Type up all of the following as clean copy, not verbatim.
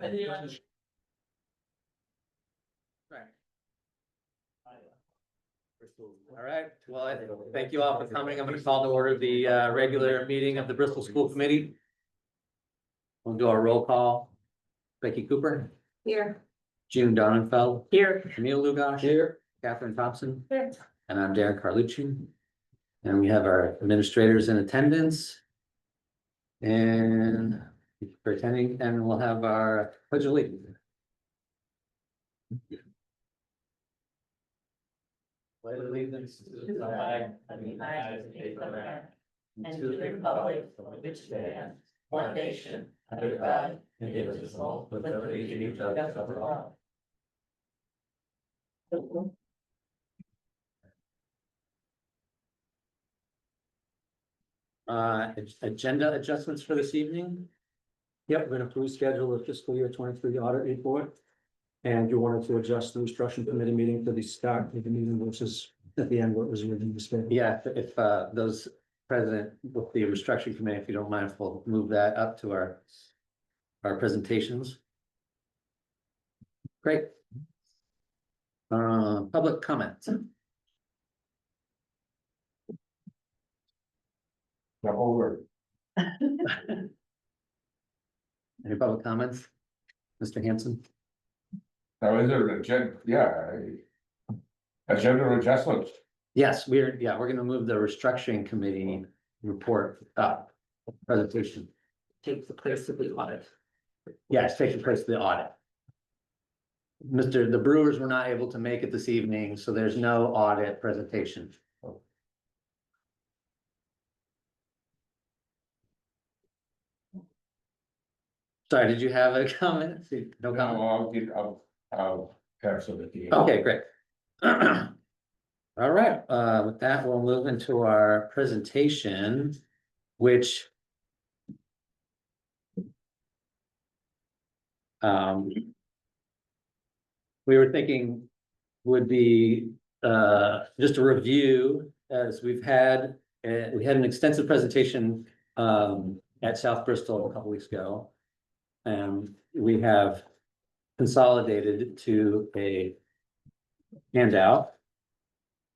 All right, well, thank you all for coming. I'm going to call to order the regular meeting of the Bristol School Committee. We'll do our roll call. Becky Cooper. Here. June Donenfeld. Here. Camille Lugosh. Here. Catherine Thompson. Here. And I'm Darren Carlucci. And we have our administrators in attendance. And for attending, and we'll have our pledge of allegiance. Pledge allegiance to the flag of the United States of America and to the republic for which it stands, one nation, under God, indivisible, with liberty and justice for all. Agenda adjustments for this evening. Yep, we're gonna approve schedule of fiscal year 23 audit report. And you wanted to adjust the instruction committee meeting to the start of the meeting versus at the end where it was originally scheduled. Yeah, if those president with the restructuring committee, if you don't mind, we'll move that up to our presentations. Great. Public comments. The whole word. Any public comments? Mr. Hanson? Now, is there an agenda? Yeah. Agenda adjustments. Yes, we're gonna move the restructuring committee report up. Presentation. Takes the place of the audit. Yes, taking place of the audit. The Brewers were not able to make it this evening, so there's no audit presentation. Sorry, did you have a comment? No comment? I'll have some at the end. Okay, great. All right, with that, we'll move into our presentation, which we were thinking would be just a review, as we had an extensive presentation at South Bristol a couple weeks ago. And we have consolidated to a handout.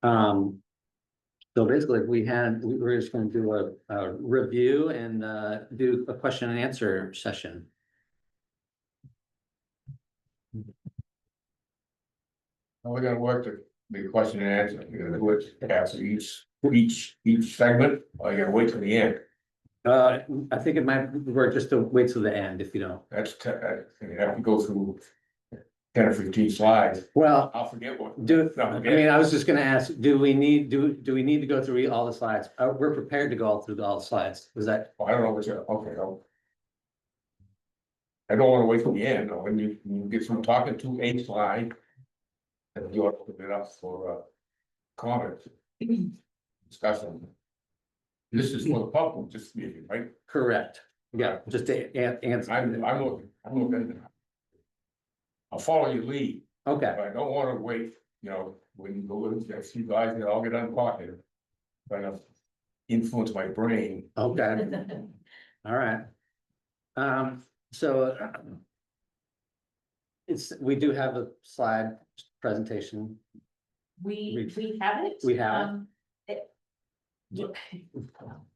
So basically we're just going to do a review and do a question and answer session. We're gonna work the question and answer, we're gonna do it after each segment, or you gotta wait till the end. I think it might work just to wait till the end if you don't. You have to go through 10 or 15 slides. Well, I'll forget what. I was just gonna ask, do we need to go through all the slides? We're prepared to go all through all the slides. Was that? I don't know what you're, okay, I don't wanna wait till the end, or when you get from talking to a slide. And you ought to put it up for comments, discussion. This is for the public, just meeting, right? Correct. Yeah, just to answer. I'm looking. I'll follow your lead, Okay, but I don't wanna wait, when you go in, there's a few guys that I'll get unpopular. Trying to influence my brain. okay, all right. So we do have a slide presentation. We have it. We have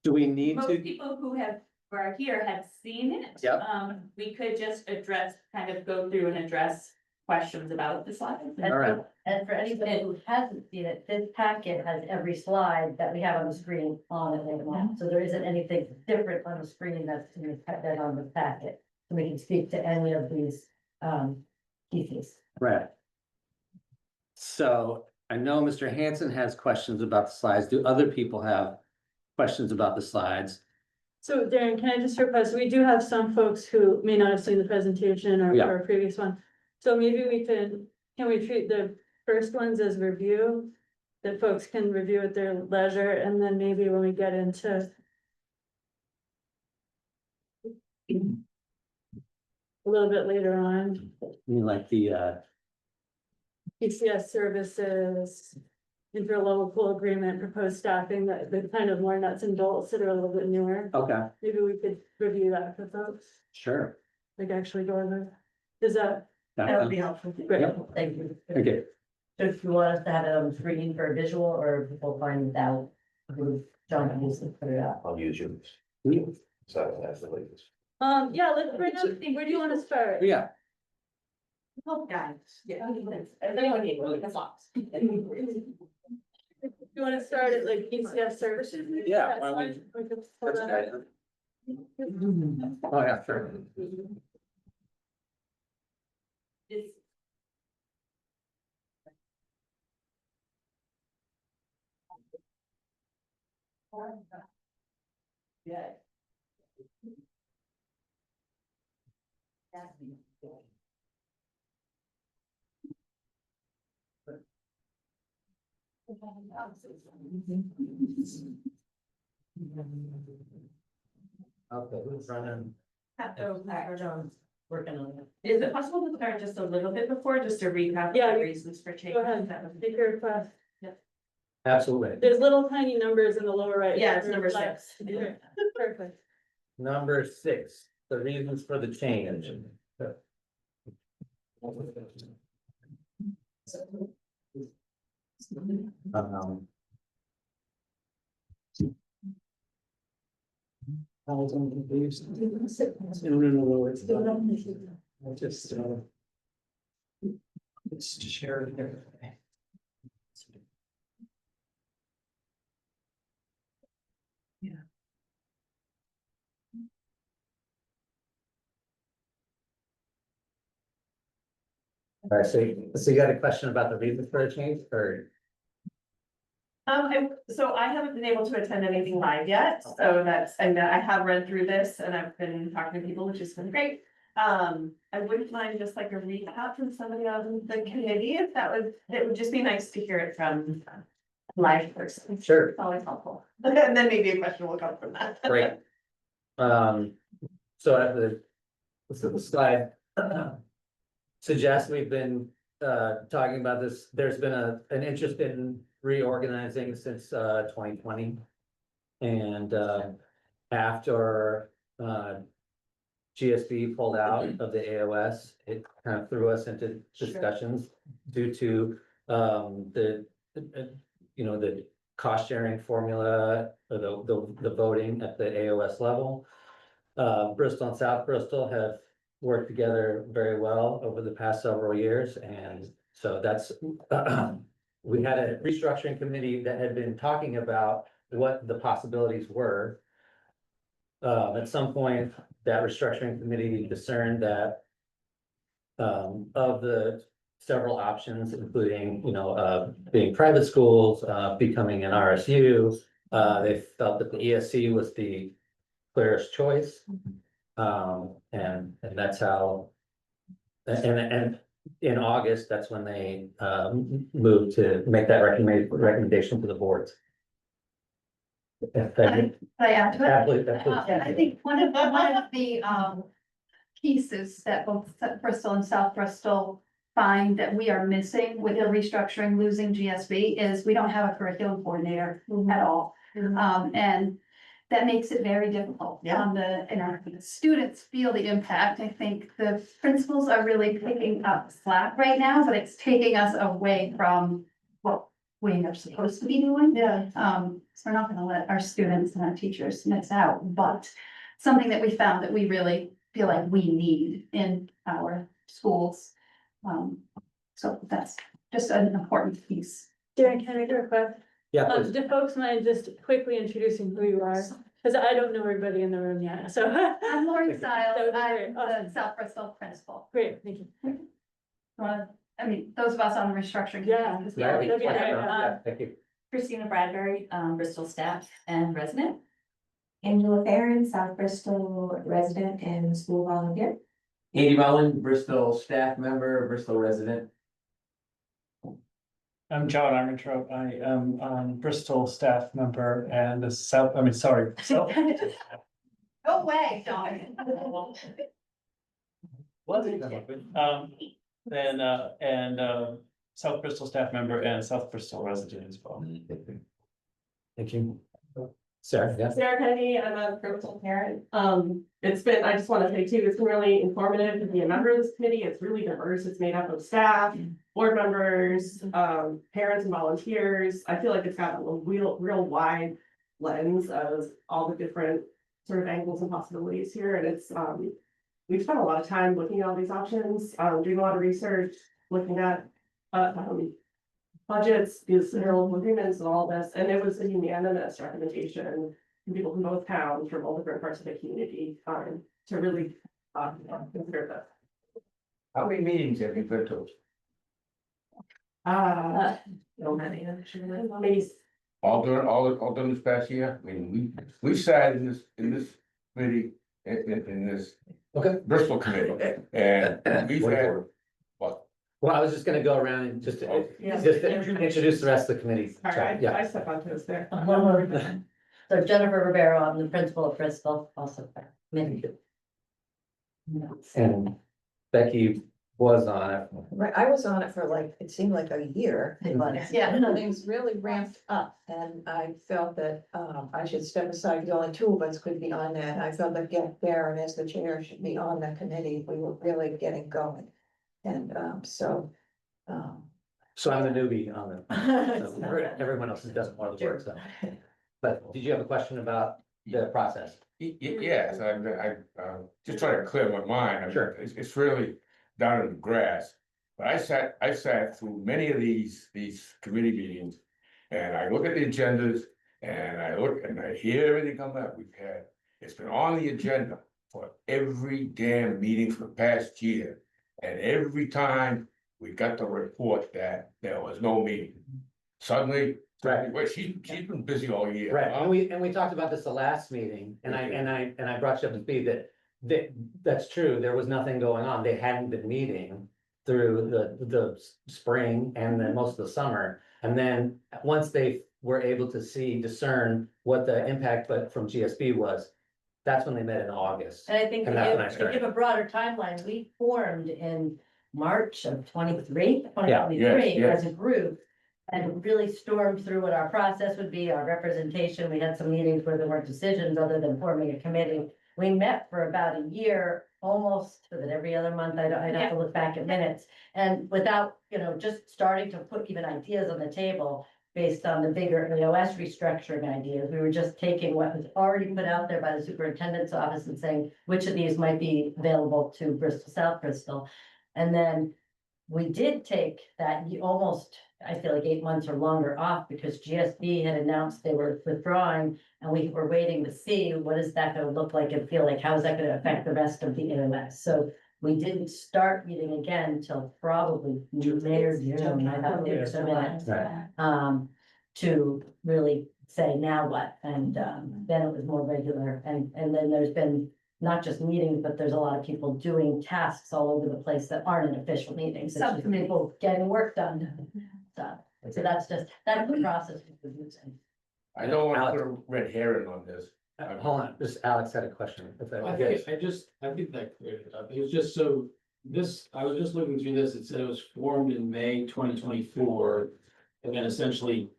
Do we need Most to? people who are here have seen it. Yep. We could just go through and address questions about the slides. All right. And for anybody who hasn't seen it, this packet has every slide that we have on the screen on it right now. So there isn't anything different on the screen that's than on the packet. So we can speak to any of these pieces. Right. So I know Mr. Hanson has questions about the slides. Do other people have questions about the slides? So Darren, can I just request, we do have some folks who may not have seen the presentation Yeah. or a previous one. So maybe can we treat the first ones as review? That folks can review at their leisure, and then maybe when we get into a little bit later on, I mean, like the BCS services, interlocal agreement, proposed staffing, the kind of more nuts and bolts that are a little bit newer. okay, Maybe we could review that for folks, sure. like actually go over. Does that, That would be helpful. Great. Thank you. Okay, So if you want us to have it on the screen for a visual or people find it out, John can just put it out. I'll use yours. So that's the latest. yeah, let's bring up, where do you wanna start? yeah, Oh, guys, yeah. Everyone need really good thoughts. You wanna start at like BCS services? maybe? Yeah, That's why don't we- fine. We can pull that's that okay. up. Oh, yeah, sure. Yeah. Okay, who's running? John's working on it. Is it possible to start just a little bit before, just to recap Yeah, the reasons for change? Go ahead, take your request. Absolutely. There's little tiny numbers in the lower right. Yeah, it's number Like- 6. Okay, Perfect. Number 6, the reasons for the change. Um, I was confused. No, it's not. I just, it's to share it there. All right, so you got a question about the reasons for the change, or? So I haven't been able to attend anything live yet, so that's, and I have read through this and I've been talking to people, which has been great. I wouldn't mind just like a recap from somebody on the committee, if it would just be nice to hear it from a live person. Sure. It's always helpful. And then maybe a question will come from that. Great. So at the slide suggests we've been talking about this, there's been an interest in reorganizing since 2020. And after GSB pulled out of the AOS, it kind of threw us into discussions due to the the cost sharing formula, or the voting at the AOS level. Bristol and South Bristol have worked together very well over the past several years, and so that's we had a restructuring committee that had been talking about what the possibilities were. At some point, that restructuring committee discerned that of the several options, including, being private schools, becoming an RSU, they felt that the ESC was the clearest choice. And that's how, and in August, that's when they moved to make that recommendation to the boards. Can I add to it? Absolutely, I think one of the pieces that both Bristol and South Bristol find that we are missing with the restructuring, losing GSB, is we don't have a curriculum coordinator at all. And that makes it very difficult on and our students feel the impact. I think the principals are really picking up slack right now, but it's taking us away from what we are supposed to be doing. So we're not gonna let our students and our teachers miss out, but something that we found that we really feel like we need in our schools. So that's just an important piece. Darren, can I make a request? Yeah, please. Do folks mind just quickly introducing who you are? Cause I don't know everybody in the room yet, so. I'm Lauren Thank you. Stiles, That would be I'm great. the Awesome. South Bristol principal. Great, thank you. Those of us on the restructuring. Yeah. committee. Yeah, that'd be great. Yeah, thank you. Christina Bradbury, Bristol staff and resident. Angela Farren, South Bristol resident and school volunteer. Andy Mullen, Bristol staff member, Bristol resident. I'm John Armentrope. I am Bristol staff member and the South, sorry. Go away, Dawn. And South Bristol staff member and South Bristol resident as well. Thank you. Sarah, yeah. Sarah Kennedy, I'm a parental parent. I just want to say too, it's been really informative to be a member of this committee. It's really diverse. It's made up of staff, board members, parents and volunteers. I feel like it's got a real wide lens of all the different sort of angles and possibilities here. And it's, we've spent a lot of time looking at all these options, doing a lot of research, looking at, budgets, these interlocal agreements and all this, and it was a unanimous recommendation from people from both towns, from all different parts of the community, to really, consider this. How many meetings have you been to? So many, maybe, All during this past year? I mean, we sat in this committee, in this Okay. Bristol committee, and we've had, what? Well, I was just gonna go around and just Yeah. introduce the rest of the committee. sorry, Yeah. I stepped onto this there. So Jennifer Rivero, I'm the principal of Bristol, also. Maybe. And Becky was on it. Right, I was on it for like, it seemed like a year. Yeah. And things really ramped up and I felt that, I should step aside, because only two of us could be on that. I felt that Darren as the chair should be on the committee. We were really getting going. And, so, So I'm the newbie on it. So everyone else does more of the work, so. But did you have a question about the process? Yes, I just trying to clear my mind. I mean, Sure. It's really down in the grass. But I sat through many of these committee meetings. And I look at the agendas and I look and I hear everything come up we've had. It's been on the agenda for every damn meeting for the past year. And every time we got the report that there was no meeting. Suddenly, Right. well, she's been busy all year. Right, and we talked about this the last meeting, and I brought you up to speed that's true, there was nothing going on, they hadn't been meeting through the spring and then most of the summer. And then, once they were able to discern what the impact but from GSB was, that's when they met in August. And I think And that's when I to give a broader timeline, we formed in March of 23 Yes. as a group. And really stormed through what our process would be, our representation. We had some meetings where there weren't decisions other than forming a committee. We met for about a year, almost, was it every other month? I'd have to look back at minutes. And without, just starting to put even ideas on the table based on the bigger AOS restructuring ideas. We were just taking what was already put out there by the superintendent's office and saying, which of these might be available to Bristol, South Bristol. And then we did take that almost, I feel like 8 months or longer off because GSB had announced they were withdrawing and we were waiting to see what is that gonna look like and feel like, how is that gonna affect the rest of the AOS? So we didn't start meeting again until probably May or June, I have to look at Right. to really say now what, and then it was more regular, and then there's been not just meetings, but there's a lot of people doing tasks all over the place that aren't in official meetings. It's just Subcommittee. people getting work done. So that's the process we're using. I don't want to put a red herring on this. Hold on, just Alex had a question. If that- I think that cleared it up. It was just so, I was just looking through this, it said it was formed in May 2024. And then essentially,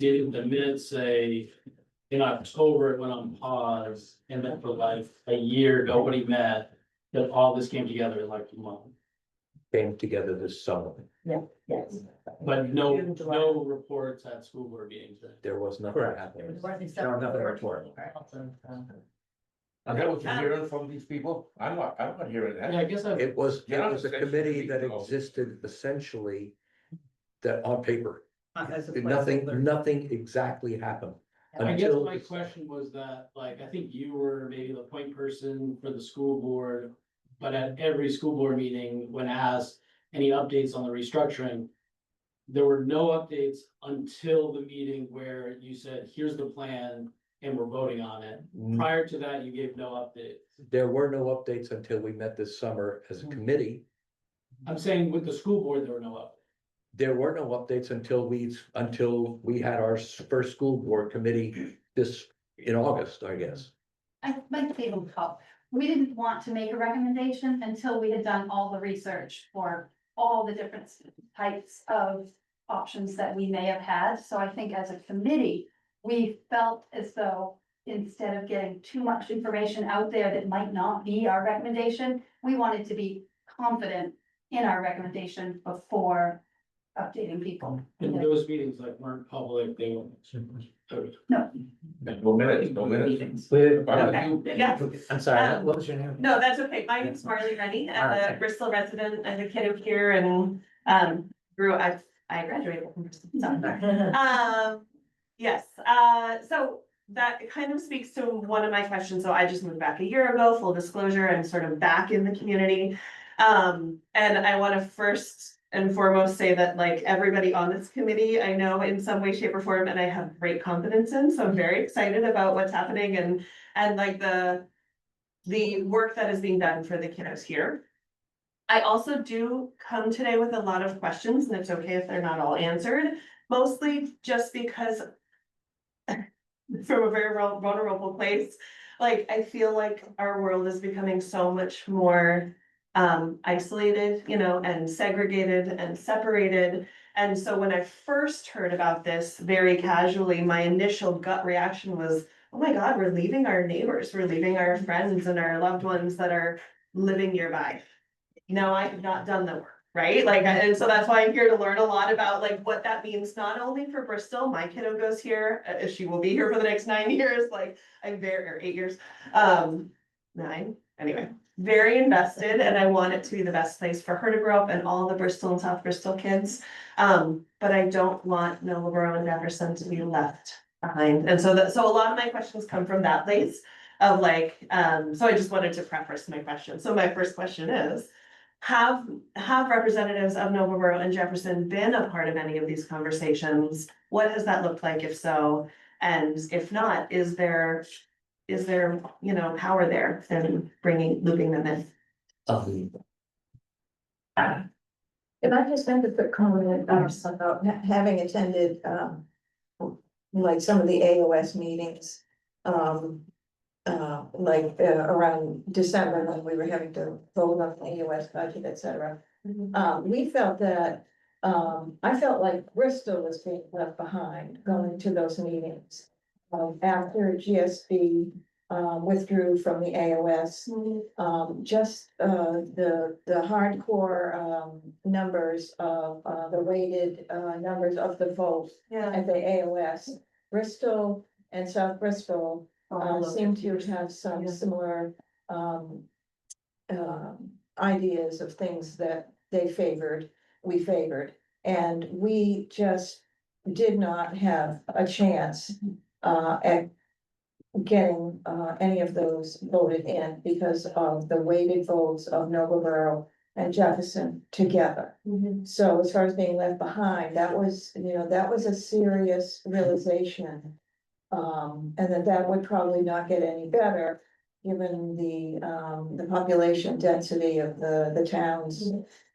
did the minutes say in October it went on pause, and then for like a year, nobody met, that all this came together in like a month. Came together this summer. Yes. But no June, July. reports at school board meetings. There was nothing Correct. happening. No, nothing to report. Is that what you're hearing from these people? I'm not hearing Yeah, that. I guess I. It was You're not a essentially committee that speaking of- existed essentially that on paper. as a Nothing, placeholder. nothing exactly happened. I guess Until- my question was that, like, I think you were maybe the point person for the school board. But at every school board meeting, when asked any updates on the restructuring. There were no updates until the meeting where you said, here's the plan and we're voting on it. Prior to that, you gave no updates. There were no updates until we met this summer as a committee. I'm saying with the school board, there were no updates. There were no updates until we had our first school board committee in August, I guess. I might be able to help. We didn't want to make a recommendation until we had done all the research for all the different types of options that we may have had. So I think as a committee, we felt as though instead of getting too much information out there that might not be our recommendation, we wanted to be confident in our recommendation before updating people. And those meetings like weren't public, they were. No, No minutes. Yeah. I'm sorry, what was your name? No, that's okay. My name's Marley Rennie. I'm a Bristol resident. I'm a kiddo here and, I graduated from Bristol. So, yes, so that kind of speaks to one of my questions. So I just moved back a year ago, full disclosure, I'm sort of back in the community. And I want to first and foremost say that like everybody on this committee, I know in some way, shape or form, and I have great confidence in, so I'm very excited about what's happening and like the work that is being done for the kiddos here. I also do come today with a lot of questions, and it's okay if they're not all answered, mostly just because from a very vulnerable place, like I feel like our world is becoming so much more isolated, you know, and segregated and separated. And so when I first heard about this very casually, my initial gut reaction was, oh my God, we're leaving our neighbors, we're leaving our friends and our loved ones that are living nearby. No, I have not done the work, right? Like, and so that's why I'm here to learn a lot about like what that means, not only for Bristol, my kiddo goes here, she will be here for the next 9 years, like I'm very, or 8 years, 9, anyway. Very invested, and I want it to be the best place for her to grow up and all the Bristol and South Bristol kids. But I don't want Noblesboro and Jefferson to be left behind. And so so a lot of my questions come from that place of like, so I just wanted to preface my question. So my first question is, have representatives of Noblesboro and Jefferson been a part of any of these conversations? What has that looked like, if so? And if not, is there, you know, power there in looping them in? If I just make a quick comment about having attended, like some of the AOS meetings, around December when we were having to vote on the AOS budget, et cetera. We felt that, I felt like Bristol was being left behind going to those meetings. After GSB, withdrew from the AOS, just, the hardcore, numbers of, the weighted, numbers of the vote Yeah. at the AOS, Bristol and South Bristol seem to have some similar ideas of things that they favored, we favored. And we just did not have a chance at getting any of those voted in because of the weighted votes of Noblesboro and Jefferson together. So as far as being left behind, that was, that was a serious realization. And that would probably not get any better, given the population density of the towns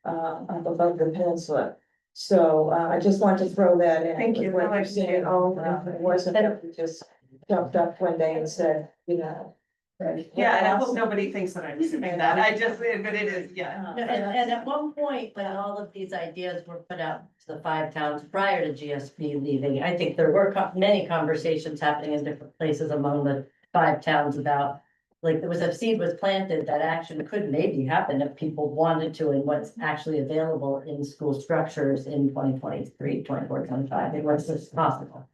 up above the peninsula. So I just wanted to throw that in. Thank you. What you're seeing, it wasn't that we just jumped up one day and said, Yeah, and I hope nobody thinks that I'm assuming that, but it is, yeah. And at one point, when all of these ideas were put out to the 5 towns prior to GSP leaving, I think there were many conversations happening in different places among the 5 towns about, like, there was a seed was planted that action could maybe happen if people wanted to, and what's actually available in school structures in 2023, 24, 25, and what's this possible.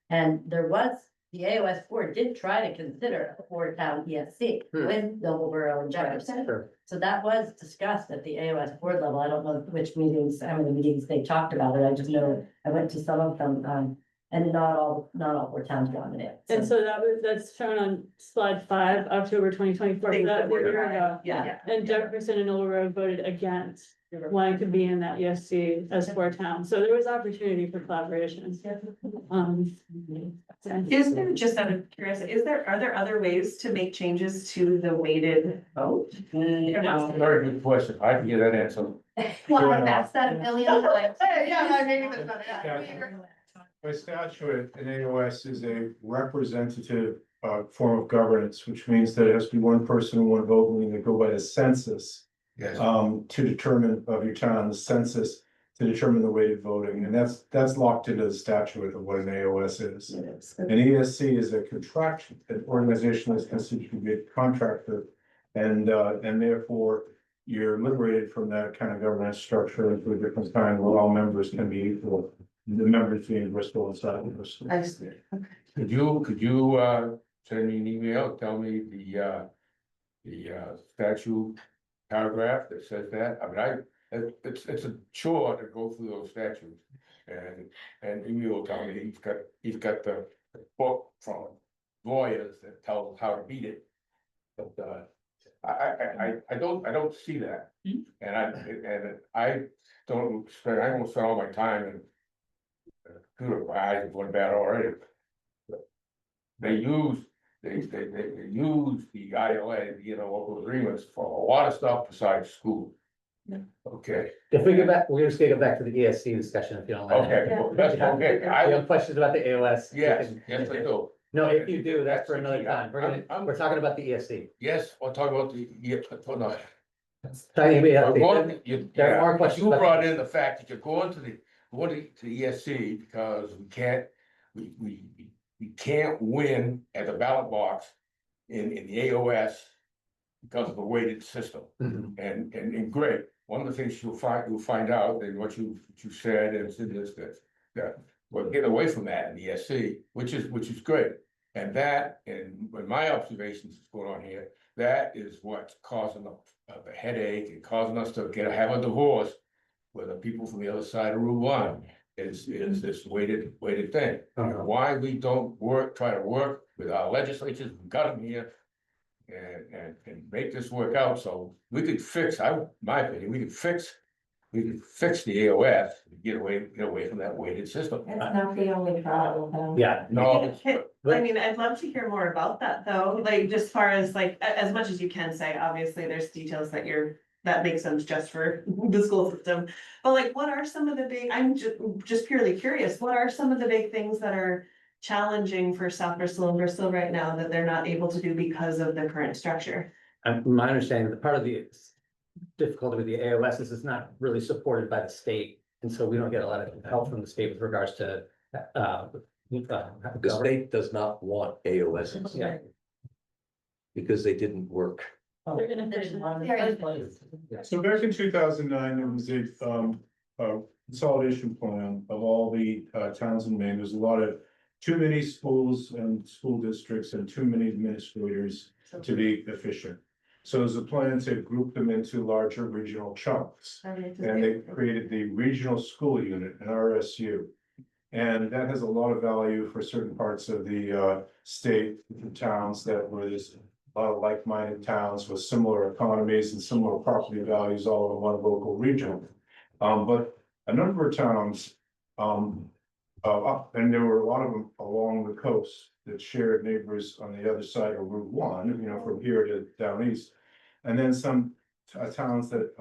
And there was, the AOS board did try to consider a 4-town ESC with Noblesboro and Jefferson. Sure. So that was discussed at the AOS board level. I don't know which meetings, how many meetings they talked about it. I just know I went to some of them, and not all 4 towns wanted it. And so that's shown on slide 5, October 2024. Things That that was a were- year ago. Yeah. And Jefferson and Noblesboro voted against wanting to be in that ESC as 4 towns. So there was opportunity for collaboration. Is there, just out of curiosity, are there other ways to make changes to the weighted vote? Very good question. I can get that answer. Well, I've asked that a million times. Yeah, maybe that's better. By statute, an AOS is a representative form of governance, which means that it has to be one person and one vote, meaning they go by the census Yes. to determine of your town. The census to determine the weighted voting, and that's locked into the statute of what an AOS is. An ESC is a contraction, an organization that's considered to be a contractor, and therefore you're liberated from that kind of governance structure into a different kind where all members can be equal. The members being Bristol and South Bristol. I see. Could you, send me an email, tell me the statute paragraph that says that? I mean, it's a chore to go through those statutes. And you will tell me he's got the book from lawyers that tell how to beat it. But, I don't see that. And I don't spend all my time in computer, my eyes are going bad already. They use the ILA, the local agreements for a lot of stuff besides school. Yeah. Okay, If we get back, we're just gonna go back to the ESC discussion if you don't mind. okay, well, that's okay. You have questions about the AOS? Yes, yes, I do. No, if you do, that's for That's the another key. time. We're talking about the ESC. Yes, we'll talk about the, yeah, well, no. Talking about We're the going- ESC. you- There are yeah, more questions You about- brought in the fact that you're going to the ESC because we can't win at the ballot box in the AOS because of the weighted system. Mhm. And great, one of the things you'll find out, and what you said is that we're getting away from that in the ESC, which is great. And that, and when my observations is going on here, that is what's causing the headache and causing us to have a divorce. Where the people from the other side of Route 1 is this weighted thing. Uh-huh. Why we don't try to work with our legislatures, we got them here. And make this work out, so we could fix, my opinion, we could fix the AOS, get away from that weighted system. That's not the only problem, though. Yeah, No, I mean, I'd love to hear more about that though, like just far as like, as much as you can say, obviously there's details that make sense just for the school system. But like, what are some of the big, I'm just purely curious, what are some of the big things that are challenging for South Bristol and Bristol right now that they're not able to do because of the current structure? my understanding, that part of the difficulty with the AOS is it's not really supported by the state. And so we don't get a lot of help from the state with regards to, The state does not want AOSs. Yeah. Because they didn't work. They're inefficient. So back in 2009, there was a consolidation plan of all the towns in Maine. There's a lot of too many schools and school districts and too many administrators to be efficient. So there's a plan to group them into larger regional chunks. And they created the regional school unit, an RSU. And that has a lot of value for certain parts of the state, towns that were this. A lot of like-minded towns with similar economies and similar property values all in one local region. But a number of towns, and there were a lot of them along the coast that shared neighbors on the other side of Route 1, from here to down east. And then some towns that,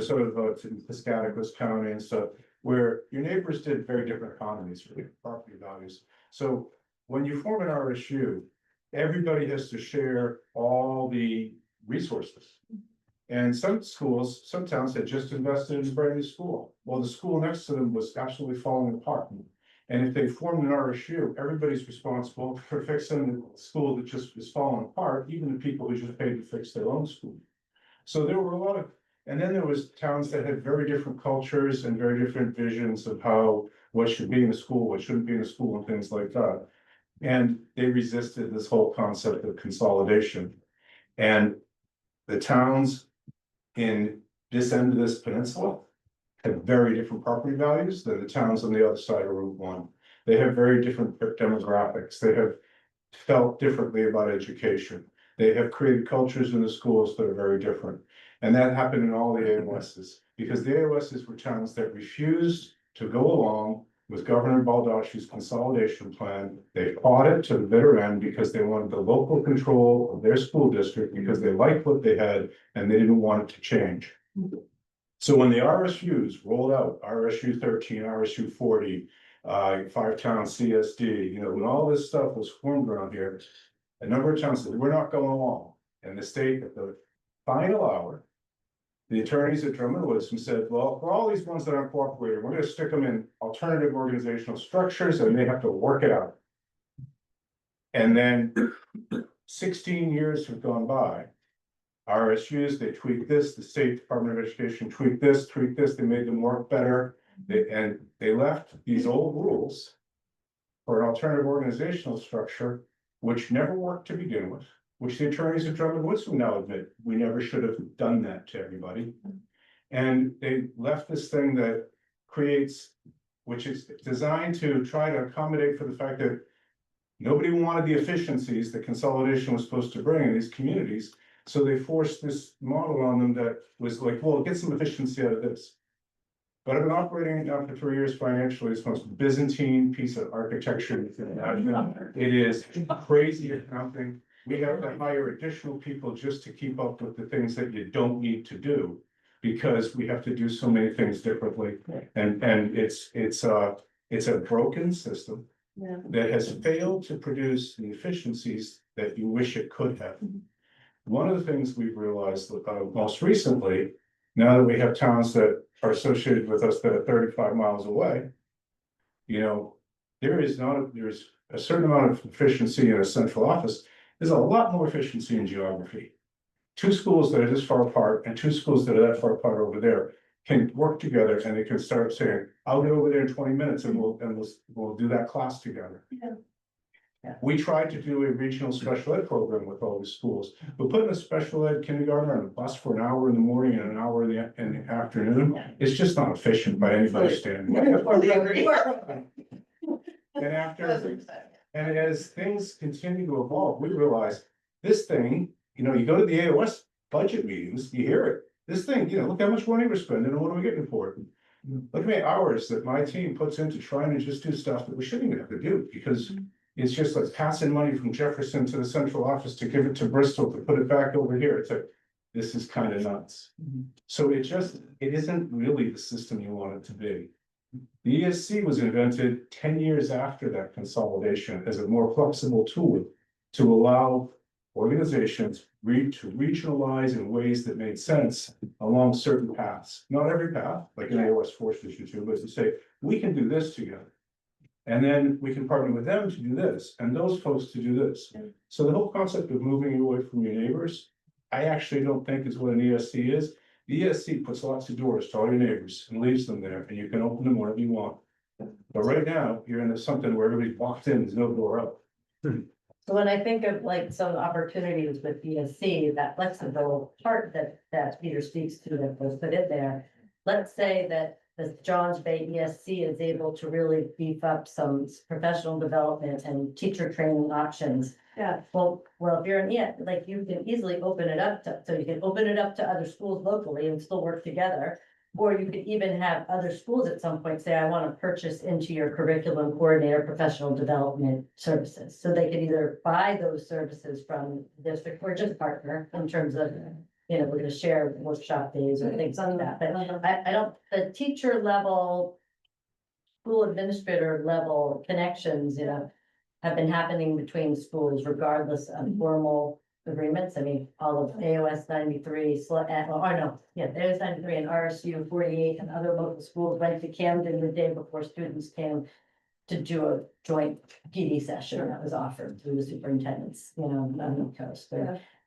sort of to Piscataquis County and stuff, where your neighbors did very different economies for property values. So when you form an RSU, everybody has to share all the resources. And some towns had just invested in a brand new school. Well, the school next to them was absolutely falling apart. And if they formed an RSU, everybody's responsible for fixing the school that just is falling apart, even the people who just paid to fix their own school. So there were a lot of, and then there was towns that had very different cultures and very different visions of what should be in the school, what shouldn't be in the school, and things like that. And they resisted this whole concept of consolidation. And the towns in this end of this peninsula have very different property values than the towns on the other side of Route 1. They have very different demographics. They have felt differently about education. They have created cultures in the schools that are very different. And that happened in all the AOSs, because the AOSs were towns that refused to go along with Governor Baldacci's consolidation plan. They fought it to the bitter end because they wanted the local control of their school district, because they liked what they had and they didn't want it to change. So when the RSUs rolled out, RSU 13, RSU 40, 5-town CSD, when all this stuff was formed around here, a number of towns said, we're not going along. And the state at the final hour the attorneys at Drummond Woods said, well, for all these ones that aren't cooperating, we're gonna stick them in alternative organizational structures and they have to work it out. And then 16 years have gone by. RSUs, they tweaked this, the State Department of Education tweaked this, they made them work better. They left these old rules for an alternative organizational structure, which never worked to begin with, which the attorneys at Drummond Woods will now admit, we never should have done that to everybody. And they left this thing that creates, which is designed to try to accommodate for the fact that nobody wanted the efficiencies that consolidation was supposed to bring in these communities. So they forced this model on them that was like, well, get some efficiency out of this. But I've been operating it now for 3 years financially. It's the most Byzantine piece of architecture you can imagine. It is crazy accounting. We have to hire additional people just to keep up with the things that you don't need to do. Because we have to do so many things differently. And it's a broken system. Yeah. That has failed to produce the efficiencies that you wish it could have. One of the things we've realized most recently, now that we have towns that are associated with us that are 35 miles away. You know, there's a certain amount of efficiency in a central office. There's a lot more efficiency in geography. 2 schools that are this far apart and 2 schools that are that far apart over there can work together and they can start saying, I'll get over there in 20 minutes and we'll do that class together. Yeah. We tried to do a regional special ed program with all these schools. We're putting a special ed kindergartner on a bus for an hour in the morning and an hour in the afternoon. It's just not efficient by anybody's standard. And as things continue to evolve, we realize this thing, you know, you go to the AOS budget meetings, you hear it. This thing, you know, look how much money we're spending and what are we getting for it? Look how many hours that my team puts into trying to just do stuff that we shouldn't even have to do because it's just like passing money from Jefferson to the central office to give it to Bristol to put it back over here. It's like, this is kind of nuts. So it isn't really the system you want it to be. The ESC was invented 10 years after that consolidation as a more flexible tool to allow organizations to regionalize in ways that made sense along certain paths. Not every path, like an AOS forces you to, but to say, we can do this together. And then we can partner with them to do this, and those folks to do this. So the whole concept of moving you away from your neighbors, I actually don't think is what an ESC is. The ESC puts lots of doors to all your neighbors and leaves them there, and you can open them whenever you want. But right now, you're into something where everybody's walked in, there's no door out. So when I think of like some opportunities with BSC, that flexible part that Peter speaks to that was put in there. Let's say that the Johns Bay ESC is able to really beef up some professional development and teacher training options. Yeah. Well, if you're in like you can easily open it up so you can open it up to other schools locally and still work together. Or you could even have other schools at some point say, I want to purchase into your curriculum coordinator professional development services. So they could either buy those services from the district or just partner in terms of, you know, we're going to share workshop days or things like that. But I don't, the teacher level, school administrator level connections, you know, have been happening between schools regardless of formal agreements. I mean, all of AOS 93, AOS 93 and RSU 48 and other local schools went to Camden the day before students came to do a joint PD session that was offered through the superintendents, you know, on the coast.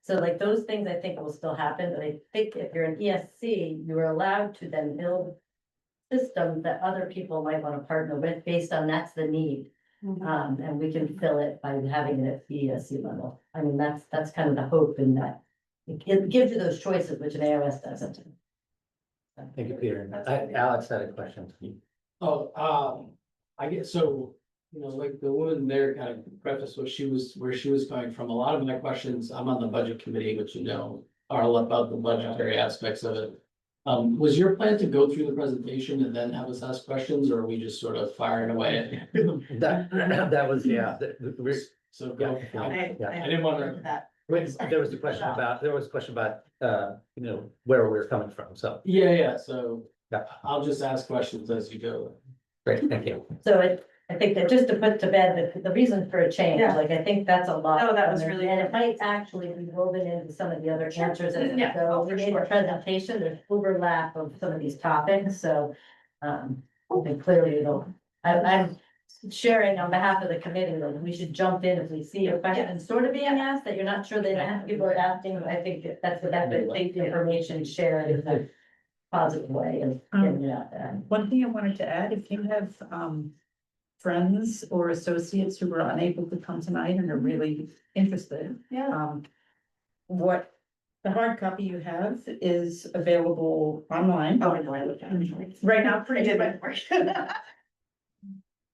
So like those things I think will still happen, but I think if you're an ESC, you are allowed to then build systems that other people might want to partner with based on that's the need. And we can fill it by having it at the ESC level. I mean, that's kind of the hope in that. It gives you those choices, which an AOS doesn't. Thank you, Peter. Alex had a question. I guess so, you know, like the woman there kind of prefaced where she was coming from. A lot of my questions, I'm on the budget committee, which you know, are all about the budgetary aspects of it. Was your plan to go through the presentation and then have us ask questions, or are we just sort of firing away? That was, yeah. So go. I I didn't want to. that. There was a question about, you know, where we're coming from, so. Yeah, so Yeah. I'll just ask questions as you go. Great, thank you. So I think that just to put to bed the reason for a change, Yeah. like, I think that's a lot. No, that was And really And it good. might actually be woven into some of the other answers as we Yeah. go. Oh, We for made sure. a presentation, there's overlap of some of these topics, so. I think clearly I'm sharing on behalf of the committee, that we should jump in if we see a question sort of being asked, that you're not sure that people are asking, I think that's the best way to take the information shared in a positive way and getting it out there. One thing I wanted to add, if you have friends or associates who were unable to come tonight and are really interested, Yeah. what the hard copy you have is available online. Oh, I know, I looked at it. Right now, I pretty did much. my work.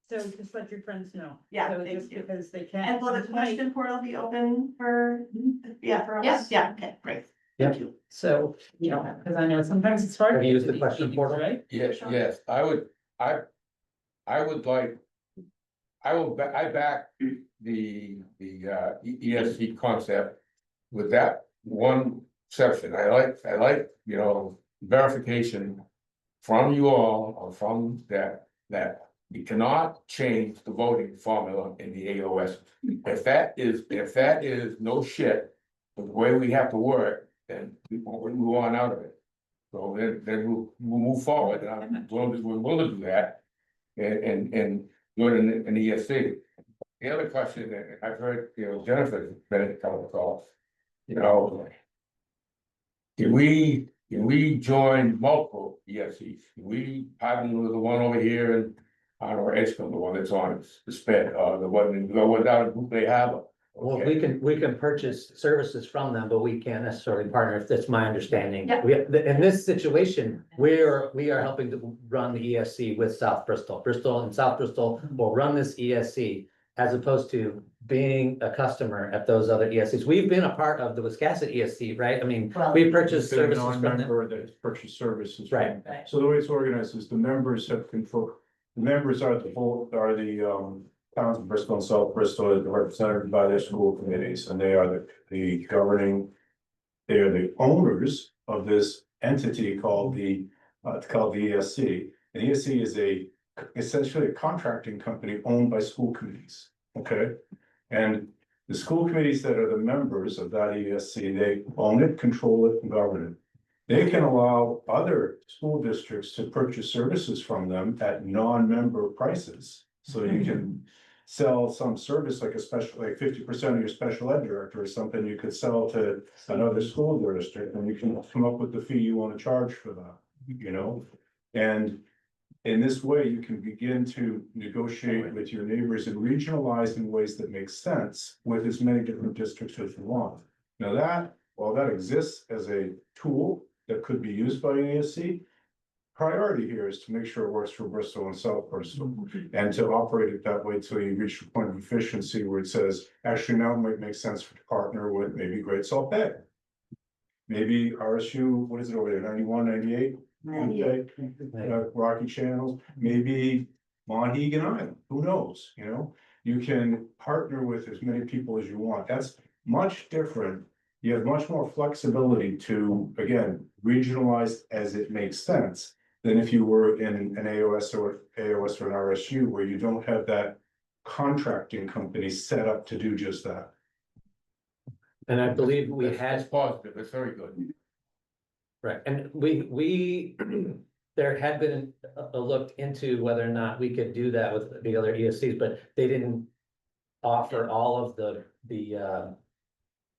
So just let your friends know. Yeah, So thank just you. because they can't. And will the come tonight. question portal be open for, for Yes. us? Yeah, okay, great. Yep. Thank you. So, you know, because I know sometimes it's hard. Have to you get used to the these question meetings, portal? Right? Yes, yes, I would like. I back the ESC concept with that one exception. I like, verification from you all or from that you cannot change the voting formula in the AOS. If that is no shit, the way we have to work, then we won't move on out of it. So then we'll move forward, and we're willing to do that. And do it in the ESC. The other question that I've heard, Jennifer Bennett come across, can we join multiple ESCs? Can we partner with the one over here and, I don't know, Edgecombe, the one that's on the sped, the one that go without a group they have? Well, we can purchase services from them, but we can't necessarily partner, if that's my understanding. Yeah. In this situation, we are helping to run the ESC with South Bristol. Bristol and South Bristol will run this ESC as opposed to being a customer at those other ESCs. We've been a part of the Wiscasset ESC, right? I mean, Well- we purchased Been a services from them. non-member that has purchased services. from Right. them. So the way it's organized is the members have control, the members are the towns of Bristol and South Bristol that are represented by their school committees, and they are the governing. They are the owners of this entity called the ESC. And ESC is essentially a contracting company owned by school committees, okay? And the school committees that are the members of that ESC, they own it, control it, and govern it. They can allow other school districts to purchase services from them at non-member prices. So you can sell some service like 50% of your special ed director or something, you could sell to another school district, and you can come up with the fee you want to charge for that, And in this way, you can begin to negotiate with your neighbors and regionalize in ways that make sense with as many different districts as you want. Now while that exists as a tool that could be used by an ESC, priority here is to make sure it works for Bristol and South Bristol, and to operate it that way till you reach the point of efficiency where it says, actually, now it might make sense to partner with maybe Great Salt Bay. Maybe RSU, what is it over there, 91, 98? Okay, Rocky Channels, maybe Monhegan Island, who knows, You can partner with as many people as you want. That's much different. You have much more flexibility to, again, regionalize as it makes sense than if you were in an AOS or an RSU where you don't have that contracting company set up to do just that. And I believe we That's had, positive, it's very good. right, and we, there had been a look into whether or not we could do that with the other ESCs, but they didn't offer all of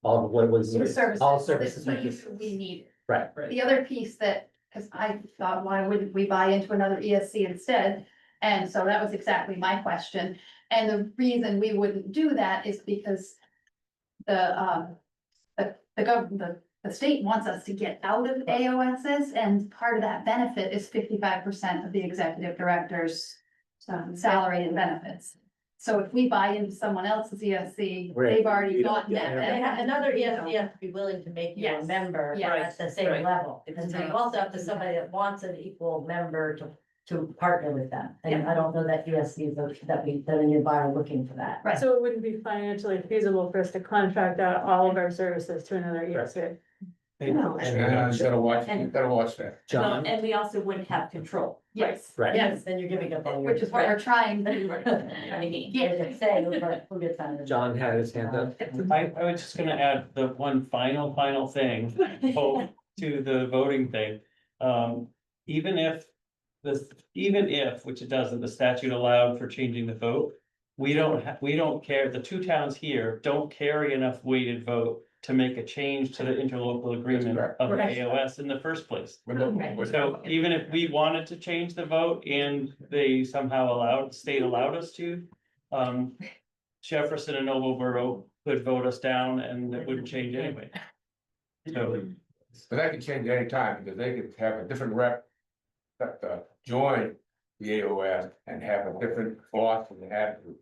all of what was. Services. All services, that thank you. we need. Right, The other piece that, because I thought, why wouldn't we buy into another ESC instead? And so that was exactly my question. And the reason we wouldn't do that is because the state wants us to get out of AOSs, and part of that benefit is 55% of the executive director's salary and benefits. So if we buy into someone else's ESC, Right. they've already You don't gotten get that. it. Another ESC has to be willing to make you a Yes. member Yes. at the same Right. level. And so you also have to somebody that wants an equal member to partner with them. And I don't know that ESCs that are nearby are looking for that. Right. So it wouldn't be financially feasible for us to contract out all of our services to another ESC. No. And you gotta watch that. John, And we also wouldn't have control. Yes. right. Yes, then you're giving up all your. Which is what we're trying to do. Yeah, say, we'll get time. John had his hand up. I was just gonna add the one final thing, to the voting thing. Even if which it doesn't, the statute allowed for changing the vote. We don't care, the two towns here don't carry enough weighted vote to make a change to the interlocal agreement of the Correct. AOS in the first place. But So even if we wanted to change the vote and they somehow state allowed us to, Jefferson and Noblesboro could vote us down and it wouldn't change anyway. So, that can change any time, because they could have a different rep that join the AOS and have a different boss and attitude.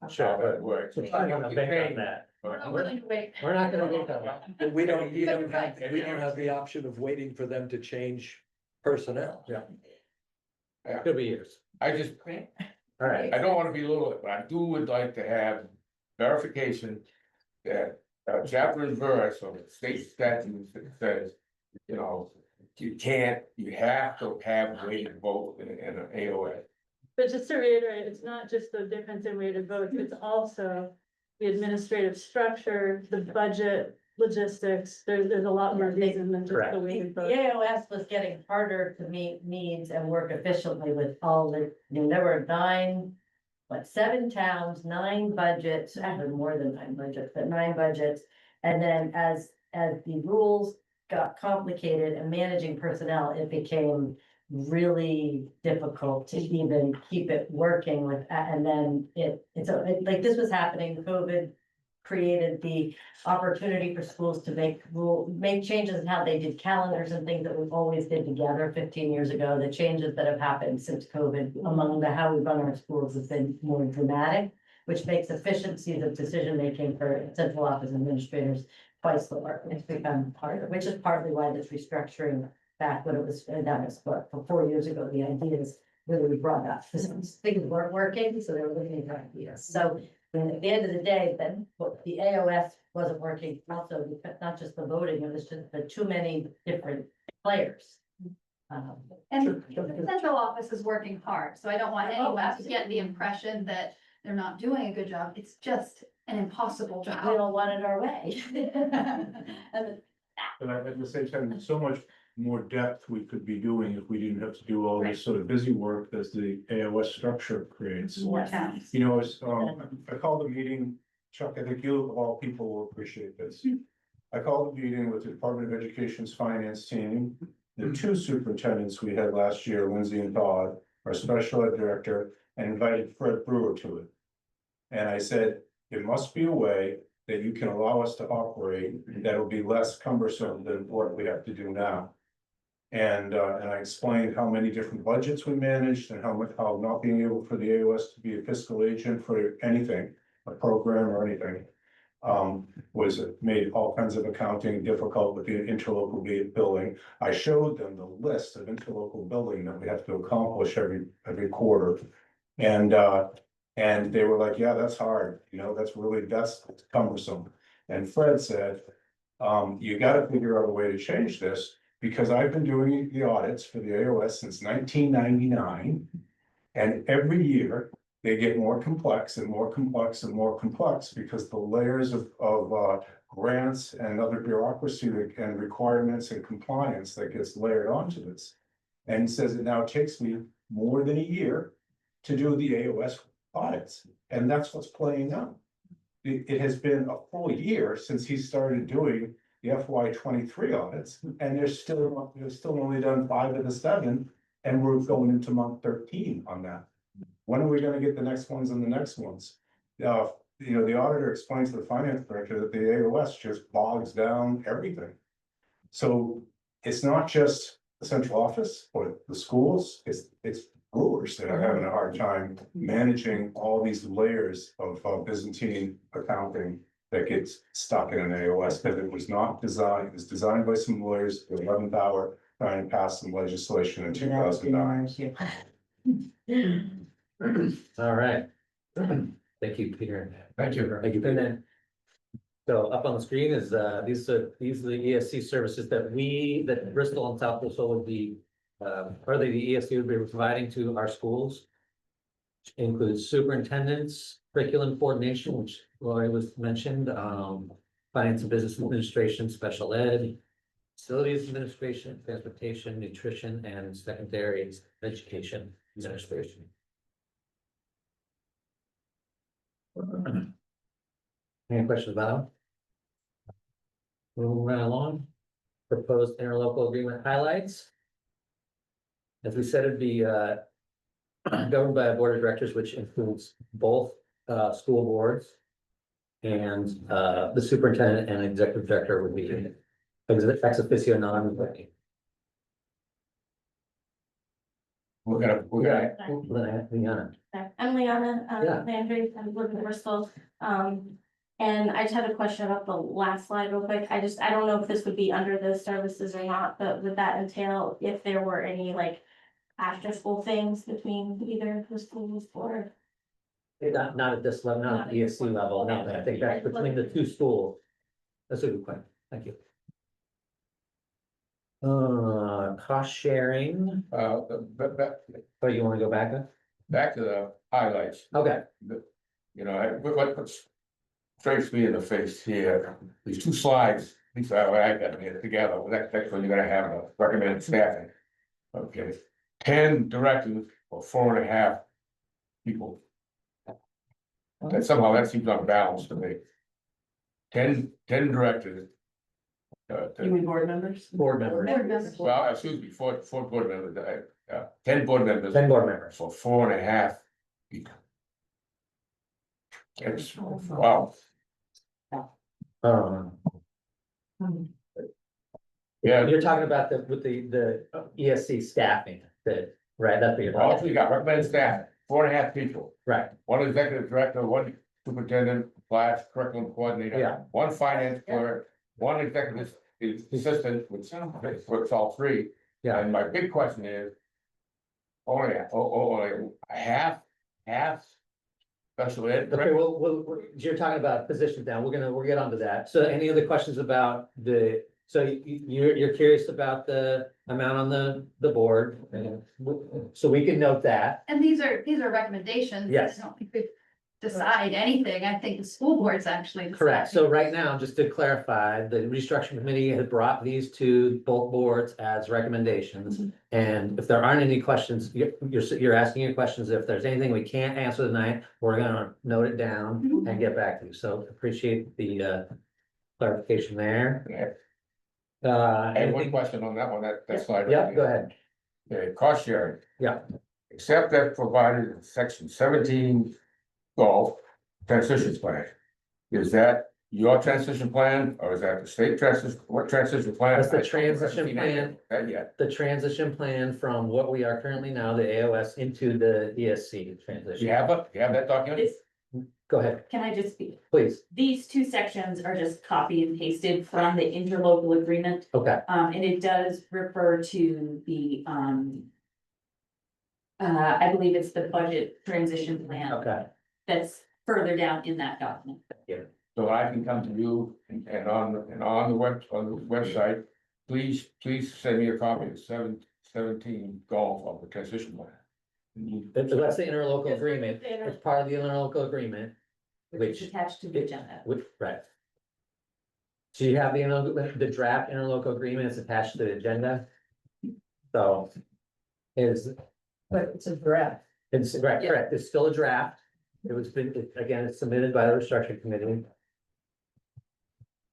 Sure, How that works. We're not gonna bank on that. We're not gonna bank on that. We don't have the option of waiting for them to change personnel. Could be years. I just, All right. I don't wanna be little, but I would like to have verification that chapter and verse of the state statute that says, you know, you have to have weighted vote in an AOS. But just to reiterate, it's not just the difference in weighted votes, it's also the administrative structure, the budget, logistics, there's a lot more reason than just Correct. the weighted The vote. AOS was getting harder to meet needs and work efficiently with all the, there were 7 towns, 9 budgets, actually more than 9 budgets, but 9 budgets. And then as the rules got complicated and managing personnel, it became really difficult to even keep it working with, and then like this was happening, COVID created the opportunity for schools to make changes in how they did calendars and things that we always did together 15 years ago. The changes that have happened since COVID among how we run our schools has been more dramatic, which makes efficiencies of decision-making for central office administrators twice lower. It's become harder, which is partly why this restructuring back when it was, that was for 4 years ago, the ideas really brought up, because things weren't working, so they were looking at ideas. So at the end of the day, then what the AOS wasn't working, also not just the voting, it was just the too many different players. And the central office is working hard, so I don't want anyone to get the impression that they're not doing a good job. It's just an impossible We job. all want it our way. But at the same time, there's so much more depth we could be doing if we didn't have to do all this sort of busy work that the AOS structure creates. More towns. You know, I called a meeting, Chuck, I think you of all people will appreciate this. I called a meeting with the Department of Education's finance team, the 2 superintendents we had last year, Lindsay and Todd, our special ed director, and invited Fred Brewer to it. And I said, there must be a way that you can allow us to operate that will be less cumbersome than what we have to do now. And I explained how many different budgets we managed and how not being able for the AOS to be a fiscal agent for anything, a program or anything. Made all kinds of accounting difficult with the interlocal billing. I showed them the list of interlocal billing that we have to accomplish every quarter. And they were like, yeah, that's hard, you know, that's cumbersome. And Fred said, you gotta figure out a way to change this, because I've been doing the audits for the AOS since 1999. And every year, they get more complex and more complex and more complex, because the layers of grants and other bureaucracy and requirements and compliance that gets layered onto this. And he says it now takes me more than a year to do the AOS audits, and that's what's playing out. It has been a full year since he started doing the FY23 audits, and they're still only done 5 of the 7, and we're going into month 13 on that. When are we gonna get the next ones and the next ones? You know, the auditor explains to the finance director that the AOS just bogs down everything. So it's not just the central office or the schools, it's brewers that are having a hard time managing all these layers of Byzantine accounting that gets stuck in an AOS, because it was not designed, it was designed by some lawyers, the 11th hour, trying to pass some legislation in 2009. All right. Thank you, Peter. Thank you. Thank you. And then So up on the screen is, these are the ESC services that Bristol and South Bristol would be, or the ESC would be providing to our schools. Which includes superintendents, curriculum coordination, which Lori was mentioned, finance and business administration, special ed, facilities administration, transportation, nutrition, and secondary education administration. Any questions about them? Moving right along, proposed interlocal agreement highlights. As we said, it'd be governed by a board of directors, which includes both school boards. And the superintendent and executive director would be ex officio non-voting. Liana. I'm Liana, Yeah. Landry, I'm living in Bristol. And I just had a question about the last slide real quick. I don't know if this would be under the services or not, but would that entail if there were any like after school things between either the schools or? Not at this level, not at the ESC level, no, I think that's between the two schools. That's a good point, thank you. Cost sharing, But you wanna go back? back to the highlights, Okay, you know, what strikes me in the face here, these two slides, these are what I got here together, that's when you're gonna have a recommended staffing. Okay, 10 directors or 4.5 people. That somehow that seems unbalanced to me. 10 directors. You mean board members? board members, Board members. Well, excuse me, four board members, 10 board members 10 board members. for 4.5 people. It's, wow, Um, yeah, you're talking about with the ESC staffing, right, that's what you're all talking, we got recommended staff, 4.5 people, right, one executive director, one superintendent, / curriculum coordinator. Yeah. One finance clerk, one executive assistant, which works all three. Yeah. And my big question is. Only half special ed. okay, you're talking about positions now, we'll get onto that, so any other questions about so you're curious about the amount on the board, so we can note that. And these are recommendations. Yes. I don't think we decide anything. I think the school board's actually. Correct, deciding. so right now, just to clarify, the restructuring committee had brought these to both boards as recommendations. And if there aren't any questions, you're asking your questions, if there's anything we can't answer tonight, we're gonna note it down and get back to you, so appreciate the clarification there. Yeah. I have one Anything- question on that one, that slide. right Yeah, there. go ahead, Okay, cost sharing. Yeah. Except that provided in section 17 golf transition plan. Is that your transition plan or is that the state transition, what transition plan? That's the I haven't transition seen any plan. of That yet, the transition plan from what we are currently now, the AOS, into the ESC you transition. have that document? Go ahead, Can I just speak? please, These two sections are just copy and pasted from the interlocal agreement, okay, and it does refer to the, I believe it's the budget transition plan okay, that's further down in that document. So I can come to you and on the website, please send me a copy of 17 golf of the transition plan. that's the interlocal Yes, agreement, the inter- it's part of the interlocal agreement. Which is attached to the agenda. Right. So you have the draft interlocal agreement is attached to the agenda. So. But it's a draft. It's right, correct, it's still a draft, again, it's submitted by the restructuring committee.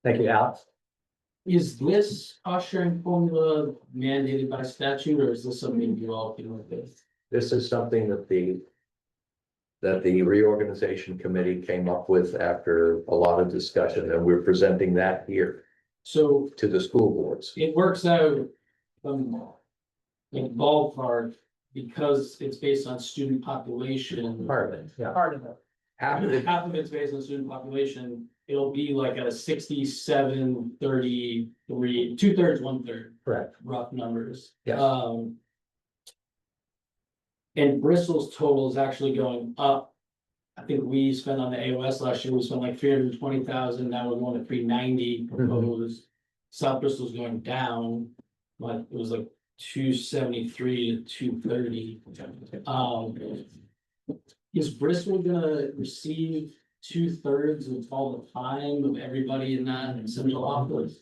Thank you, Alex. Is this cost sharing formula mandated by statute, or is this something you all can look at? This is something that the reorganization committee came up with after a lot of discussion, and we're presenting that here So to the school boards. it works out, in ballpark, because it's based on student population. Part of it, yeah. Part of it. Half of it, Half of it's based on student population, it'll be like at a 67, 33, 2/3, 1/3. Correct. Rough numbers. Yes. And Bristol's total is actually going up I think we spent on the AOS last year, we spent like 320,000, now we're going to 390 proposed. South Bristol's going down, but it was like 273 to 230. Is Bristol gonna receive 2/3 of all the time of everybody in that central office?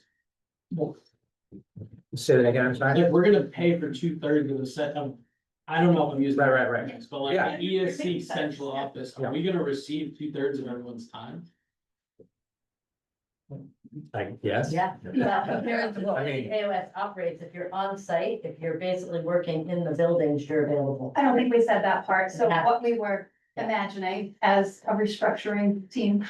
Say that again, I'm sorry. Like, we're gonna pay for 2/3 of the set of, I don't know if I'm using. Right. But like Yeah. the ESC central office, are we gonna receive 2/3 of everyone's time? Yes. Yeah, compared to what I the mean- AOS operates, if you're on site, if you're basically working in the buildings, you're available. I don't think we said that part, so Yeah. what we were imagining as a restructuring team,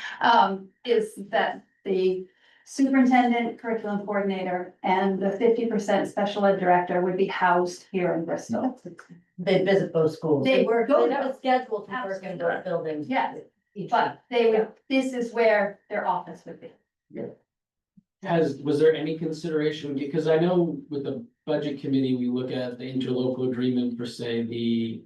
is that the superintendent, curriculum coordinator, and the 50% special ed director would be housed here in Bristol. They visit those schools. They work, go they have a to- schedule to work in those buildings. Yes, each but they would, this is where their office would be. Was there any consideration, because I know with the budget committee, we look at the interlocal agreement for, say, the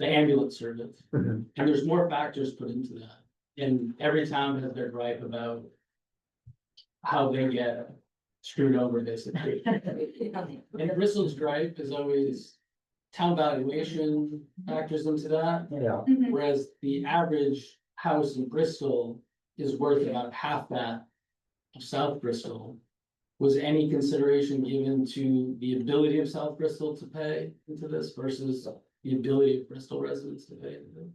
ambulance service. Mhm. And there's more factors put into that, and every town has their gripe about how they get screwed over, basically. And Bristol's gripe is always town valuation factors into that, Yeah. whereas the average house in Bristol is worth about half that of South Bristol. Was any consideration given to the ability of South Bristol to pay into this versus the ability of Bristol residents to pay into it?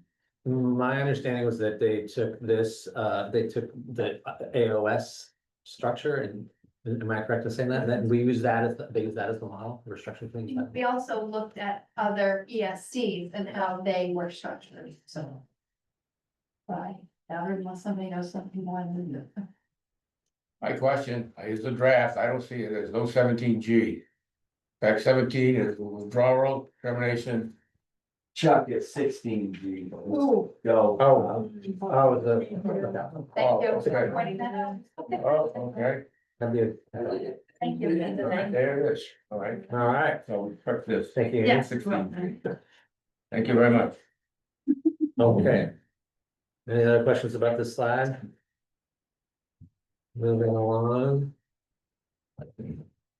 My understanding was that they took they took the AOS structure and, am I correct in saying that? And then we use that as, they use that as the model, the restructuring thing? We also looked at other ESCs and how they were structured, so. Right, unless somebody knows something more than that. My question, is the draft, I don't see it, there's no 17G. Back 17 is withdrawal, termination. Chuck, it's 16G. Ooh. Go. Oh, Thank Oh, you okay. for pointing that out. Oh, okay, Thank you. all right, there it is, all right, All right, so we correct this. thank you. Yeah. 16. Thank you very much. Okay. Any other questions about this slide? Moving along.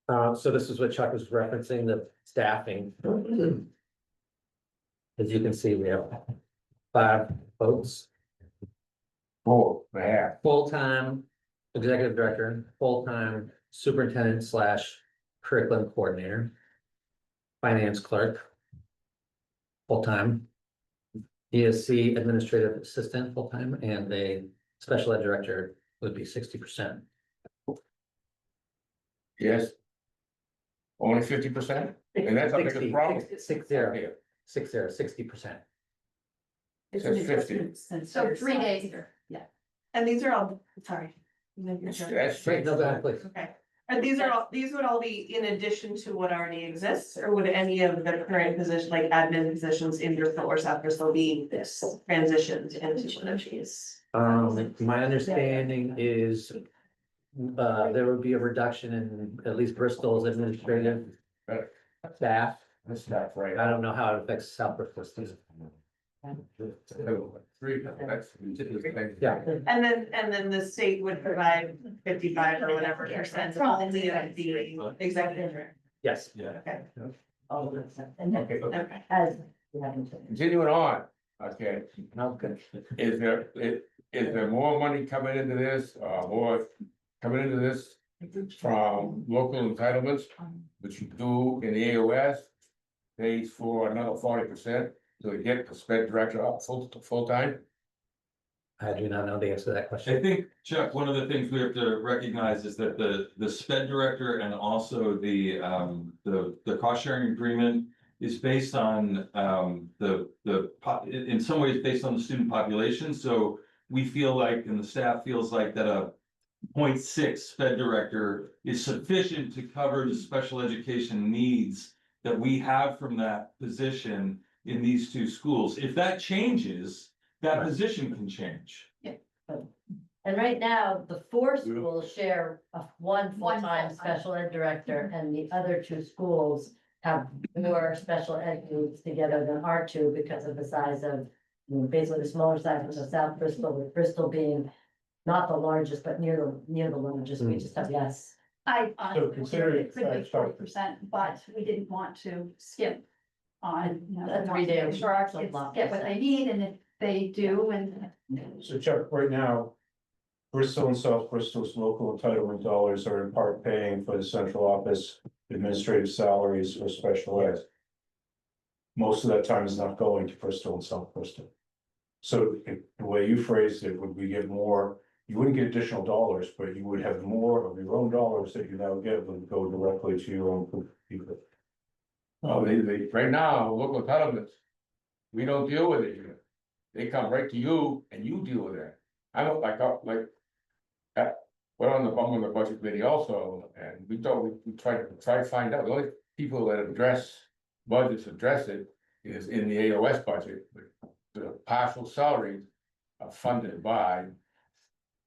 So this is what Chuck was referencing, the staffing. As you can see, we have 5 folks, full-time executive director, full-time superintendent / curriculum coordinator. Finance clerk. Full-time. ESC administrative assistant, full-time, and a special ed director would be 60%. Yes. Only 50%? And that's a big 60, problem. 60%. Says 50. So 3 days here. And these are all, sorry. That's straight. No, go ahead, please. Okay, and these would all be in addition to what already exists, or would any of the current position, like admin positions in Bristol or South Bristol be this transitioned into one of these? My understanding is, there would be a reduction in at least Bristol's administrative staff. That's not right. I don't know how it affects South Bristol. Yeah. And then the state would provide 55 or whatever percent only of the executive director. Yes. Okay, All of this, and then okay. as we haven't. Continuing on, okay, Okay. is there more money coming into this, more coming into this from local entitlements, which you do in the AOS? Pays for another 40% to get the sped director up full time? I do not know the answer to that I question. think, Chuck, one of the things we have to recognize is that the sped director and also the cost sharing agreement is based on, in some ways based on the student population, so we feel like, and the staff feels like that a 0.6 sped director is sufficient to cover the special education needs that we have from that position in these 2 schools. If that changes, that position can change. And right now, the 4 schools share one full-time full-time. special ed director, and the other 2 schools have more special ed groups together than our 2 because of the size of Basically the smaller side was South Bristol, with Bristol being not the largest, but near the largest, we just have less. I So honestly, consider it could be sorry. 40%, but we didn't want to skip on, you know, A we want to 3-day make sure our so kids long. get what they need, and if they do, and So Chuck, right now, Bristol and South Bristol's local entitlement dollars are in part paying for the central office administrative salaries or special ed. Most of that time is not going to Bristol and South Bristol. So the way you phrased it, would we get more, you wouldn't get additional dollars, but you would have more of your own dollars that you now get would go directly to your own people. Oh, right now, local entitlements, we don't deal with it here. They come right to you and you deal with it. I don't like, we're on the budget committee also, and we try to find out, the only people that address budgets address it is in the AOS budget. The partial salaries are funded by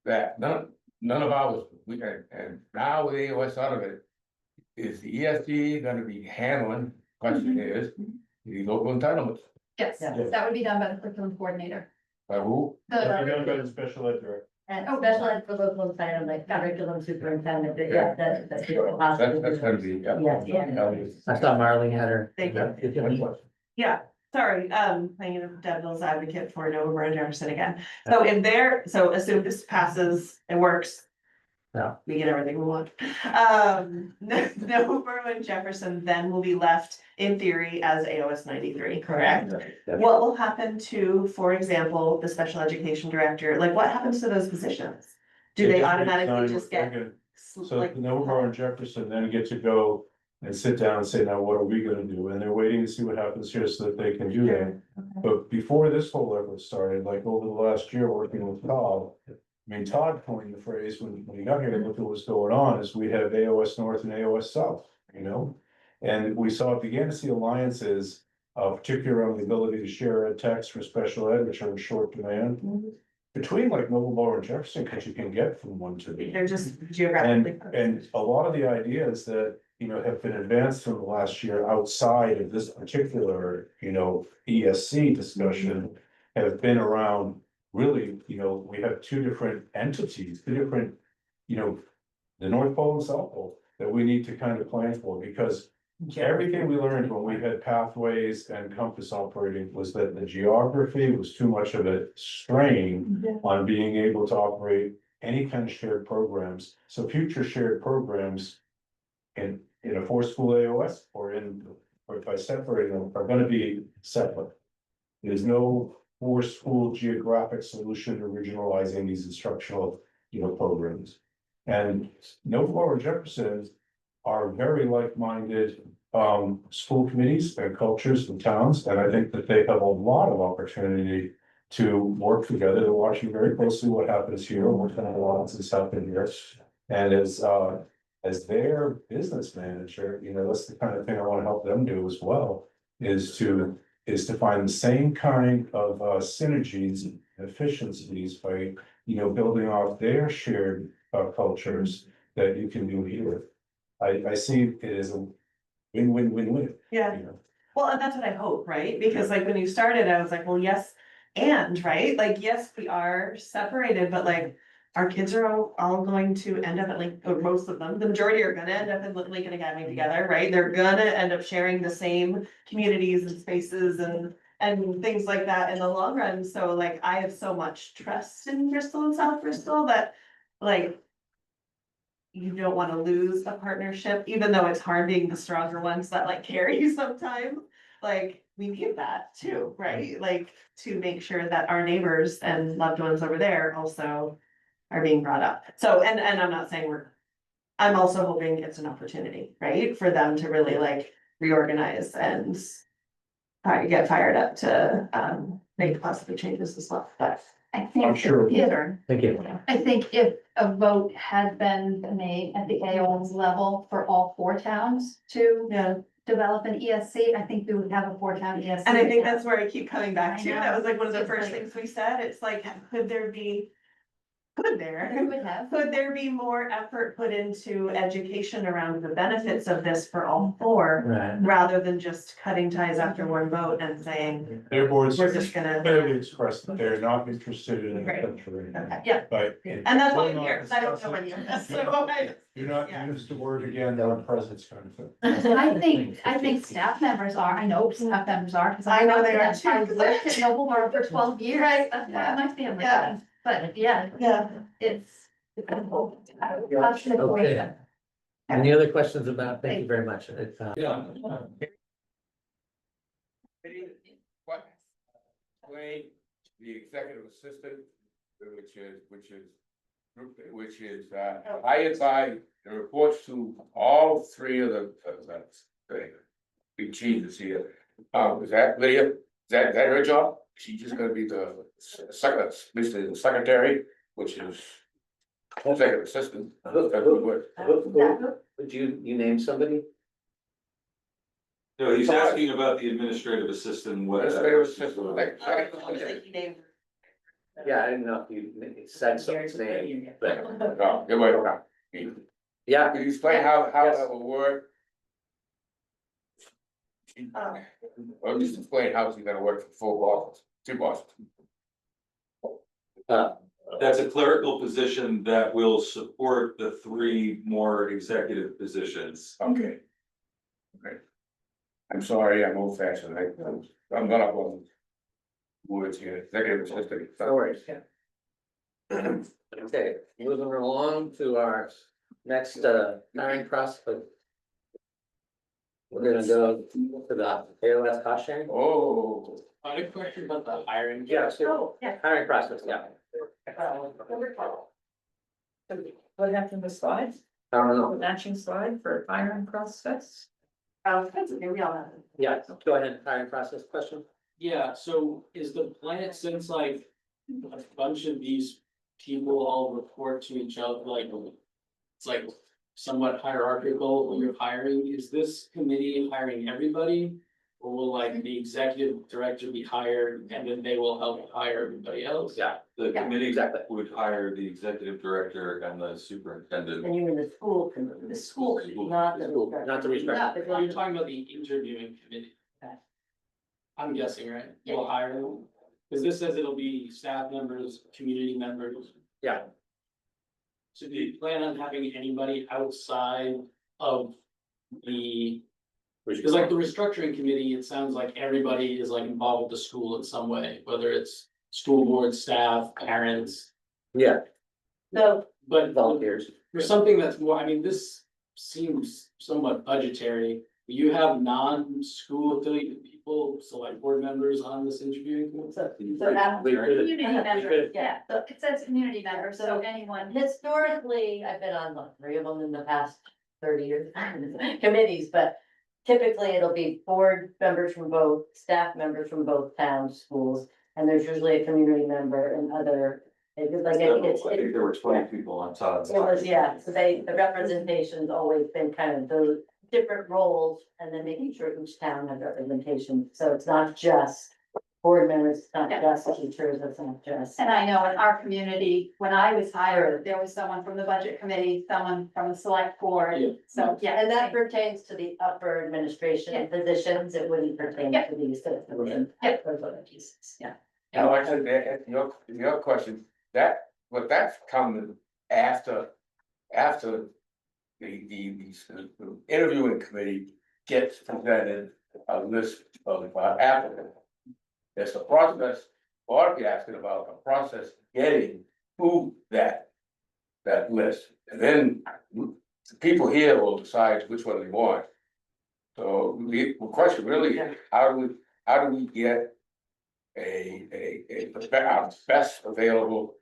that, none of ours, and now with AOS out of it, is the ESD gonna be handling, question is, the local entitlements, yes, Yeah. that would be done by the curriculum coordinator. by who? That'd be done by The, the special ed director. And special ed for local entitlement, like curriculum superintendent, but yeah, that's. That's gonna be, yeah. I thought Marlene had her. Thank you. Yeah, sorry, playing a devil's advocate for Nova and Jefferson again. So if there, so assume this passes, it works. Yeah. We get everything we want. Nova and Jefferson then will be left in theory as AOS 93, correct? What will happen to, for example, the special education director? Like, what happens to those positions? Do they automatically just get? So like- November and Jefferson then get to go and sit down and say, now what are we gonna do? And they're waiting to see what happens here so that they can do that. But before this whole effort started, like over the last year working with Todd. I mean, Todd coined the phrase when he got here to look at what's going on is we have AOS North and AOS South, you know? And we began to see alliances, particularly around the ability to share ed techs for special ed, which are in short demand. Between like Noblesboro and Jefferson, because you can get from one to the. They're just geographically. And a lot of the ideas that, you know, have been advanced from the last year outside of this particular, you know, ESC discussion. Have been around, really, you know, we have two different entities, two different, you know. The North Pole and South Pole that we need to kind of plan for, because everything we learned when we had pathways and compass operating was that the geography was too much of a strain on being able to operate any kind of shared programs. So future shared programs in a 4-school AOS or by separating them are gonna be separate. There's no 4-school geographic solution to regionalizing these instructional, you know, programs. And Noblesboro and Jefferson are very like-minded school committees and cultures and towns, and I think that they have a lot of opportunity to work together. They're watching very closely what happens here, what kind of alliances happen here. And as their business manager, you know, that's the kind of thing I want to help them do as well, is to find the same kind of synergies and efficiencies by, you know, building off their shared cultures that you can do here. I see it as a win-win-win-win. Yeah. You know? Well, and that's what I hope, right? Because like when you started, I was like, well, yes, and right, like, yes, we are separated, but like. Our kids are all going to end up at like, or most of them, the majority are gonna end up in Lincoln Academy together, right? They're gonna end up sharing the same communities and spaces and things like that in the long run. So like, I have so much trust in Bristol and South Bristol that like. You don't wanna lose a partnership, even though it's hard being the stronger ones that like carry sometimes. Like, we need that too, right? Like, to make sure that our neighbors and loved ones over there also are being brought up. So, and I'm not saying I'm also hoping it's an opportunity, right? For them to really like reorganize and get fired up to make positive changes as well, but. I think. I'm sure. Thank you. I think if a vote had been made at the AOS level for all 4 towns to develop an ESC, I think we would have a 4-town ESC. And I think that's where I keep coming back to. I know. That was like one of the It's first like- things we said. It's like, could there be Could there be more effort put into education around the benefits of this for all four? Right. Rather than just cutting ties after one vote and saying, Their boards we're just gonna. clearly expressed that they're not interested in Right. it. Okay, yeah, But. and that's why I'm here, 'cause I don't know any of this, so I. Do not Yeah. use the word again, that our president's kind of thing. I think staff members are, I know staff members are, because I know they are too. I've lived in Noblesboro for 12 years. Right. That's why my family Yeah. does, but yeah, Yeah. it's. Okay. Any other questions about, thank you very much. Yeah. What? Wait, the executive assistant, which is hired by the reports to all three of the big chiefs here. Is that Lydia? Is that her job? She's just gonna be the basically the secretary, which is executive assistant. Would you name somebody? No, he's asking about the administrative assistant, what. Administrative assistant, like. Yeah, I didn't know if you said someone's name, but No, you're right, okay. yeah. Can you explain how that will work? Or just explain how she's gonna work for full bosses, two bosses. That's a clerical position that will support the three more executive positions. Okay. Okay. I'm sorry, I'm old fashioned, I'm not up on words here, executive assistant. No worries. Okay, moving along to our next hiring process. We're gonna go to the AOS cost sharing. Oh. I had a question about the hiring. Yeah, sure. Hiring process, yeah. What happened with slides? I don't The know. matching slide for hiring process? Maybe I'll have. Yeah, go ahead, hiring process question. Yeah, so is the plan, since like a bunch of these people all report to each other, like, it's like somewhat hierarchical when you're hiring, is this committee hiring everybody? Or will like the executive director be hired and then they will help hire everybody else? Yeah, The committee exactly. would hire the executive director and the superintendent. And you mean the school, The school, not the. Not the restructure. Oh, you're talking about the interviewing committee? Okay. I'm guessing, right? We'll hire them, because this says it'll be staff members, community members. Yeah. So do you plan on having anybody outside of the, because like the restructuring committee, it sounds like everybody is like involved with the school in some way, whether it's school board, staff, parents. Yeah, So, But volunteers. for something that's more, I mean, this seems somewhat budgetary. You have non-school affiliated people, so like board members on this interviewing committee? so now, We could- Community we members, could- yeah, so it says community members, so anyone. historically, I've been on like 3 of them in the past 30 years, committees, but typically it'll be board members from both, staff members from both town schools, and there's usually a community member and other, it's like, it's. I think there were 20 people on top. It was, yeah, so the representation's always been kind of those different roles, and then making sure each town has representation, so it's not just board members, it's not just teachers, it's not just. And I know in our community, when I was hired, there was someone from the budget committee, someone from the select board, Yeah. so, yeah. And that pertains to the upper administration Yeah. positions, it wouldn't pertain Yeah. to the assistant. Yeah. Those other pieces, yeah. Now, actually, your question, that's coming after the interviewing committee gets presented a list of applicants. There's a process, or be asking about a process getting to that list, and then the people here will decide which one they want. So the question really is, how do we get a best available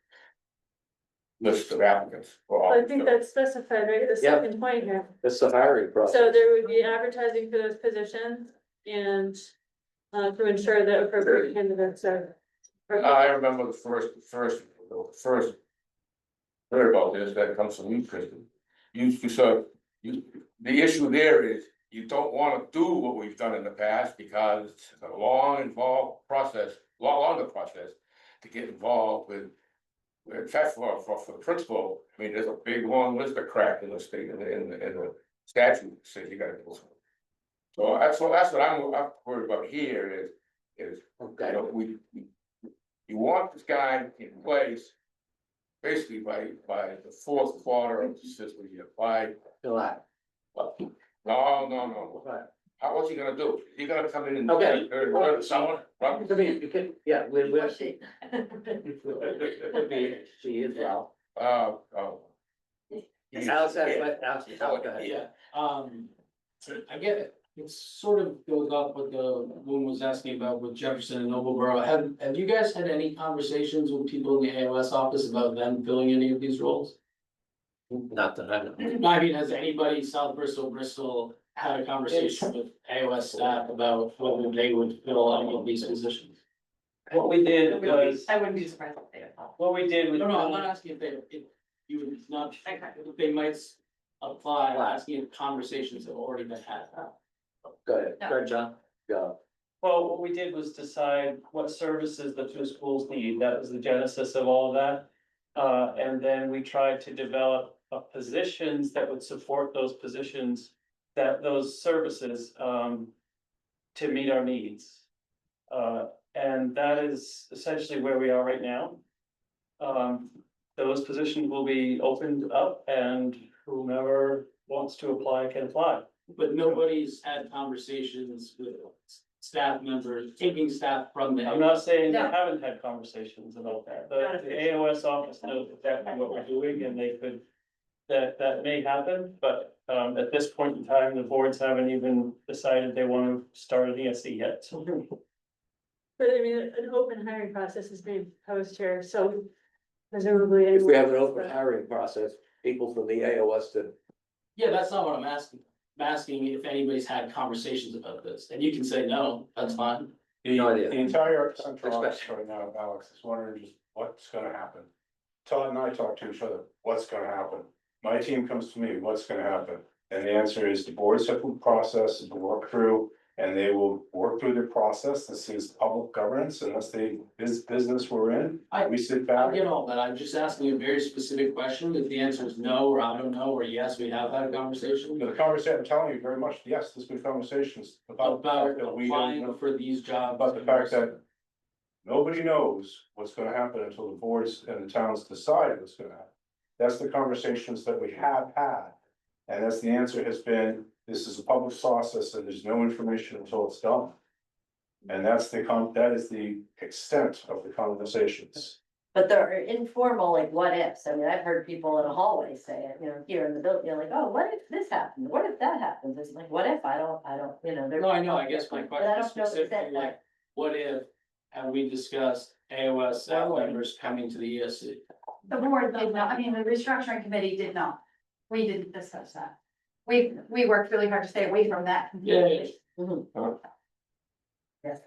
list of applicants for all? I think that's specified, right, the Yep. second point here. It's the hiring process. So there would be advertising for those positions and to ensure that appropriate candidates are. I remember the first heard about this, that comes from you, Kristen. The issue there is, you don't wanna do what we've done in the past, because it's a long involved process, longer process to get involved with In fact, for the principal, I mean, there's a big long list of crap in the state, in the statute, that says you gotta do something. So that's what I'm worried about here is, you know, you want this guy in place. Basically by the fourth quarter of the fiscal year, by July. what? No. What's he gonna do? Is he gonna come in and? Okay. Or someone? I mean, you can, yeah, we're. Could be, she as well. Oh. Alex, Alex, go ahead. Yeah, so I get it. It sort of goes off what the woman was asking about with Jefferson and Noblesboro. Have you guys had any conversations with people in the AOS office about them filling any of these roles? Not that I know. I mean, has anybody South Bristol had a conversation with AOS staff about whether they would fill any of these positions? What we did was, I wouldn't be surprised if they did. what we did was. No, I'm not asking if you would not, if they might apply, I'm asking if conversations have already been had. Go ahead, John. Go. Well, what we did was decide what services the two schools need. That was the genesis of all of that. And then we tried to develop positions that would support those positions, those services, to meet our needs. And that is essentially where we are right now. Those positions will be opened up and whomever wants to apply can apply. But nobody's had conversations with staff members, taking staff from the. I'm not saying they No. haven't had conversations about that, but the AOS office knows exactly what we're doing and they could. That may happen, but at this point in time, the boards haven't even decided they want to start an ESC yet, so. But I mean, an open hiring process is being proposed here, so presumably. If we have an open hiring process, people from the AOS that. Yeah, that's not what I'm asking. I'm asking if anybody's had conversations about this, and you can say no, that's fine. No idea. The entire central office right now, Alex, is wondering just what's gonna happen. Todd and I talk to each other, what's gonna happen? My team comes to me, what's gonna happen? And the answer is the boards have a process to work through, and they will work through their process. This is public governance, and that's the business we're in. We sit I back. get all that, I'm just asking a very specific question, if the answer is no, or I don't know, or yes, we have had a conversation. The conversation, I'm telling you very much, yes, there's been conversations about the About fact that we don't know. applying for these jobs. About the fact that nobody knows what's gonna happen until the boards and the towns decide what's gonna happen. That's the conversations that we have had. And that's the answer has been, this is a public process and there's no information until it's done. And that is the extent of the conversations. But they're informal, like what ifs. I mean, I've heard people in a hallway say it, you know, here in the building, you're like, oh, what if this happened? What if that happens? It's like, what if I don't, you know, they're. No, I know, I guess my But I question is don't know if specifically that- like, what if, have we discussed AOS staff members coming to the ESC? The board did not, I mean, the restructuring committee did not. We didn't discuss that. We worked really hard to stay away from that. Yeah. Yes.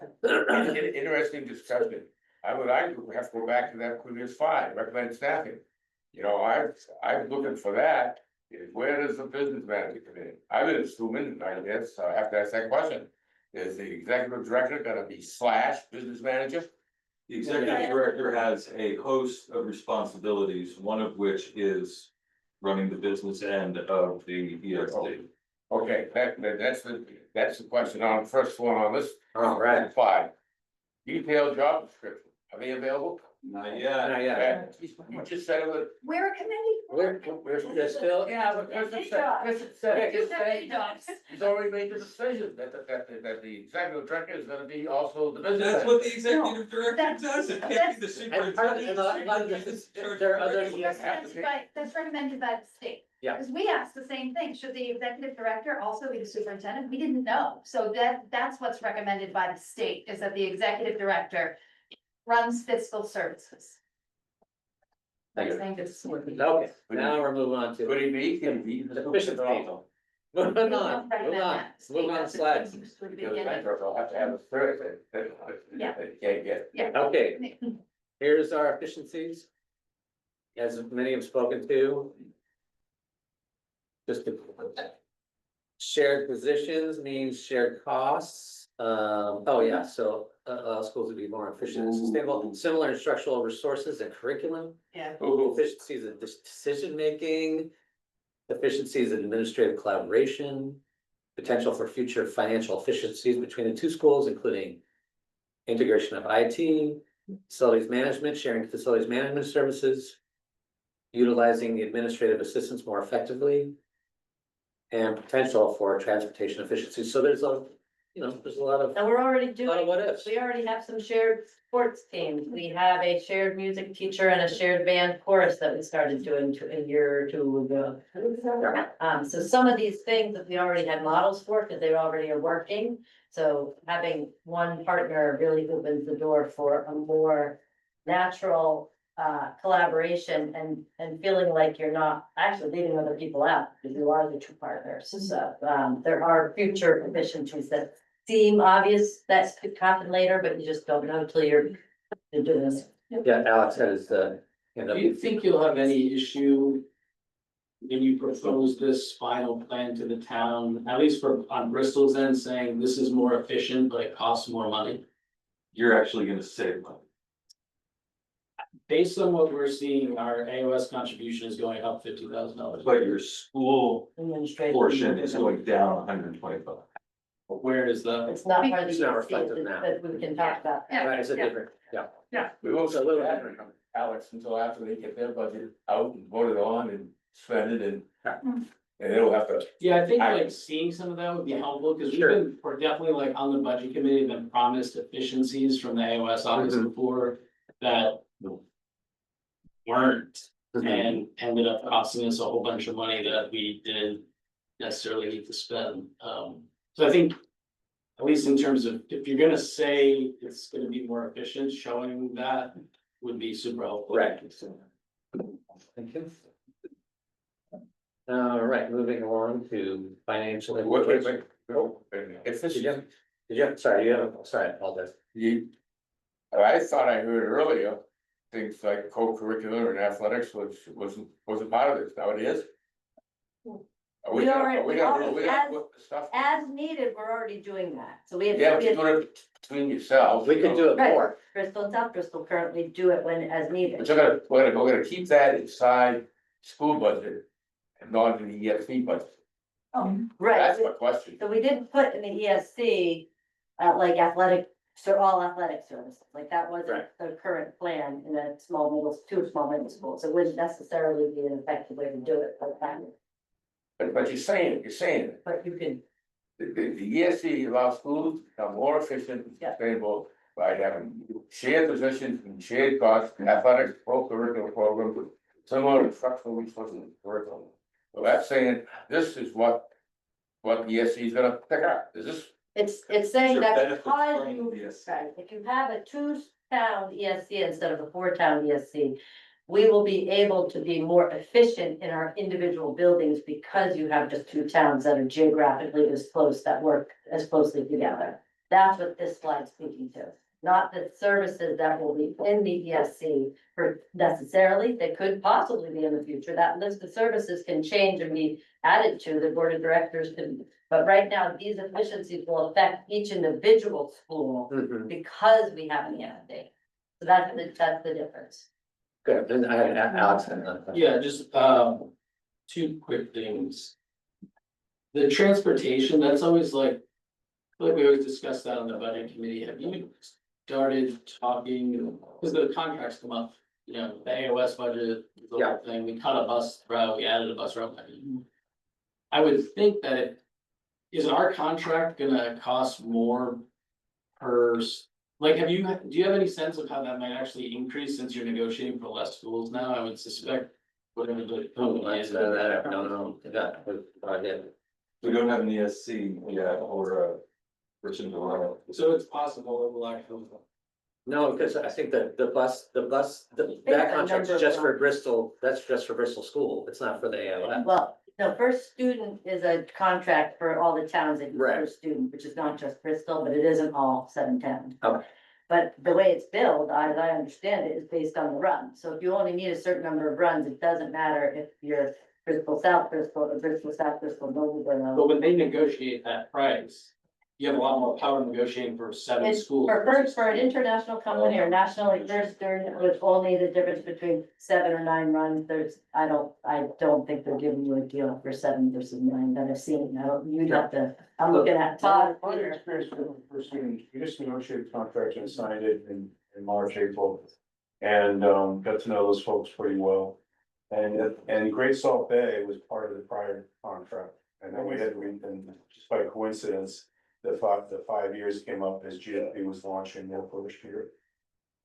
Interesting discussion. I would argue we have to go back to that previous slide, recommended staffing. You know, I'm looking for that, is where does the business manager come in? I've been assuming, I guess, I have to ask that question. Is the executive director gonna be / business manager? The executive director has a host of responsibilities, one of which is running the business end of the ESD. Okay, that's the question on the first one on this. All right. Slide. Detailed job description, are they available? Not yet. Not yet. You just said it was. We're a committee. We're still. Yeah, but Chris said, he's already made the decision that the executive director is gonna be also the business. That's what the executive director that's- does, it can't be the And part of, superintendent. and a lot of this, there are other. That's recommended by the state. Yeah. Because we asked the same thing, should the executive director also be the superintendent? We didn't know, so that's what's recommended by the state, is that the executive director runs fiscal services. Thank you. I think it's. Okay, now we're moving on to. Could he be? Can he be? Efficiency. Moving on, move on slides. I'll have to have a third. Yeah. Can't get. Okay, here's our efficiencies. As many have spoken to. Just shared positions means shared costs. Oh, yeah, so allow schools to be more efficient and sustainable, similar instructional resources and curriculum, Yeah. efficiencies in decision-making, efficiencies in administrative collaboration, potential for future financial efficiencies between the two schools, including integration of IT, facilities management, sharing facilities management services, utilizing the administrative assistants more effectively, and potential for transportation efficiency. So there's a, there's a lot of, And we're already lot doing, of what ifs. we already have some shared sports teams. We have a shared music teacher and a shared band chorus that we started doing a year or two ago. So some of these things that we already had models for, because they already are working. So having one partner really opens the door for a more natural collaboration and feeling like you're not actually leaving other people out, because you are the two partners. So there are future efficiencies that seem obvious that could happen later, but you just don't know till you're doing this. Yeah, Alex has the. Do you think you'll have any issue when you propose this final plan to the town, at least on Bristol's end, saying this is more efficient, but it costs more money? You're actually gonna save money. Based on what we're seeing, our AOS contribution is going up $50,000. But your school Administration. portion is going down $125. Where is that? It's not part of the It's not ESC, reflected now. that we can talk about. Right, it's a different, yeah. We won't It's a little have different. Alex until after they get their budget out and voted on and spend it and it'll have to. Yeah, I think like seeing some of that would be helpful, because we're definitely like on the budget committee, been promised efficiencies from the AOS office before that weren't, and ended up costing us a whole bunch of money that we didn't necessarily need to spend. So I think, at least in terms of, if you're gonna say it's gonna be more efficient, showing that would be super helpful. Right. Thank you. All right, moving along to financial. Wait, no, if this Did is, you, sorry, sorry, I apologize. I thought I heard earlier, things like co-curricular and athletics was a part of this, now it is? Are We already, are we gonna put the stuff? as needed, we're already doing that. So we have. Yeah, but you do it between yourselves. We could do it Right. more. Bristol and South Bristol currently do it when as But needed. we're gonna keep that inside school budget and not in the EFC budget. Right, That's my question. so we didn't put in the ESC, like athletic, so all athletic services, like that wasn't Right. the current plan in a two small middle schools. It wouldn't necessarily be an effective way to do it, But you're saying it. but you can. The ESC allows schools to become more efficient and Yeah. sustainable by having shared positions and shared costs, athletics, co-curricular programs, similar instructional resources and curriculum. So that's saying, this is what the ESC is gonna pick up, is this? It's saying Your that benefits because from you, the ESC. right, if you have a two-town ESC instead of a four-town ESC. We will be able to be more efficient in our individual buildings because you have just two towns that are geographically as close, that work as closely together. That's what this slide's speaking to, not the services that will be in the ESC for necessarily, they could possibly be in the future. That list of services can change and be added to, the board of directors can. But right now, these efficiencies will affect each individual school because we have an ESC. So that's the difference. Good, and I had Alex. Had another question. Yeah, just two quick things. The transportation, that's always like we always discuss that on the budget committee. Have you started talking, because the contracts come up, the AOS budget, the Yeah. whole thing, we cut a bus route, we added a bus route. I would think that is our contract gonna cost more per, like, do you have any sense of how that might actually increase since you're negotiating for less schools now? I would suspect whatever the company is. I don't know. Yeah. We don't have an ESC yet or Richmond. So it's possible it will actually. No, because I think that the bus, that the contract's number just of- for Bristol, that's just for Bristol School, it's not for the AOS. Well, the first student is a contract for all the towns that use Right. first student, which is not just Bristol, but it isn't all 7 towns. Okay. But the way it's billed, as I understand it, is based on the run. So if you only need a certain number of runs, it doesn't matter if you're Bristol, South Bristol, or Bristol, South Bristol, But Noblesboro. when they negotiate that price, you have a lot more power negotiating for 7 It's schools. for an international company or nationally registered, with only the difference between 7 or 9 runs, I don't think they're giving you a deal for 7 versus 9 that I've seen. You'd have to, I'm looking at Todd. My experience with the first thing, we just negotiated the contract and signed it in March, April. And got to know those folks pretty well. And Great Salt Bay was part of the prior contract. And then and just by coincidence, the 5 years came up as GFP was launching their first year.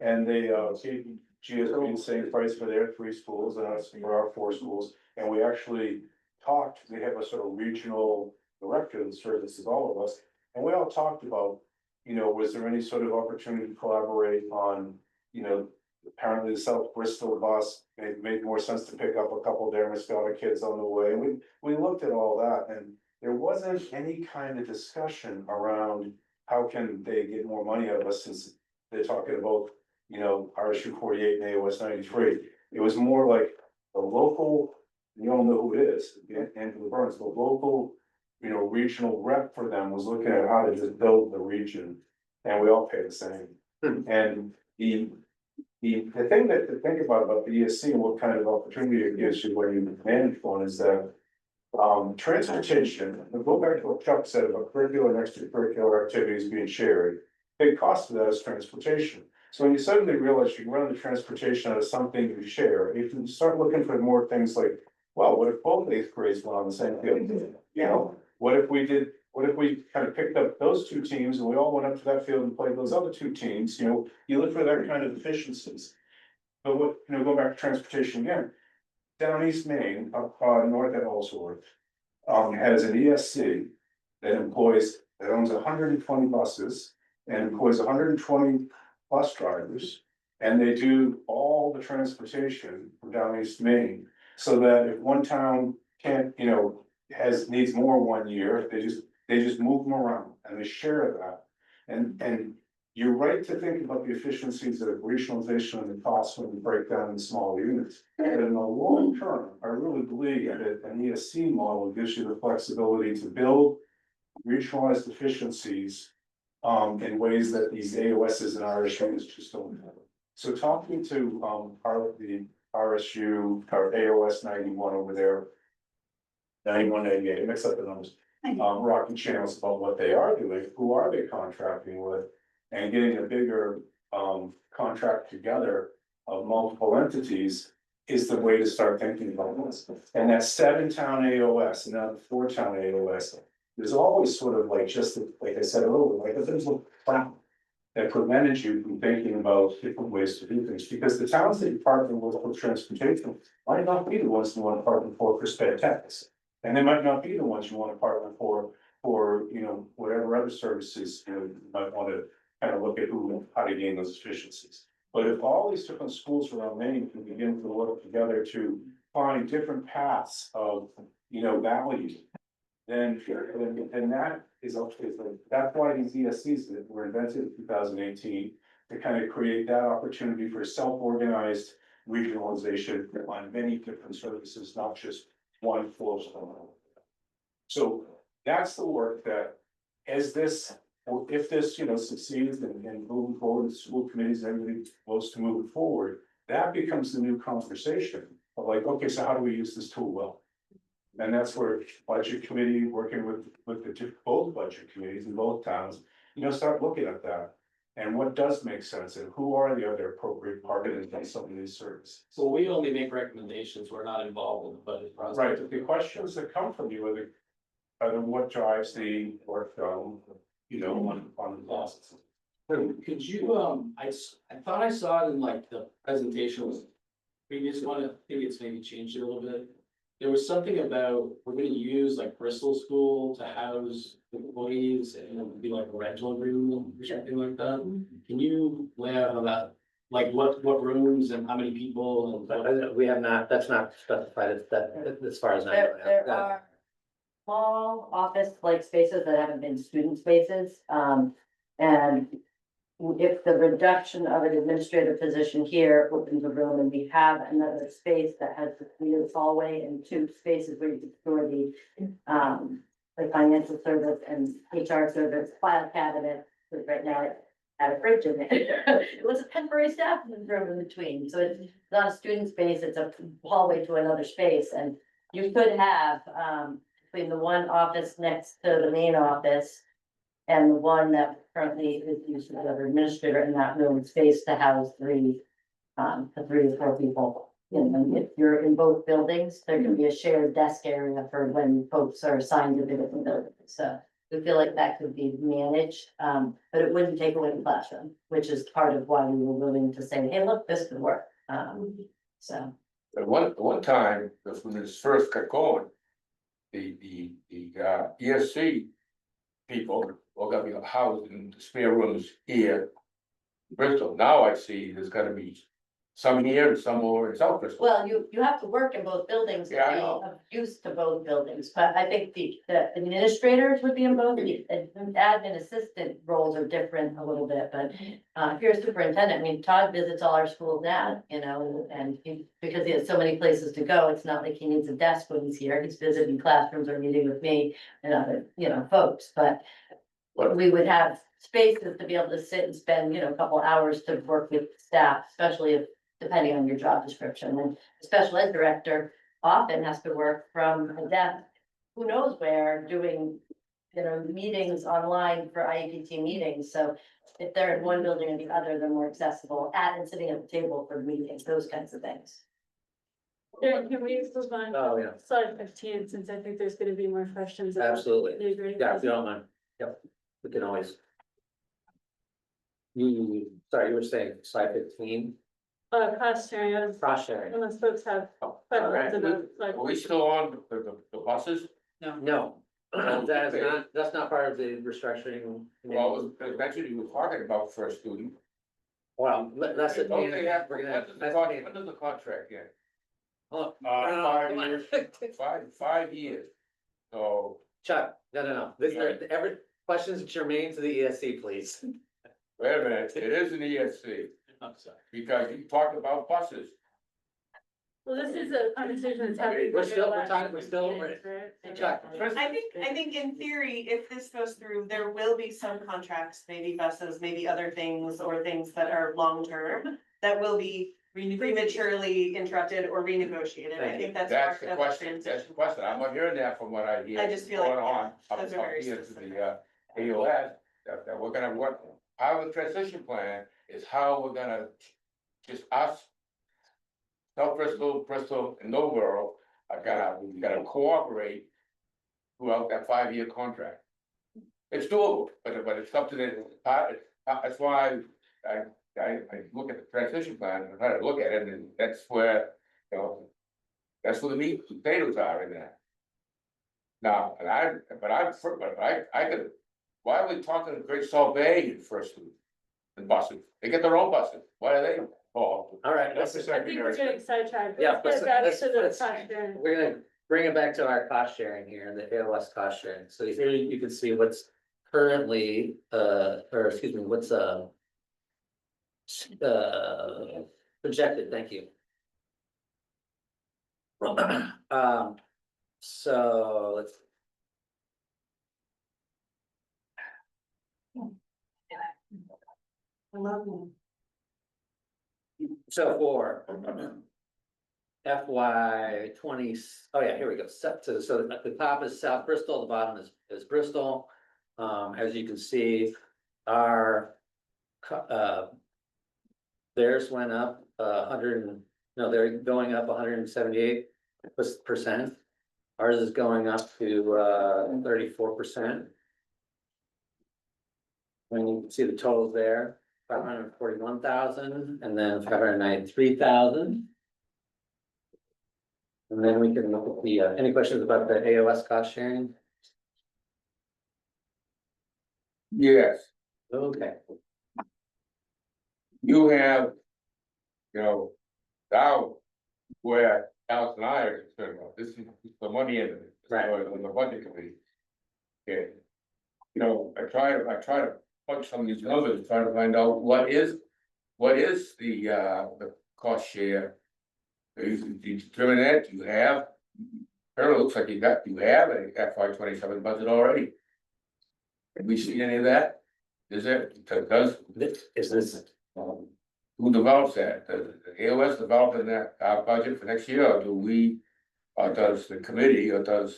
And they gave GFP the same price for their 3 schools and us for our 4 schools. And we actually talked, they have a sort of regional director that services all of us. And we all talked about, was there any sort of opportunity to collaborate on, apparently the South Bristol bus, it made more sense to pick up a couple of Damascata kids on the way. And we looked at all that, and there wasn't any kind of discussion around how can they get more money out of us, since they're talking about, RSU 48 and AOS 93. It was more like the local, you all know who it is, Angela Burns, the local, regional rep for them was looking at how to just build the region, and we all pay the same. And the thing that to think about the ESC and what kind of opportunity it gives you when you manage one is that transportation, and go back to what Chuck said about curricular and extracurricular activities being shared, big cost of that is transportation. So when you suddenly realize you can run the transportation out of something you share, if you start looking for more things like, well, what if both 8th grades went on the same field? What if we kind of picked up those 2 teams and we all went up to that field and played those other 2 teams, you look for that kind of efficiencies. But go back to transportation again. Down East Maine, up north at Ellsworth, has an ESC that owns 120 buses and employs 120 bus drivers. And they do all the transportation from down East Maine, so that if one town can't, needs more one year, they just move them around and they share that. And you're right to think about the efficiencies of regionalization and the costs when you break down in small units. But in the long term, I really believe that an ESC model gives you the flexibility to build regionalized efficiencies in ways that these AOSs and RSUs just don't have. So talking to the RSU or AOS 91 over there, 91, 98, mix up the numbers. Rocky Channels about what they are doing, who are they contracting with, and getting a bigger contract together of multiple entities is the way to start thinking about this. And that 7-town AOS and now the 4-town AOS, there's always sort of like, just like I said earlier, like a little cloud that prevented you from thinking about different ways to do things, because the towns that you partner with for transportation might not be the ones you want to partner for sped techs. And they might not be the ones you want to partner for whatever other services, you might want to kind of look at how to gain those efficiencies. But if all these different schools around Maine can begin to work together to find different paths of, value, then that is okay. That's why these ESCs that were invented in 2018 to kind of create that opportunity for self-organized regionalization on many different services, not just one flows. So that's the work that, if this, succeeds and moving forward, the school committees, everybody votes to move it forward, that becomes the new conversation of like, okay, so how do we use this tool well? And that's where budget committee, working with both budget committees in both towns, start looking at that. And what does make sense, and who are the other appropriate partners in some of these services? So we only make recommendations, we're not involved in the budget process. Right, the questions that come from you are what drives the work, on the costs. Could you, I thought I saw it in like the presentation was previous one, I think it's maybe changed it a little bit. There was something about, we're gonna use like Bristol School to house employees, and it would be like a rental agreement or something like that. Can you lay out how that, like what rooms and how many people and? We have not, that's not specified, as far as I know. There are small office like spaces that haven't been student spaces, and if the reduction of an administrative position here opens a room and we have another space that has the clear hallway and 2 spaces where you can store the the financial service and HR service file cabinet, because right now it had a fridge in it. It was a temporary staff room in between, so it's not a student space, it's a hallway to another space, and you could have, between the one office next to the main office and the one that currently is used as an administrator in that room, space to house three or four people. You know, if you're in both buildings, there can be a shared desk area for when folks are assigned to the different buildings, so. We feel like that could be managed, but it wouldn't take away the classroom, which is part of why we were willing to say, hey, look, this could work, so. At one time, when this first got going, the ESC people were gonna be housed in spare rooms here in Bristol. Now I see there's gonna be some here and some over in South Bristol. Well, you have to work in both buildings to Yeah, I be know. of use to both buildings, but I think the administrators would be in both. The admin assistant roles are different a little bit, but if you're a superintendent, I mean, Todd visits all our schools now, you know, and because he has so many places to go, it's not like he needs a desk when he's here. He's visiting classrooms or meeting with me and other, you know, folks, but we would have spaces to be able to sit and spend, you know, a couple hours to work with staff, especially if depending on your job description, and the special ed director often has to work from a desk, who knows where, doing, you know, meetings online for IEPT meetings, so if they're in one building or the other, they're more accessible and sitting at the table for meetings, those kinds of things. Darren, can we move on? Oh, yeah. Slide 15, since I think there's gonna be more questions. about Absolutely. the agreement. Yeah, if you don't mind. Yep, we can always. Sorry, you were saying slide 15, Cost sharing, cross sharing. unless folks have All questions right. about, like. Are we still on the buses? No, that's not part of the restructuring. Well, it was mentioned you were talking about for a student. Well, that's it. Okay, yeah, We're when does the contract end? Oh, 5 years, 5 years. So, Chuck, no. Every questions germane to the ESC, please. wait a minute, it is an ESC, because you talked about buses. Well, this is a conversation that's happening. We're still Chuck. I think in theory, if this goes through, there will be some contracts, maybe buses, maybe other things, or things that are long-term, that will be prematurely interrupted or renegotiated. I think that's. That's the part of question, that's the question, I'm not hearing that from what I hear. I just feel like, going on yeah, up those are very here to specific. the AOS, that we're gonna work, our transition plan is how we're gonna, just us. South Bristol, Bristol, and Millborough we gotta cooperate throughout that 5-year contract. It's doable, but it's something that, that's why I look at the transition plan and try to look at it, and that's where, you know, that's where the meat and potatoes are in that. Now, I could, why are we talking Great Salt Bay in first and buses? They get their own buses, why are they involved? All right, That's the I think we're secondary. getting sidetracked. Yeah, Let's get back to the cost sharing. We're gonna bring it back to our cost sharing here, the AOS cost sharing. So here you can see what's currently, or excuse me, what's projected, thank you. So let's. I love them. So for FY 20, oh yeah, here we go. So at the top is South Bristol, the bottom is Bristol. As you can see, our theirs went up 100, no, they're going up 178%. Ours is going up to 34%. And you can see the totals there. 541,000 and then 593,000. And then we can look at the, any questions about the AOS cost sharing? Yes, Okay, you have, you know, now where Alex and I are concerned about, this is the money in it. Right. On the budget committee. Okay. You know, I try to punch some of these numbers, try to find out what is the cost share. Do you determine that, do you have Apparently, it looks like you have a FY 27 budget already. Have we seen any of that? Is it, Is this, who develops that? Does the AOS developing that, our budget for next year, or do we? Or does the committee, or does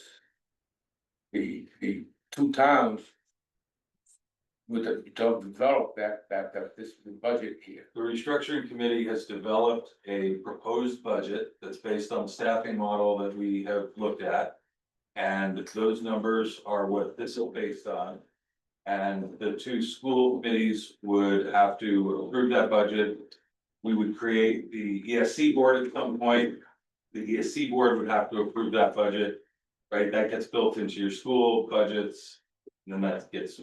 the two towns? With the, to develop this budget here? The restructuring committee has developed a proposed budget that's based on the staffing model that we have looked at. And those numbers are what this is based on. And the two school committees would have to approve that budget. We would create the ESC board at some point. The ESC board would have to approve that budget, right? That gets built into your school budgets. And then that gets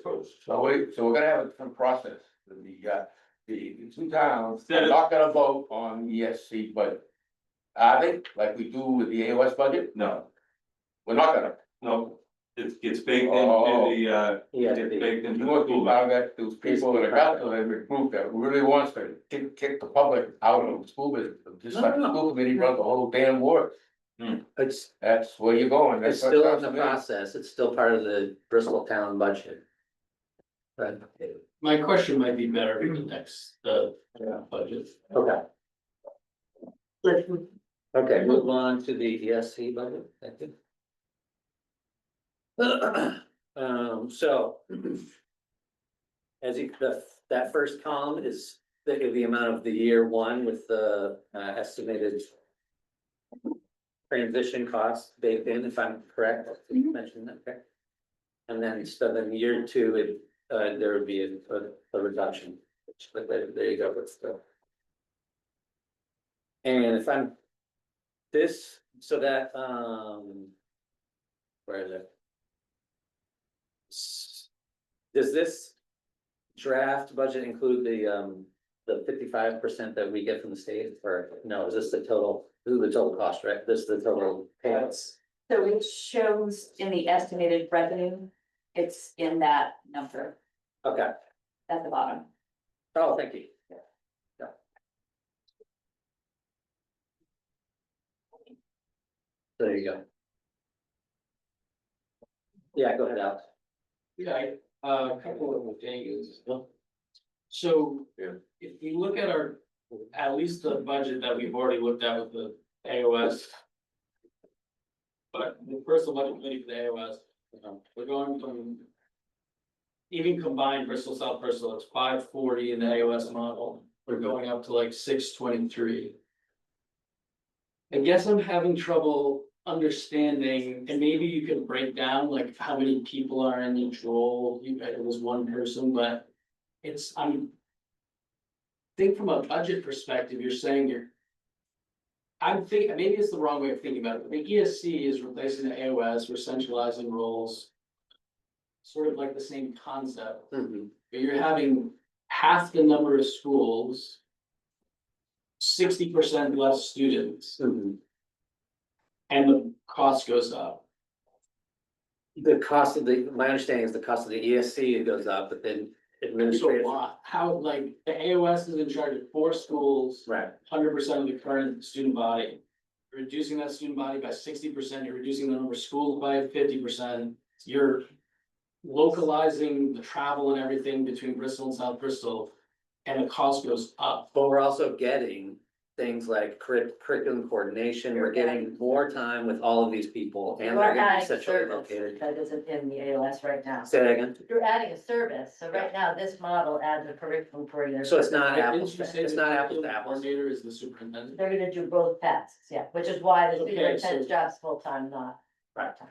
voted. So we're gonna have a different process, the two towns, they're not gonna vote on ESC, but. Are they, like we do with the AOS budget? No, We're not gonna. no, it gets baked into Oh. the, yeah, gets baked into You the want school to budget. allow that, those people that are got to them, group that really wants to kick the public out of the school business, just like the school committee runs the whole damn work. it's, That's where you're going. it's That's what still in sounds the to me. process, it's still part of the Bristol town budget. But, My question might be better for the next, budget. okay. Okay, move on to the ESC budget, thank you. So. As you, that first column is the amount of the year one with the estimated. Transition costs baked in, if I'm correct, mentioning that, okay? And then, so then year two, there would be a reduction, which, there you go, with the. And if I'm. This, so that, where is it? Does this draft budget include the 55% that we get from the state, or no, is this the total, this is the total cost, right? This is the total payments? So it shows in the estimated revenue, it's in that number Okay, at the bottom. oh, thank you. Yeah. There you go. Yeah, go ahead, Alex. Yeah, a couple of things. So if we look at at least the budget that we've already looked at with the AOS. But the personal budget committee for the AOS, we're going from. Even combined Bristol, South Bristol, it's 540 in the AOS model, we're going up to like 623. I guess I'm having trouble understanding, and maybe you can break down like how many people are in each role, it was one person, but think from a budget perspective, you're saying I'm thinking, maybe it's the wrong way of thinking about it, but the ESC is replacing the AOS, we're centralizing roles. Sort of like the same concept, but you're having half the number of schools. 60% less students. And the cost goes up. The cost of my understanding is the cost of the ESC goes up, but then So administrative. how, like, the AOS is in charge of 4 schools. Right. 100% of the current student body. Reducing that student body by 60%, you're reducing the number of schools by 50%. You're localizing the travel and everything between Bristol and South Bristol. And the cost goes up. But we're also getting things like curriculum coordination, we're getting more time with all of these people and they're gonna be centrally located. That isn't in the AOS right now. Say that again. You're adding a service, so right now, this model adds a curriculum coordinator. So it's not Didn't apples, you say it's the not apples to curriculum apples. Coordinator is the superintendent. They're gonna do both tasks, yeah, which is why the Okay, superintendent's so- job's full-time, not part-time.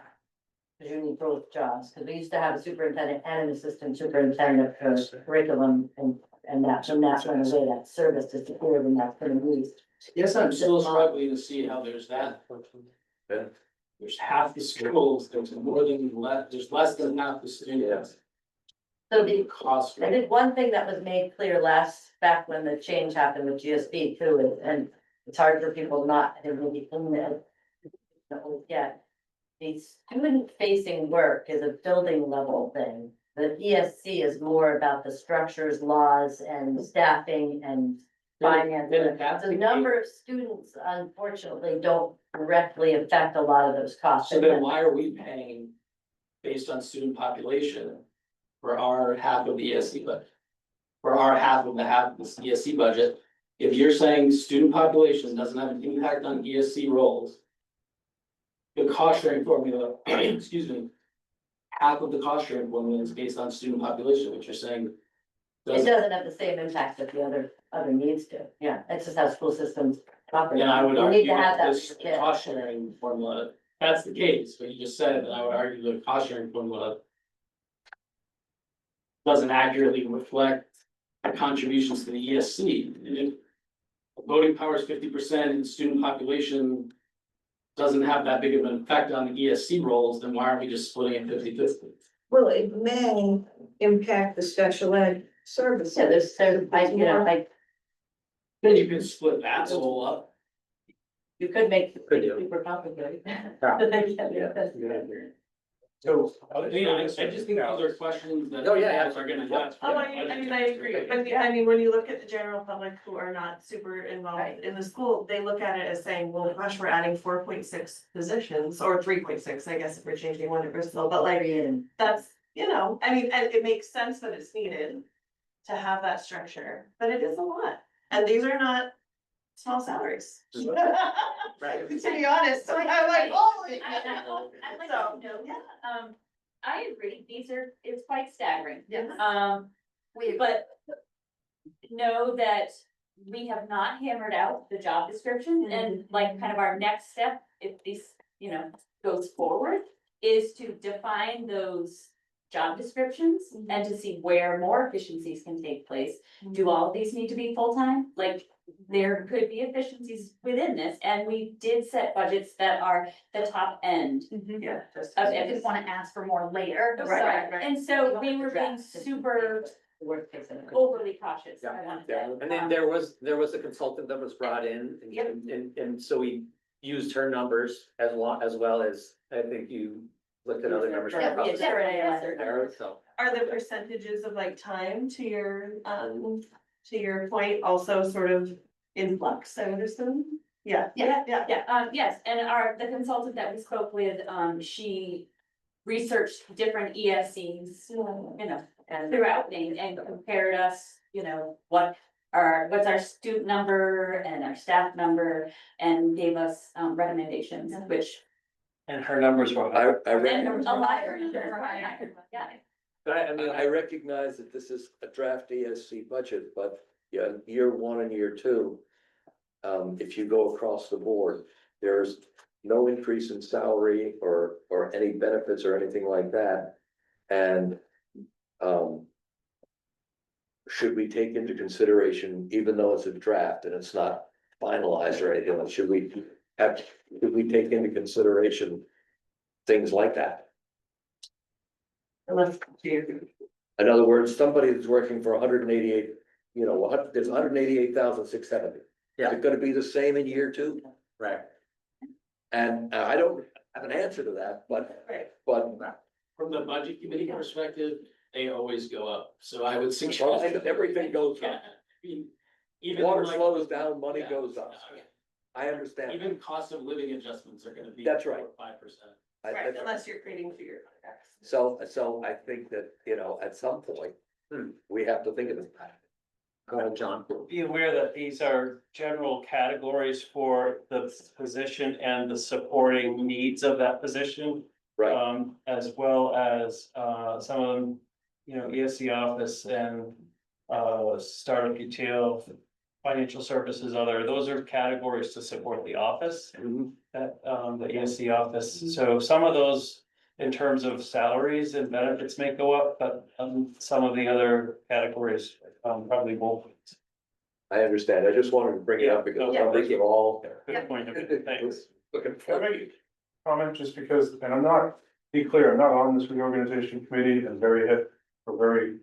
Cause you need both jobs, cause we used to have a superintendent and an assistant superintendent for curriculum and that, from that went away, that service disappeared and that's gonna move. Yes, I'm still struggling to see how there's that. Yeah. There's half the schools, there's there's less than half the students. So the, Cost. I think one thing that was made clear back when the change happened with GSB too, and it's hard for people not to really in there. Yet, the student facing work is a building level thing. The ESC is more about the structures, laws and staffing and finance. Then that's The number of students unfortunately don't directly affect a lot of those costs. So then why are we paying based on student population for our half of the ESC budget? For our half of the ESC budget, if you're saying student population doesn't have an impact on ESC roles. The cost sharing formula, excuse me, half of the cost sharing formula is based on student population, which you're saying. It doesn't have the same impact that the other needs do. Yeah, that's just how school systems operate. Then I would You need argue to have that that this for kids. cost sharing formula, that's the case, but you just said that I would argue the cost sharing formula. Doesn't accurately reflect the contributions to the ESC. And if voting power is 50% and student population. Doesn't have that big of an effect on the ESC roles, then why aren't we just splitting it 50-50? Well, it may impact the special ed services. Yeah, there's, I, Then you can split that role up. you could make it Could do. super complicated. So, I just think those are questions that. Oh, yeah, Are gonna have. Oh, I mean, I agree, but I mean, when you look at the general public who are not super involved in the school, they look at it as saying, well, gosh, we're adding 4.6 positions, or 3.6, I guess, if we're changing one to Bristol, but like, that's, you know, I mean, and it makes sense that it's needed to have that structure, but it is a lot, and these are not small salaries. Right. To be honest, so I'm like, holy. I'd like So, to know, I agree, it's quite staggering. Yes. But know that we have not hammered out the job description and like kind of our next step, if this, goes forward, is to define those job descriptions and to see where more efficiencies can take place. Do all of these need to be full-time? Like, there could be efficiencies within this, and we did set budgets that are the top end. Yeah. Of I didn't wanna ask for more later. Right. And so we were being super overly cautious. I wanna say. And then there was a consultant that was brought in, and so we used her numbers as well as, I think you looked at other numbers. Yeah, we did. There, so. Are the percentages of like time to your point also sort of in flux, I would assume? Yeah. Yes, and the consultant that we spoke with, she researched different ESCs, throughout and compared us, what's our student number and our staff number, and gave us recommendations, which. And her numbers were. And a lot of her numbers were higher. Yeah. I mean, I recognize that this is a draft ESC budget, but yeah, year one and year two. If you go across the board, there's no increase in salary or any benefits or anything like that. And, should we take into consideration, even though it's a draft and it's not finalized or anything, should we take into consideration things like that? In other words, somebody that's working for 188, there's 188,670. Yeah. Is it gonna be the same in year two? Right. And I don't have an answer to that, but From the budget committee perspective, they always go up, so I would suggest. everything goes up. Even Water like- slows down, money Yeah. goes up. I understand. Even cost of living adjustments are gonna be. That's right. 5%. Right, unless you're creating two-year contracts. So I think that, at some point, we have to think of it. Go ahead, John. Be aware that these are general categories for the position and the supporting needs of that position. Right. As well as, some of them, ESC office and, startup retail, financial services, those are categories to support the office. That, the ESC office, so some of those in terms of salaries and benefits may go up, but, some of the other categories, probably won't. I understand. I just wanted to bring it up because numbers are all. Good point, thanks. Looking Can for. I comment just because, and I'm not, be clear, I'm not on this reorganization committee and for very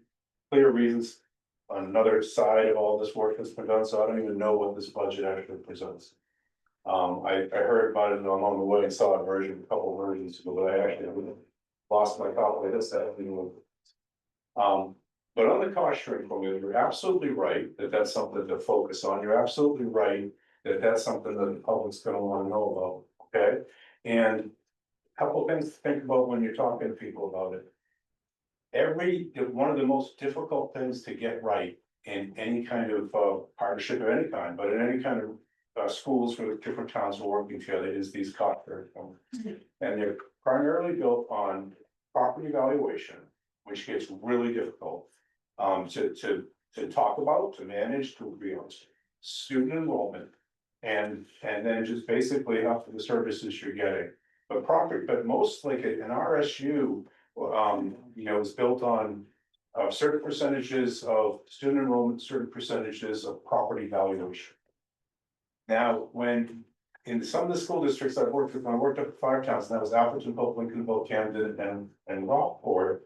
clear reasons. On another side of all this work that's been done, so I don't even know what this budget actually presents. I heard about it along the way and saw a couple of versions, but I actually lost my copy of this. But But on the cost sharing formula, you're absolutely right that that's something to focus on. You're absolutely right that that's something that the public's gonna wanna know about, okay? And a couple things to think about when you're talking to people about it. One of the most difficult things to get right in any kind of partnership of any kind, but in any kind of schools where different towns are working together, is these cost sharing formulas. And they're primarily built on property valuation, which gets really difficult to talk about, to manage, to agree on. Student enrollment, and then just basically how the services you're getting. But most like an RSU, is built on certain percentages of student enrollment, certain percentages of property valuation. Now, when in some of the school districts I've worked with, when I worked up at 5 towns, and that was Atherton, Hope, Lincolnville, Camden, and Rockport,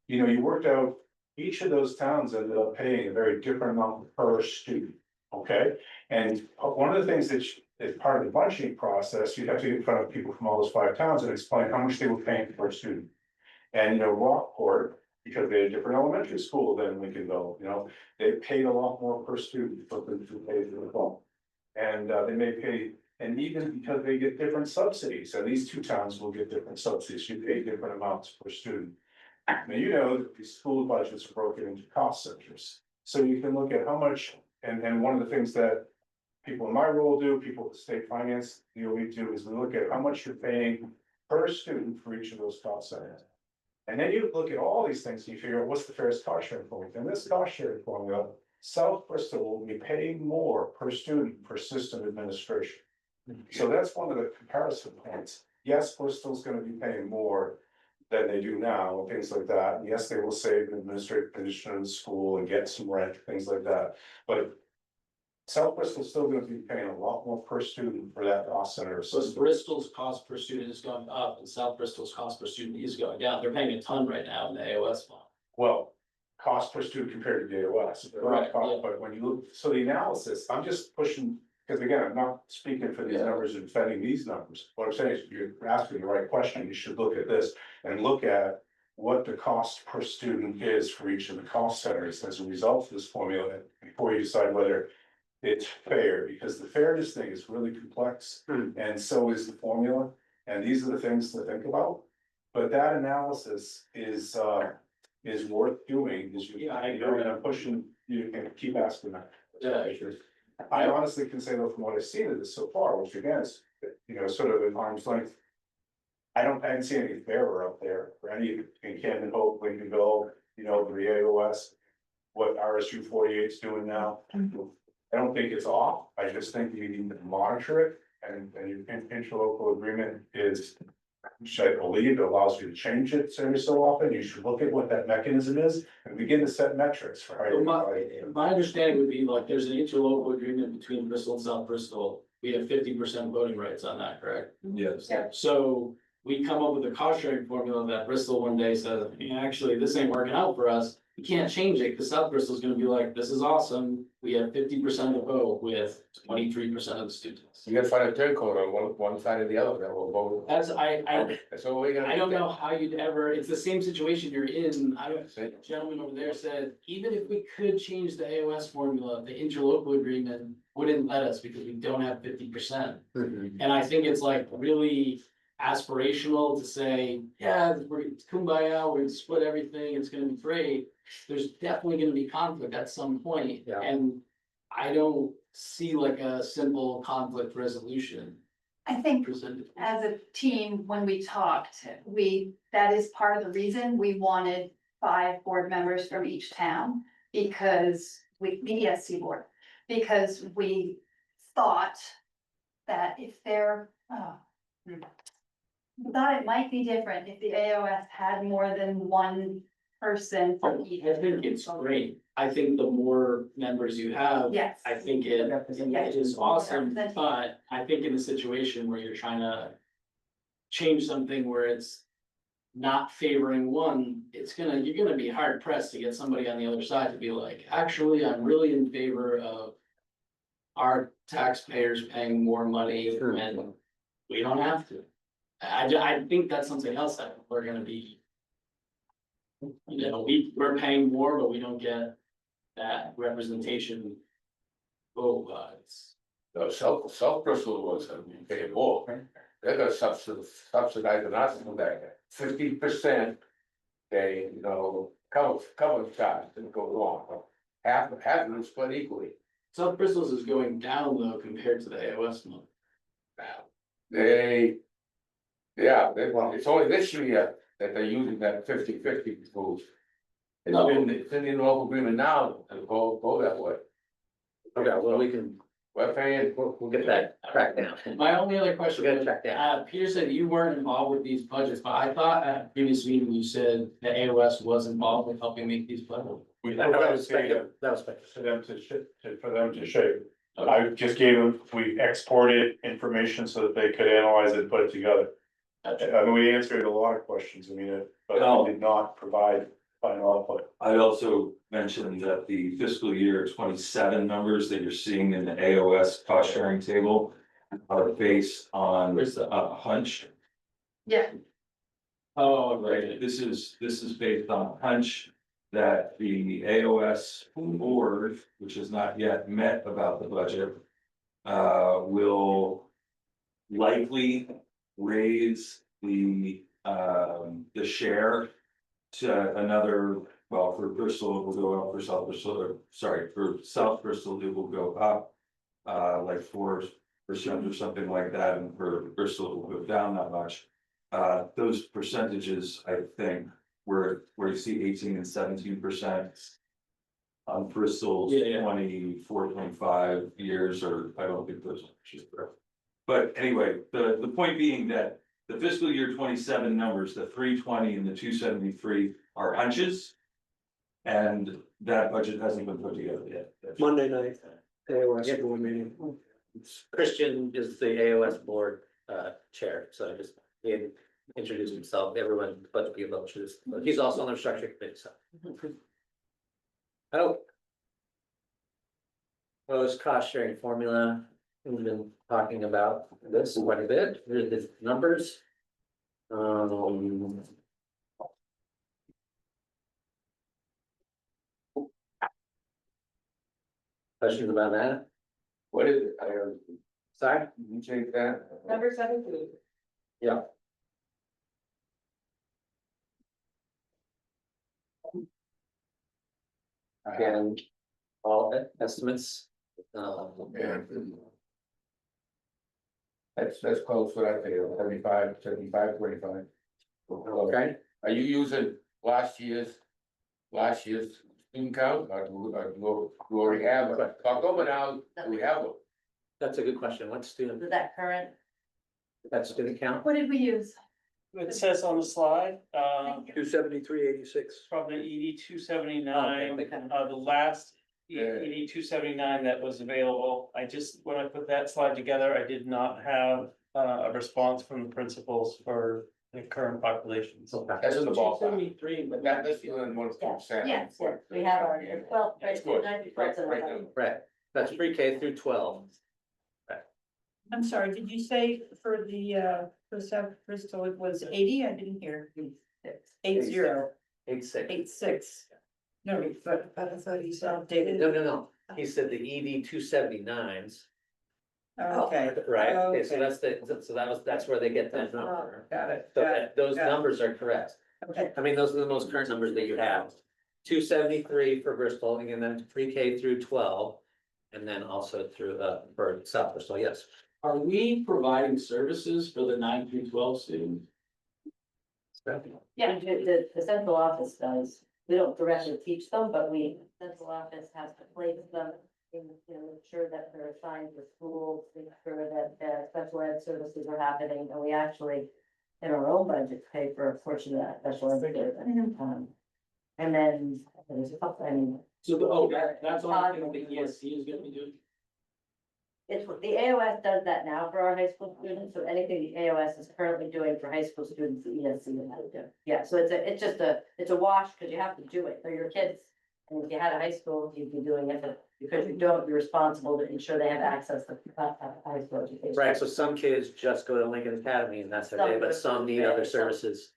you worked out each of those towns ended up paying a very different amount per student, okay? And one of the things that as part of the budgeting process, you have to get in front of people from all those 5 towns and explain how much they were paying per student. And Rockport, because they had a different elementary school than Lincolnville, they paid a lot more per student for them to pay for the phone. And they may pay, and even because they get different subsidies, and these 2 towns will get different subsidies, you pay different amounts per student. Now, that these school budgets are broken into cost centers. So you can look at how much, and one of the things that people in my role do, people at the state finance we do, is we look at how much you're paying per student for each of those cost centers. And then you look at all these things, and you figure out what's the fairest cost sharing formula. And this cost sharing formula, South Bristol will be paying more per student for system administration. So that's one of the comparison points. Yes, Bristol's gonna be paying more than they do now, and things like that. And yes, they will save an administrative position in the school and get some rent, things like that. But South Bristol's still gonna be paying a lot more per student for that cost center So system. Bristol's cost per student is going up and South Bristol's cost per student is going down. They're paying a ton right now in the AOS fund. Well, cost per student compared to the AOS. Right, yeah. But when you look, so the analysis, I'm just pushing, because again, I'm not speaking for these numbers and defending these numbers. What I'm saying is, you're asking the right question, you should look at this and look at what the cost per student is for each of the cost centers as a result of this formula before you decide whether it's fair, because the fairness thing is really complex, and so is the formula, and these are the things to think about. But that analysis is worth doing, and I'm pushing, you can keep asking that. I honestly can say though, from what I've seen of this so far, which again is, sort of an arm's length. I didn't see any fairer up there for any in Camden, Hope, Lincolnville, the AOS, what RSU 48 is doing now. I don't think it's off, I just think you need to monitor it, and your interlocal agreement is, which I believe allows you to change it every so often. You should look at what that mechanism is and begin to set metrics for how you. My understanding would be like, there's an interlocal agreement between Bristol and South Bristol. We have 50% voting rights on that, correct? Yes. So we come up with a cost sharing formula that Bristol one day says, actually, this ain't working out for us. We can't change it because South Bristol's gonna be like, this is awesome. We have 50% of the vote with 23% of the students. You gotta find a turncoat on one side or the other, that will vote. That's, That's what we're gonna. I don't know how you'd ever, it's the same situation you're in. The gentleman over there said, even if we could change the AOS formula, the interlocal agreement wouldn't let us because we don't have 50%. And I think it's like really aspirational to say, yeah, it's kumbaya, we're gonna split everything, it's gonna be great. There's definitely gonna be conflict at some point, and I don't see like a simple conflict resolution. I think presented. as a team, when we talked, that is part of the reason we wanted 5 board members from each town. Because BCS Board, because we thought that if we thought it might be different if the AOS had more than one person from each. I think it's great. I think the more members you have. Yes. I think it is awesome, but I think in a situation where you're trying to change something where it's not favoring one, you're gonna be hard pressed to get somebody on the other side to be like, actually, I'm really in favor of our taxpayers paying more money when we don't have to. I think that's something else that we're gonna be You know, we're paying more, but we don't get that representation. It's No, South Bristol was, paying more. They're gonna subsidize us from that 50%. They, you know, cover charge that goes on. Half of it split equally. South Bristol's is going down though compared to the AOS one. They, it's only this year that they're using that 50/50 rules. It's in the local agreement now to go that way. Okay, well, we can, We're paying, we'll get that tracked down. My only other question, We gotta track down. Peter said you weren't involved with these budgets, but I thought at a previous meeting you said the AOS was involved with helping make these budgets. That was speculative. For them to shape. I just gave them, we exported information so that they could analyze it and put it together. I mean, we answered a lot of questions, I mean, but we did not provide final output. I'd also mention that the fiscal year 27 numbers that you're seeing in the AOS cost sharing table are based on a hunch. Yeah. Oh, Right, this is based on a hunch that the AOS board, which has not yet met about the budget, will likely raise the share to another, well, for Bristol, it will go up, for South Bristol, or, sorry, for South Bristol, it will go up like 4% or something like that, and for Bristol, it will go down that much. Those percentages, I think, where you see 18 and 17% on Bristol's 24, 25 years, or I don't think those are correct. But anyway, the point being that the fiscal year 27 numbers, the 320 and the 273 are hunches. And that budget hasn't been put together yet. Monday night, AOS board meeting. Christian is the AOS board chair, so just he introduced himself, everyone but the introduced, but he's also on the structure committee, so. Oh. Proposed cost sharing formula, we've been talking about this quite a bit, here's the numbers. Questions about that? what is it? Sorry? You change that? Number 17. Yeah. Again, all estimates. Yeah. That's close to that, 75, 25. Okay. Are you using last year's student count, or do you already have it? October now, do we have it? That's a good question. What student, Is that current? that student count? What did we use? It says on the slide, 273.86. from the ED 279, the last ED 279 that was available. I just, when I put that slide together, I did not have a response from the principals for the current populations. That's in the ballpark. 273, But that's still in 1%. Yes, we have our, well, That's right, good. 90 Right, percent. right now. Right, that's pre-K through 12. I'm sorry, did you say for South Bristol, it was 80? I didn't hear. 80. 86. 86. No, but I thought he said updated. No. He said the ED 279s. Okay. Right, okay, so Okay. that's where they get that number. Got it. So got it, those got it. numbers are correct. Okay. I mean, those are the most current numbers that you have. 273 for Bristol, and then pre-K through 12. And then also through for South Bristol, yes. Are we providing services for the 9 through 12 students? Yeah, the central office does. We don't directly teach them, but the central office has to place them in, make sure that they're assigned to schools, make sure that special ed services are happening, and we actually, in our own budget, pay for a portion of that special ed service. And then there's a couple, I mean, So, that's all thing the ESC is gonna be doing? it's, the AOS does that now for our high school students, so anything the AOS is currently doing for high school students, the ESC will have to do. Yeah, so it's a wash, because you have to do it for your kids. And if you had a high school, you'd be doing it, but because you don't, you're responsible to ensure they have access to high school education. Right, so some kids just go to Lincoln Academy and that's their day, but some need other services.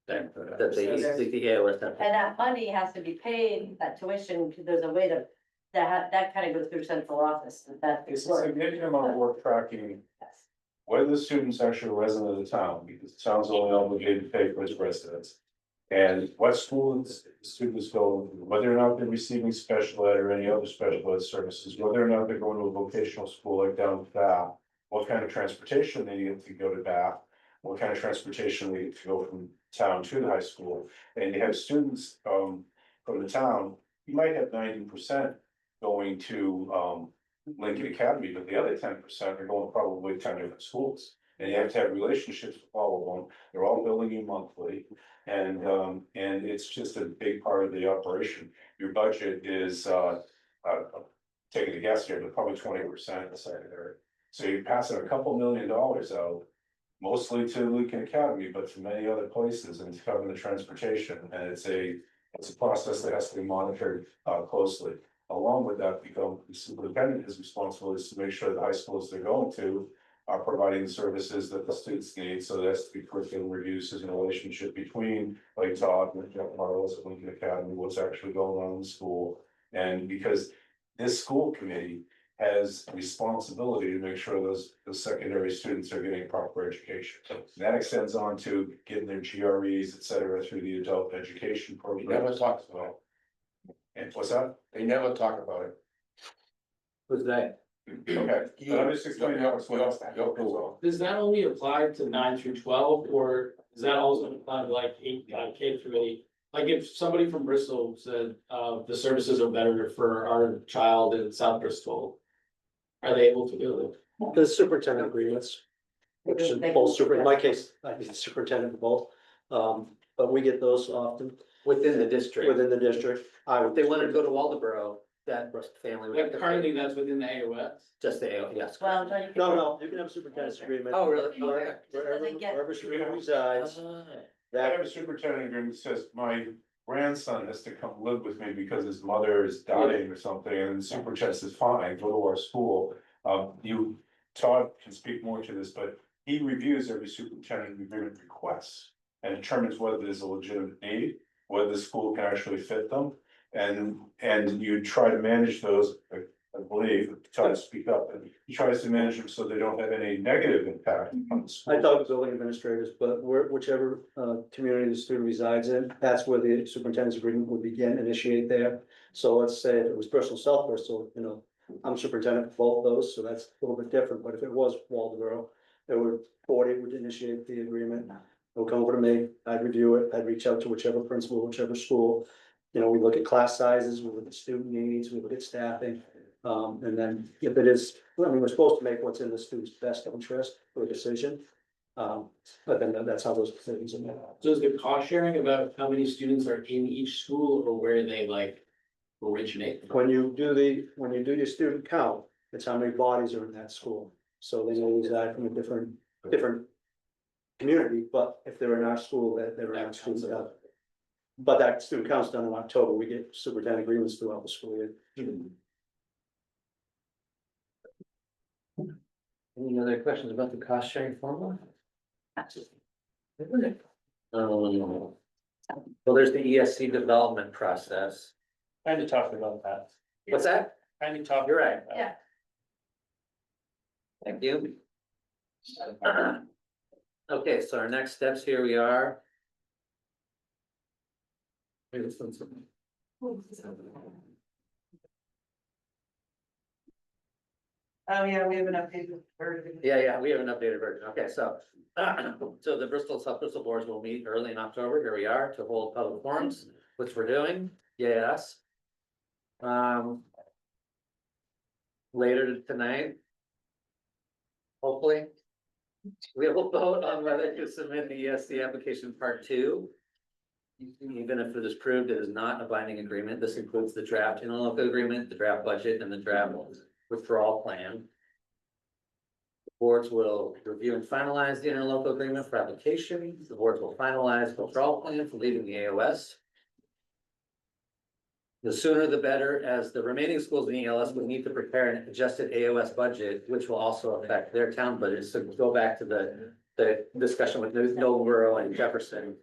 that the AOS have. And that money has to be paid, that tuition, there's a way to, that kind of goes through central office, that. It's a significant amount of work tracking whether the student's actually a resident of the town, because the town's only obligated to pay for its residents. And what school the student is going, whether or not they're receiving special ed or any other special ed services, whether or not they're going to a vocational school like down at Bath. What kind of transportation they need to go to Bath, what kind of transportation they need to go from town to the high school. And you have students from the town, you might have 90% going to Lincoln Academy, but the other 10% are going probably 10 different schools. And you have to have relationships with all of them, they're all billing you monthly. And it's just a big part of the operation. Your budget is taking a guess here, but probably 20% of the secondary. So you're passing a couple $1 million out, mostly to Lincoln Academy, but to many other places and to cover the transportation. And it's a process that has to be monitored closely. Along with that, the superintendent, his responsibility is to make sure the high schools they're going to are providing the services that the students need. So there has to be curriculum reviews as a relationship between, like Todd and Jeff Marlowe's at Lincoln Academy, what's actually going on in the school. And because this school committee has responsibility to make sure those secondary students are getting proper education. And that extends on to getting their GREs, et cetera, through the adult education program. Never talks about it. And what's that? They never talk about it. Who's that? Okay, but I'm just explaining how it's. Does that only apply to 9 through 12, or does that also apply to like 8, K through 8? Like if somebody from Bristol said, the services are better for our child in South Bristol, are they able to do it? The superintendent agreements, which is both in my case, I'd be the superintendent of both. But we get those often Within the district. within the district. If they wanted to go to Waldeboro, that family would have to Currently, pay. that's within the AOS. Just the AO, yes. Well, no, you can. No, you can have a superintendent's agreement. Oh, really? Wherever student resides, I have a superintendent agreement that says my grandson has to come live with me because his mother is dying or something, and the superintendent says, fine, go to our school. Todd can speak more to this, but he reviews every superintendent agreement request and determines whether there's a legitimate need, whether the school can actually fit them. And you try to manage those, I believe, try to speak up, and he tries to manage them so they don't have any negative impact on the school. I talk to building administrators, but whichever community the student resides in, that's where the superintendent's agreement would begin, initiate there. So let's say if it was Bristol, South Bristol, I'm superintendent for both those, so that's a little bit different, but if it was Waldeboro, would initiate the agreement. It would come over to me, I'd review it, I'd reach out to whichever principal, whichever school. We look at class sizes, we look at student needs, we look at staffing. And then if it is, we're supposed to make what's in the student's best interest for a decision. But then that's how those decisions are made. So is the cost sharing about how many students are in each school or where they like originate? When you do your student count, it's how many bodies are in that school. So they may reside from a different community, but if they're in our school, they're in our school. But that student count's done in October, we get superintendent agreements throughout the school year. Any other questions about the cost sharing formula? Well, there's the ESC development process. Kind of talked about that. What's that? Kind of talked. You're right. Yeah. Thank you. Okay, so our next steps, here we are. Oh, yeah, we have an updated version. Yeah, we have an updated version. Okay, so so the South Bristol boards will meet early in October. Here we are to hold public forums, which we're doing. Yes. Later tonight. Hopefully. We will vote on whether to submit the ESC application part 2. Even if it is proved, it is not a binding agreement. This includes the draft interlocal agreement, the draft budget, and the draft withdrawal plan. The boards will review and finalize the interlocal agreement for application. The boards will finalize the withdrawal plan for leaving the AOS. The sooner the better, as the remaining schools in the ELS will need to prepare an adjusted AOS budget, which will also affect their town budget. So go back to the discussion with Noblesboro and Jefferson.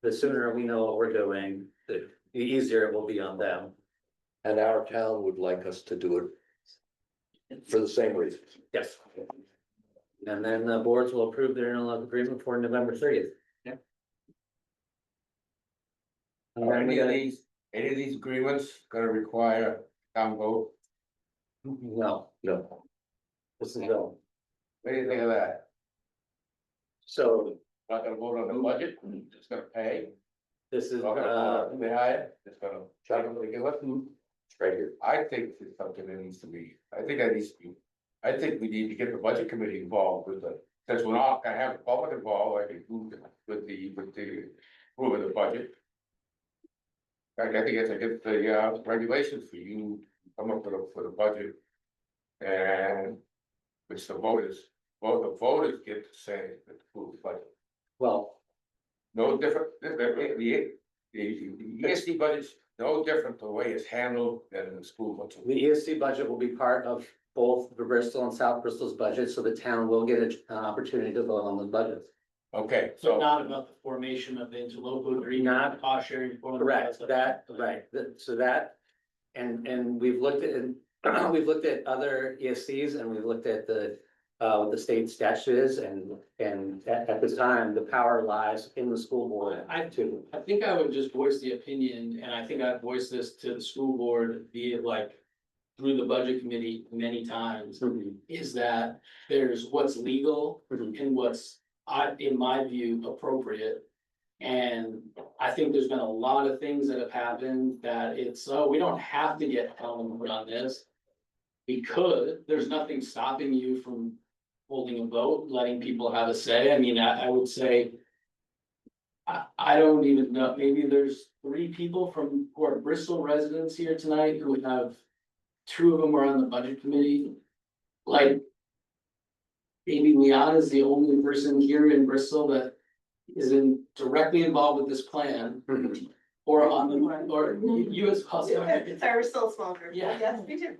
the sooner we know what we're doing, the easier it will be on them. And our town would like us to do it for the same reason. Yes. And then the boards will approve their interlocal agreement for November 30th. And Are then we any of these agreements gonna require town vote? no, No, this is no. What do you think of that? So Not gonna vote on the budget, just gonna pay, this is, not gonna vote on the hire, just gonna check them to give us. it's right here. I think it's something that needs to be, I think that needs to be, I think we need to get the budget committee involved with the, since we're not gonna have the public involved, I think with the approval of the budget. I think it's against the regulations for you to come up with a budget. And which the voters get to say the full budget. well, No different, the ESD budget's no different the way it's handled than the school budget. the ESC budget will be part of both the Bristol and South Bristol's budget, so the town will get an opportunity to vote on the budgets. Okay, So so, not about the formation of the interlocal agreement, Not- cost sharing. formula, Correct, stuff. so that, and we've looked at, we've looked at other ESCs and we've looked at what the state statute is, and at this time, the power lies in the school board. I think I would just voice the opinion, and I think I've voiced this to the school board, be it like through the budget committee many times, is that there's what's legal and what's, in my view, appropriate. And I think there's been a lot of things that have happened that it's, oh, we don't have to get Helen on this. We could, there's nothing stopping you from holding a vote, letting people have a say. I mean, I would say. I don't even know, maybe there's 3 people who are Bristol residents here tonight who have, 2 of them are on the budget committee. Like. Maybe Leon is the only person here in Bristol that isn't directly involved with this plan. Or on the, or you as well. Sorry, we're still a small group. Yeah. Yes, me too.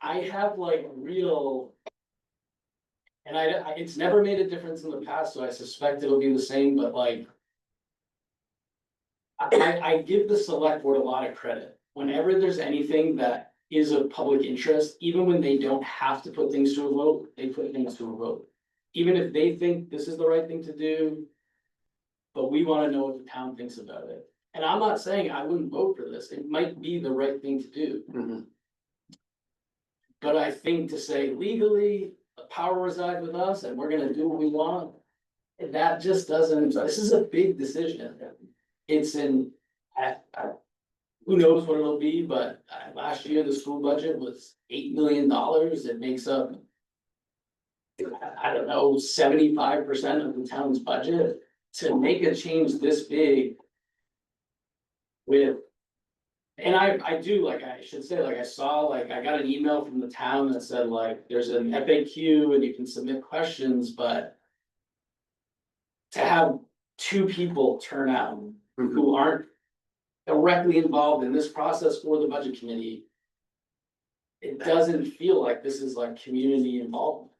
I have like real. And it's never made a difference in the past, so I suspect it'll be the same, but like. I give the select board a lot of credit. Whenever there's anything that is of public interest, even when they don't have to put things to a vote, they put things to a vote. Even if they think this is the right thing to do. But we wanna know what the town thinks about it. And I'm not saying I wouldn't vote for this, it might be the right thing to do. But I think to say legally, the power resides with us and we're gonna do what we want. That just doesn't, this is a big decision. It's in, who knows what it'll be, but last year the school budget was $8 million, it makes up. I don't know, 75% of the town's budget, to make a change this big. With. And I do, like, I should say, like, I saw, like, I got an email from the town that said, like, there's an FAQ and you can submit questions, but. To have 2 people turn out who aren't directly involved in this process or the budget committee. It doesn't feel like this is like community involvement.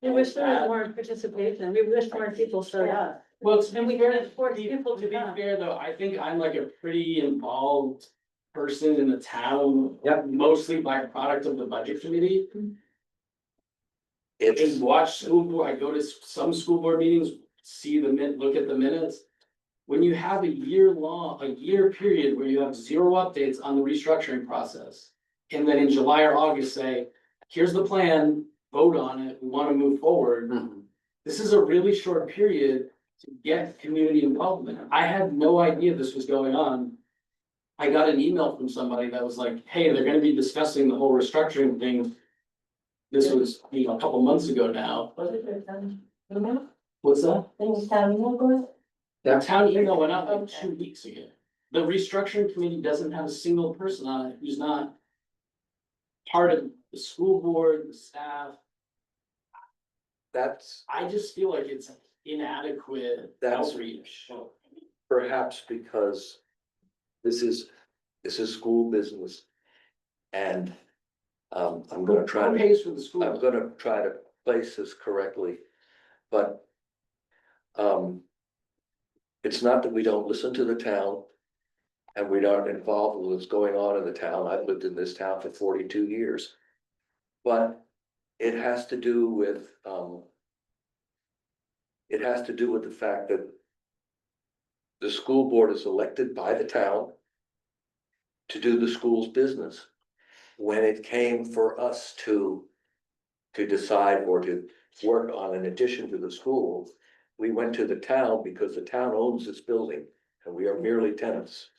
We wish there was more participation, we wish more people showed up. Well, And we can force people to to be come. fair, though, I think I'm like a pretty involved person in the town. Yep. Mostly by product of the budget committee. It's, And watch school board, I go to some school board meetings, see look at the minutes. When you have a year period where you have 0 updates on the restructuring process. And then in July or August say, here's the plan, vote on it, we wanna move forward. This is a really short period to get community involvement. I had no idea this was going on. I got an email from somebody that was like, hey, they're gonna be discussing the whole restructuring thing. This was, a couple months ago now. What's that? The town email went out like 2 weeks ago. The restructuring committee doesn't have a single person on it who's not part of the school board, the staff. that's I just feel like it's inadequate That's- outreach. perhaps because this is school business. And, I'm gonna try Who to. pays for the school? I'm gonna try to place this correctly, but. It's not that we don't listen to the town. And we aren't involved with what's going on in the town. I've lived in this town for 42 years. But it has to do with, it has to do with the fact that the school board is elected by the town to do the school's business. When it came for us to decide or to work on an addition to the school, we went to the town because the town owns this building and we are merely tenants.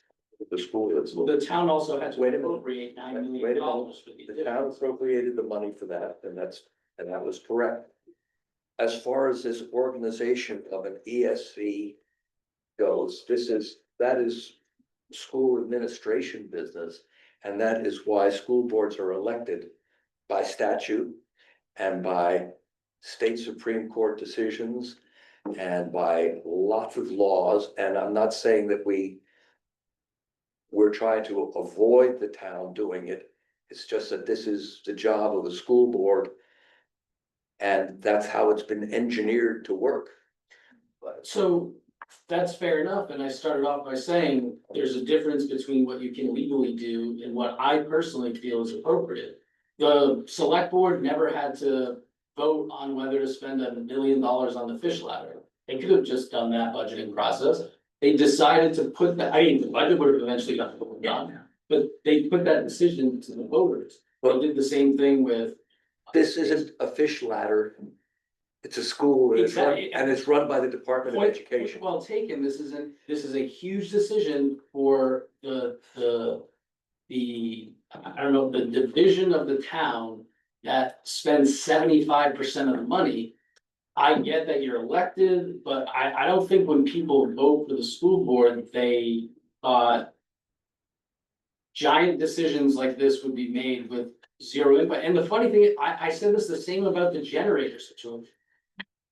The school is. The town also had to Wait a minute. appropriate $9 Wait a million minute. for the. The town appropriated the money for that, and that was correct. As far as this organization of an ESC goes, that is school administration business. And that is why school boards are elected by statute and by state Supreme Court decisions and by lots of laws. And I'm not saying that we're trying to avoid the town doing it. It's just that this is the job of the school board. And that's how it's been engineered to work. So that's fair enough, and I started off by saying there's a difference between what you can legally do and what I personally feel is appropriate. The select board never had to vote on whether to spend $1 million on the fish ladder. They could have just done that budgeting process. They decided to put that, I mean, the budget would have eventually gotten done, but they put that decision to the voters. They did the same thing with. This isn't a fish ladder. It's a school and it's run by the Department of Education. Well taken, this is a huge decision for the, I don't know, the division of the town that spends 75% of the money. I get that you're elected, but I don't think when people vote for the school board, they thought giant decisions like this would be made with zero input. And the funny thing, I said this the same about the generator situation.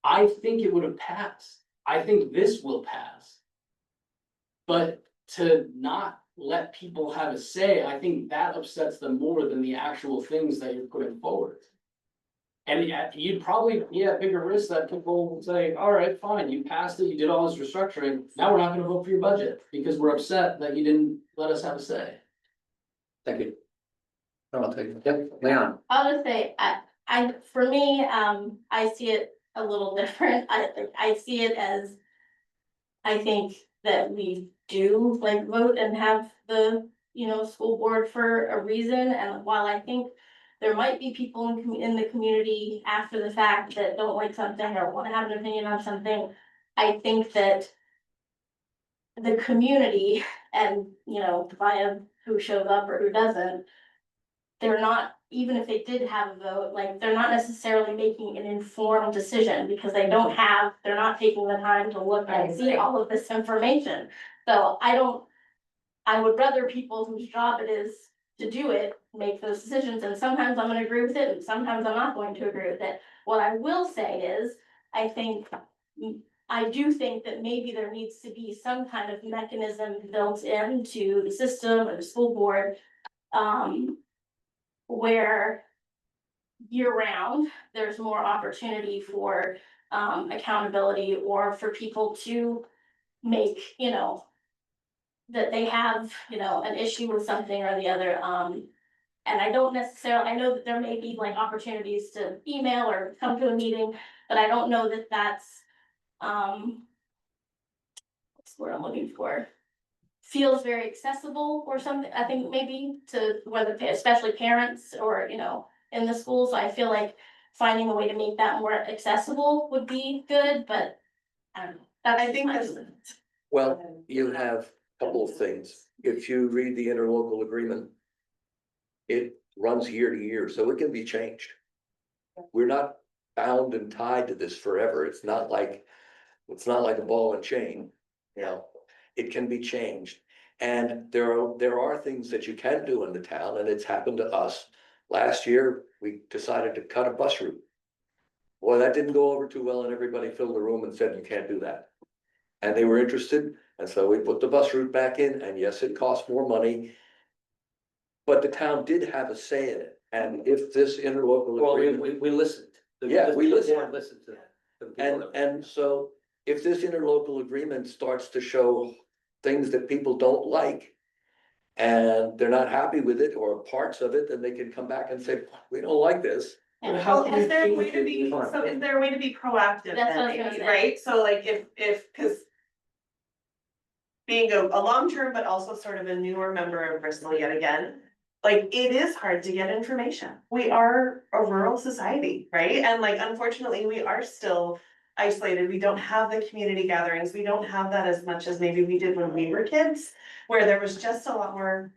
I think it would have passed. I think this will pass. But to not let people have a say, I think that upsets them more than the actual things that you're putting forward. And you'd probably be at bigger risk that people will say, all right, fine, you passed it, you did all this restructuring, now we're not gonna vote for your budget because we're upset that you didn't let us have a say. Thank you. I'll take it. Yep, Leon. I'll just say, for me, I see it a little different. I see it as, I think that we do like vote and have the, school board for a reason. And while I think there might be people in the community after the fact that don't like something or want to have an opinion on something, I think that the community and, via who shows up or who doesn't, they're not, even if they did have a vote, like, they're not necessarily making an informed decision because they're not taking the time to look and see all of this information. So I would rather people whose job it is to do it, make those decisions, and sometimes I'm gonna agree with it, and sometimes I'm not going to agree with it. What I will say is, I do think that maybe there needs to be some kind of mechanism built into the system or the school board, where year round, there's more opportunity for accountability or for people to make, that they have, an issue with something or the other. And I don't necessarily, I know that there may be like opportunities to email or come to a meeting, but I don't know that that's what's the word I'm looking for? Feels very accessible or something, I think maybe to whether, especially parents or, in the schools. So I feel like finding a way to make that more accessible would be good, but I don't know. I think that's. Well, you have a couple of things. If you read the interlocal agreement, it runs year to year, so it can be changed. We're not bound and tied to this forever. It's not like a ball and chain, it can be changed. And there are things that you can do in the town, and it's happened to us. Last year, we decided to cut a bus route. Boy, that didn't go over too well, and everybody filled the room and said, you can't do that. And they were interested, and so we put the bus route back in, and yes, it cost more money. But the town did have a say in it, and if this interlocal agreement. We listened. Yeah, we listened. Listened to them. And so if this interlocal agreement starts to show things that people don't like, and they're not happy with it or parts of it, then they can come back and say, we don't like this. Well, is there a way to be, so is there a way to be proactive That's what I was then, gonna maybe, say. right? So like cause being a long-term, but also sort of a newer member of Bristol yet again, like, it is hard to get information. We are a rural society, right? And like, unfortunately, we are still isolated. We don't have the community gatherings. We don't have that as much as maybe we did when we were kids, where there was just a lot more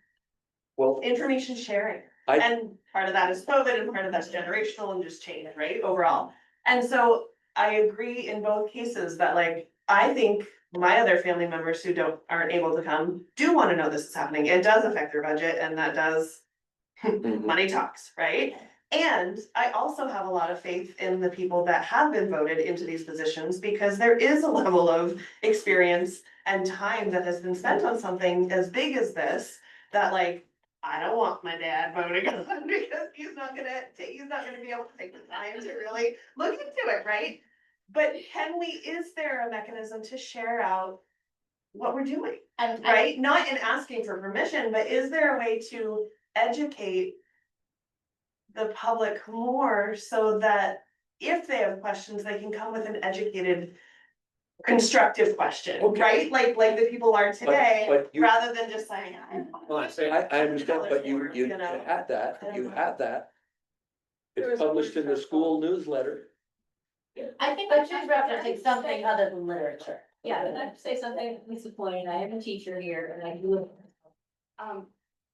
Well, information sharing. I- And part of that is COVID and part of that's generational and just change, right, overall. And so I agree in both cases that like, I think my other family members who aren't able to come do wanna know this is happening. It does affect their budget and that does, money talks, right? And I also have a lot of faith in the people that have been voted into these positions because there is a level of experience and time that has been spent on something as big as this, that like, I don't want my dad voting on because he's not gonna be able to take the time to really look into it, right? But is there a mechanism to share out what we're doing, And right? Not in asking for permission, but is there a way to educate the public more so that if they have questions, they can come with an educated, constructive question, Okay. right? Like the people are today, but you- rather than just saying, Well, I say, I understand, but you You know. had that, you had that. There It's was a published in the workshop school newsletter. I think I should reference something other than literature. Yeah, and I'd say something at this point, I am a teacher here and I do.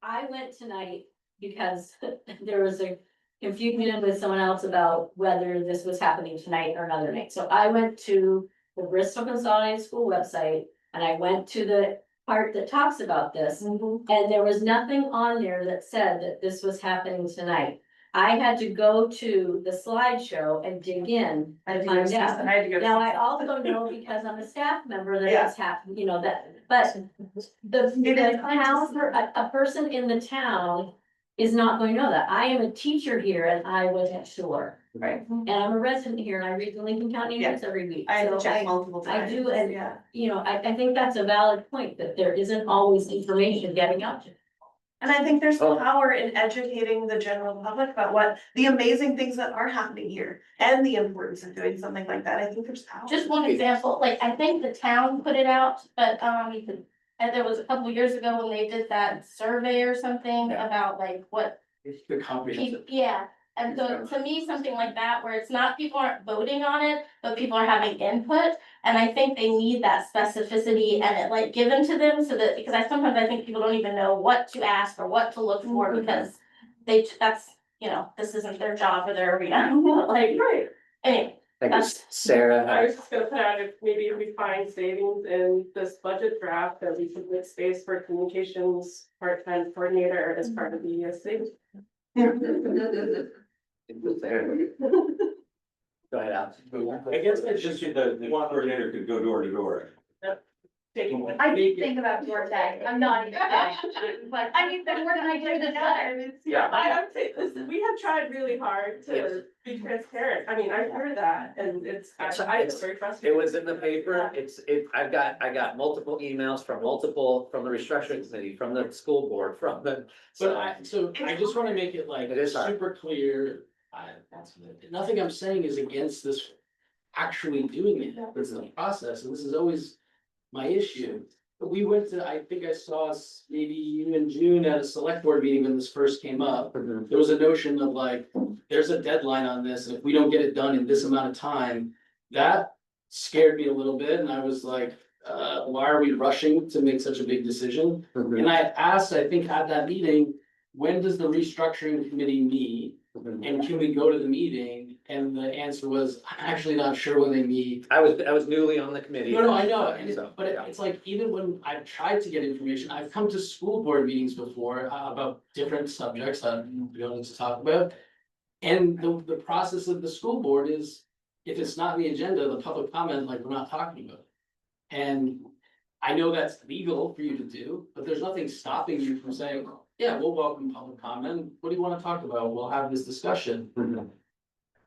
I went tonight because there was a confusion with someone else about whether this was happening tonight or another night. So I went to the Bristol Consolidated School website and I went to the part that talks about this. And there was nothing on there that said that this was happening tonight. I had to go to the slideshow and dig in to find out. Now, I also know because I'm a staff member that it's happened, you know, that, but the town, a person in the town is not going to know that. I am a teacher here and I wasn't sure. Right. And I'm a resident here and I read the Lincoln County News every week. I have to So check multiple I times. do, and Yeah. you know, I think that's a valid point, that there isn't always information getting out to. And I think there's power in educating the general public about what the amazing things that are happening here and the importance of doing something like that. I think there's power. Just one example, like, I think the town put it out, but, and there was a couple years ago when they did that survey or something about like what. The comprehensive. Yeah, and so to me, something like that, where it's not, people aren't voting on it, but people are having input. And I think they need that specificity and it like given to them so that, because sometimes I think people don't even know what to ask or what to look for because that's, you know, this isn't their job or their arena, like, Right. anyway. thank you, Sarah. I was just gonna put out if we find savings in this budget draft, that we could make space for communications part-time coordinator as part of the ESC. Go ahead, Alex. I guess it's just the one coordinator could go door to door. I did think about your day, I'm not even kidding, but I mean, the more than I do the other. Yeah, I would say, listen, we have tried really hard to be transparent. I mean, I heard that and it's very frustrating. It was in the paper, I got multiple emails from the restructuring committee, from the school board, from the. But I just wanna make it like It is hard. super clear, nothing I'm saying is against this actually doing it, this is a process, and this is always my issue. But we went to, I think I saw us maybe you in June at a select board meeting when this first came up. There was a notion of like, there's a deadline on this, and if we don't get it done in this amount of time, that scared me a little bit, and I was like, why are we rushing to make such a big decision? And I asked, I think at that meeting, when does the restructuring committee meet? And can we go to the meeting? And the answer was, I'm actually not sure when they meet. I was newly on the committee. No, I know, and So, but it's like, even when I've tried to get information, I've come to school board meetings before about different subjects that we don't need to talk about. And the process of the school board is, if it's not in the agenda, the public comment, like, we're not talking about it. And I know that's legal for you to do, but there's nothing stopping you from saying, yeah, we'll welcome public comment. What do you wanna talk about? We'll have this discussion.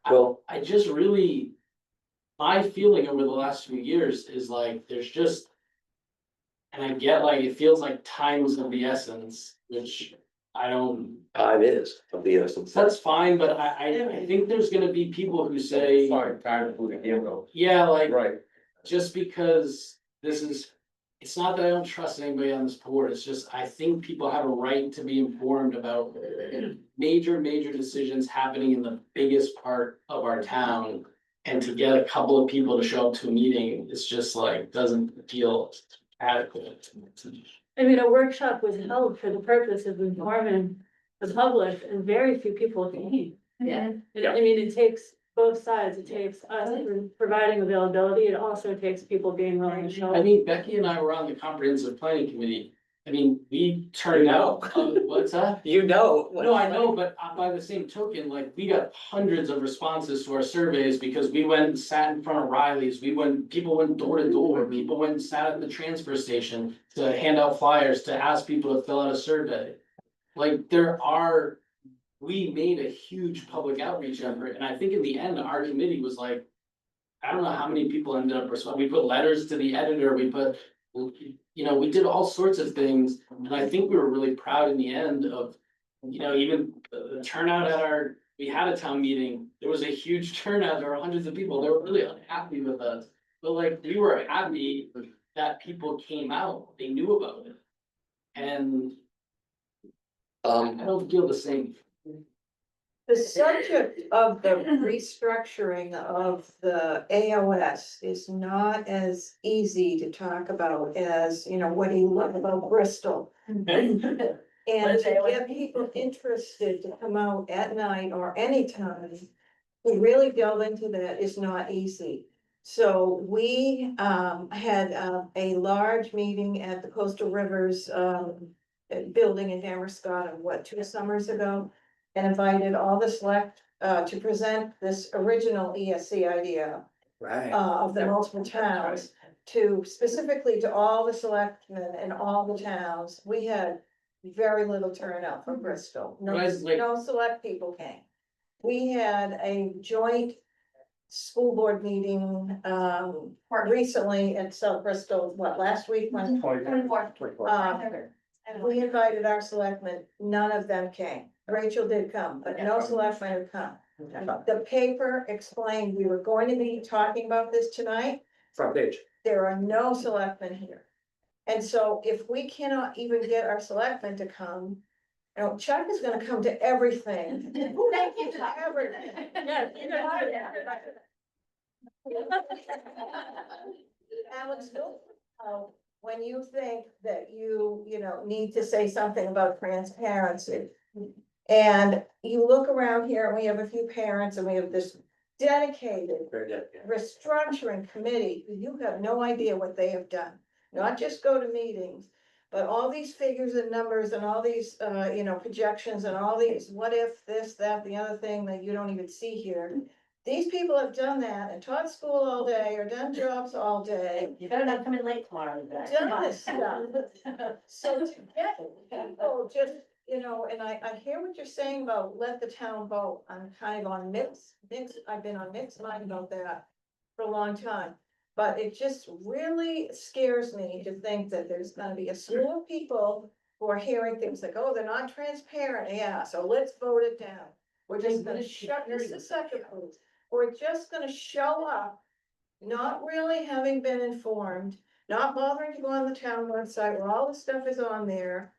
Well- I just really, my feeling over the last few years is like, there's just. And I get like, it feels like time is of the essence, which I don't, Time is of the essence. that's fine, but I think there's gonna be people who say, Fine, time to put it in though. yeah, like, Right. just because this is. It's not that I don't trust anybody on this board, it's just, I think people have a right to be informed about major decisions happening in the biggest part of our town. And to get a couple of people to show up to a meeting, it's just like, doesn't feel adequate. I mean, a workshop was held for the purpose of informing the public and very few people came. Yeah. I mean, it takes both sides. It takes us providing availability. It also takes people being willing to show I up. mean, Becky and I were on the comprehensive planning committee. I mean, we turned out, what's that? You know. No, I know, but by the same token, like, we got hundreds of responses to our surveys because we went and sat in front of Riley's, people went door to door, people went and sat at the transfer station to hand out flyers, to ask people to fill out a survey. Like, we made a huge public outreach effort, and I think in the end, our committee was like, I don't know how many people ended up responding, we put letters to the editor, we did all sorts of things, and I think we were really proud in the end of, even the turnout at we had a town meeting, there was a huge turnout, there were hundreds of people, they were really unhappy with us. But like, we were happy that people came out, they knew about it. And I don't feel the same. The subject of the restructuring of the AOS is not as easy to talk about as, what do you love about Bristol? And to get people interested to come out at night or anytime, to really delve into that is not easy. So we had a large meeting at the Coastal Rivers building in Damerscott, 2 summers ago? And invited all the select to present this original ESC idea Right. of the multiple towns specifically to all the selectmen and all the towns. We had very little turnout from Bristol. No select people came. We had a joint school board meeting recently in South Bristol, last week? 24th. We invited our selectmen, none of them came. Rachel did come, but no selectmen have come. The paper explained we were going to be talking about this tonight. Front page. There are no selectmen here. And so if we cannot even get our selectmen to come, Chuck is gonna come to everything. Thank you, Chuck. Everything. Alex, when you think that you need to say something about transparency. And you look around here and we have a few parents and we have this dedicated restructuring committee. You have no idea what they have done. Not just go to meetings, but all these figures and numbers and all these, projections and all these, what if this, that, the other thing that you don't even see here. These people have done that and taught school all day or done jobs all day. You better not come in late tomorrow. Done this stuff. So to get people just, and I hear what you're saying about let the town vote. I'm kind of on mixed, I've been on mixed mind about that for a long time. But it just really scares me to think that there's gonna be a slew of people who are hearing things like, oh, they're not transparent. Yeah, so let's vote it down. We're just gonna shut this a second, please. We're just gonna show up, not really having been informed, not bothering to go on the town website where all the stuff is on there.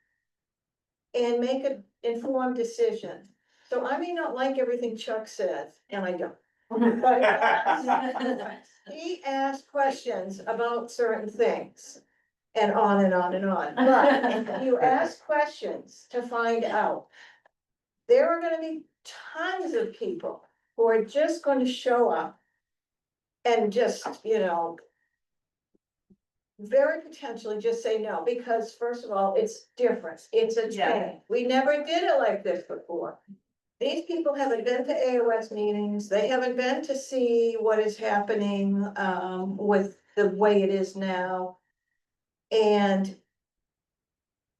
And make an informed decision. So I may not like everything Chuck says, and I don't. But he asked questions about certain things. And on and on and on. But you ask questions to find out. There are gonna be tons of people who are just going to show up. And just, very potentially just say no, because first of all, it's different, it's a change. We never did it like this before. These people haven't been to AOS meetings, they haven't been to see what is happening with the way it is now. And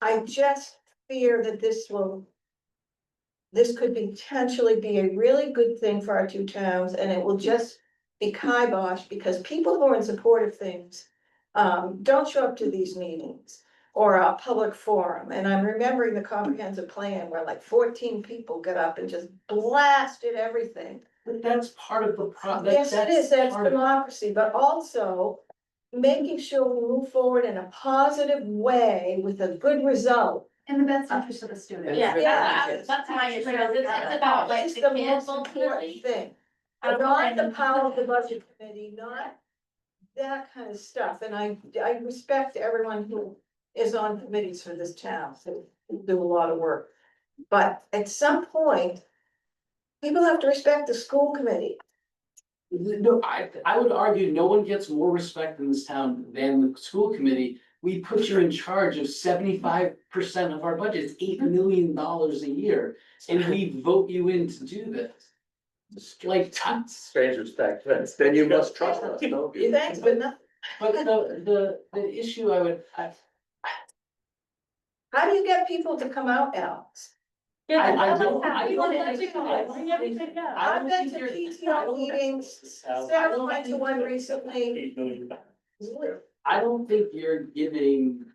I just fear that this could potentially be a really good thing for our 2 towns, and it will just be kibosh because people who are in support of things don't show up to these meetings or a public forum. And I'm remembering the comprehensive plan where like 14 people got up and just blasted everything. But that's part of the Yes, it is, that's democracy, but also making sure we move forward in a positive way with a good result. In the best interest of the student. Yeah, Yeah. that's my issue, it's about like It's the the kids most ultimately. important thing. I don't Not the know. power of the budget committee, not that kind of stuff. And I respect everyone who is on committees for this town, who do a lot of work. But at some point, people have to respect the school committee. No, I would argue no one gets more respect in this town than the school committee. We put you in charge of 75% of our budget, it's $8 million a year, and we vote you in to do this. Like, Strange respect, then you must trust us, don't you? Thanks, but nothing. but the issue How do you get people to come out, Alex? I don't- I don't don't think- I've been to PTO meetings, Sarah went to one recently. I don't think you're giving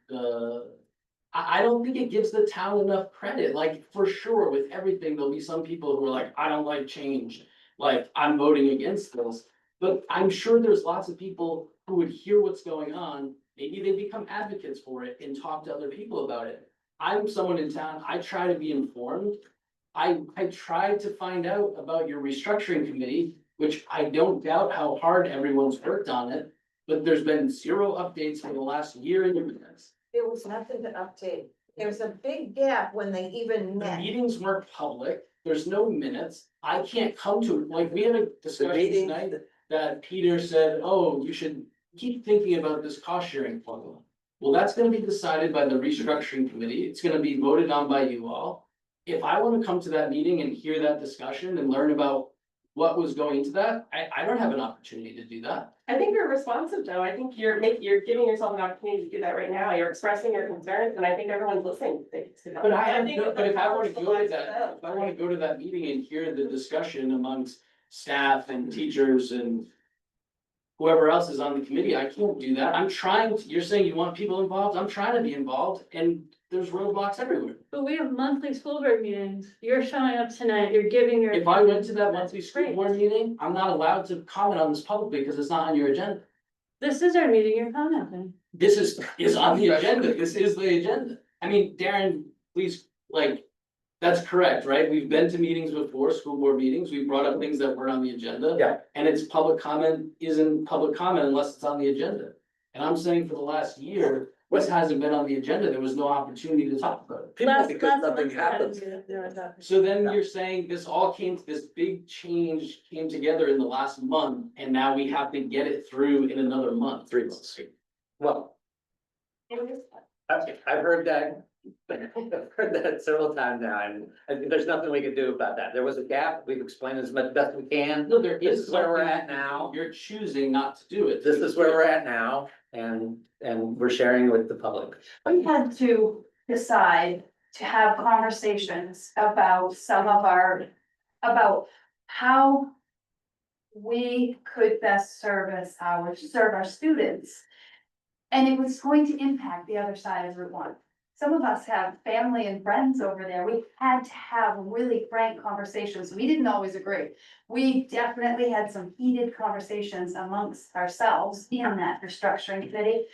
I don't think it gives the town enough credit, like, for sure, with everything, there'll be some people who are like, I don't like change. Like, I'm voting against this, but I'm sure there's lots of people who would hear what's going on, maybe they become advocates for it and talk to other people about it. I'm someone in town, I try to be informed. I tried to find out about your restructuring committee, which I don't doubt how hard everyone's worked on it. But there's been 0 updates for the last year in your minutes. There was nothing to update. There was a big gap when they even The met. meetings weren't public, there's no minutes, I can't come to, like, we had a discussion meeting- tonight that Peter said, oh, you should keep thinking about this cost sharing formula. Well, that's gonna be decided by the restructuring committee, it's gonna be voted on by you all. If I wanna come to that meeting and hear that discussion and learn about what was going into that, I don't have an opportunity to do that. I think you're responsive, Joe. I think you're giving yourself an opportunity to do that right now. You're expressing your concerns and I think everyone's listening to them. But I have, think no- it's but if I wanna the go to lives that, of them. if I wanna go to that meeting and hear the discussion amongst staff and teachers and whoever else is on the committee, I can't do that. I'm trying to, you're saying you want people involved, I'm trying to be involved and there's roadblocks everywhere. But we have monthly school board meetings. You're showing up tonight, you're giving your. If I went to that monthly school Great. board meeting, I'm not allowed to comment on this publicly because it's not on your agenda. This is our meeting, you're commenting. This is on the agenda, this is the agenda. I mean, Darren, please, like, that's correct, right? We've been to meetings before, school board meetings, we brought up things that weren't on the agenda. Yeah. And it's public comment isn't public comment unless it's on the agenda. And I'm saying for the last year, this hasn't been on the agenda, there was no opportunity to talk about it. People, because nothing happens. So then you're saying this big change came together in the last month, and now we have to get it through in another month. 3 months. Well, I've heard that. I've heard that several times now, and there's nothing we can do about that. There was a gap, we've explained as much best we can. No, there This is is where we're something at now. You're choosing not to do it. This is where we're at now, and we're sharing with the public. We had to decide to have conversations about about how we could best serve our students. And it was going to impact the other side of Route 1. Some of us have family and friends over there. We had to have really frank conversations. We didn't always agree. We definitely had some heated conversations amongst ourselves in that restructuring committee.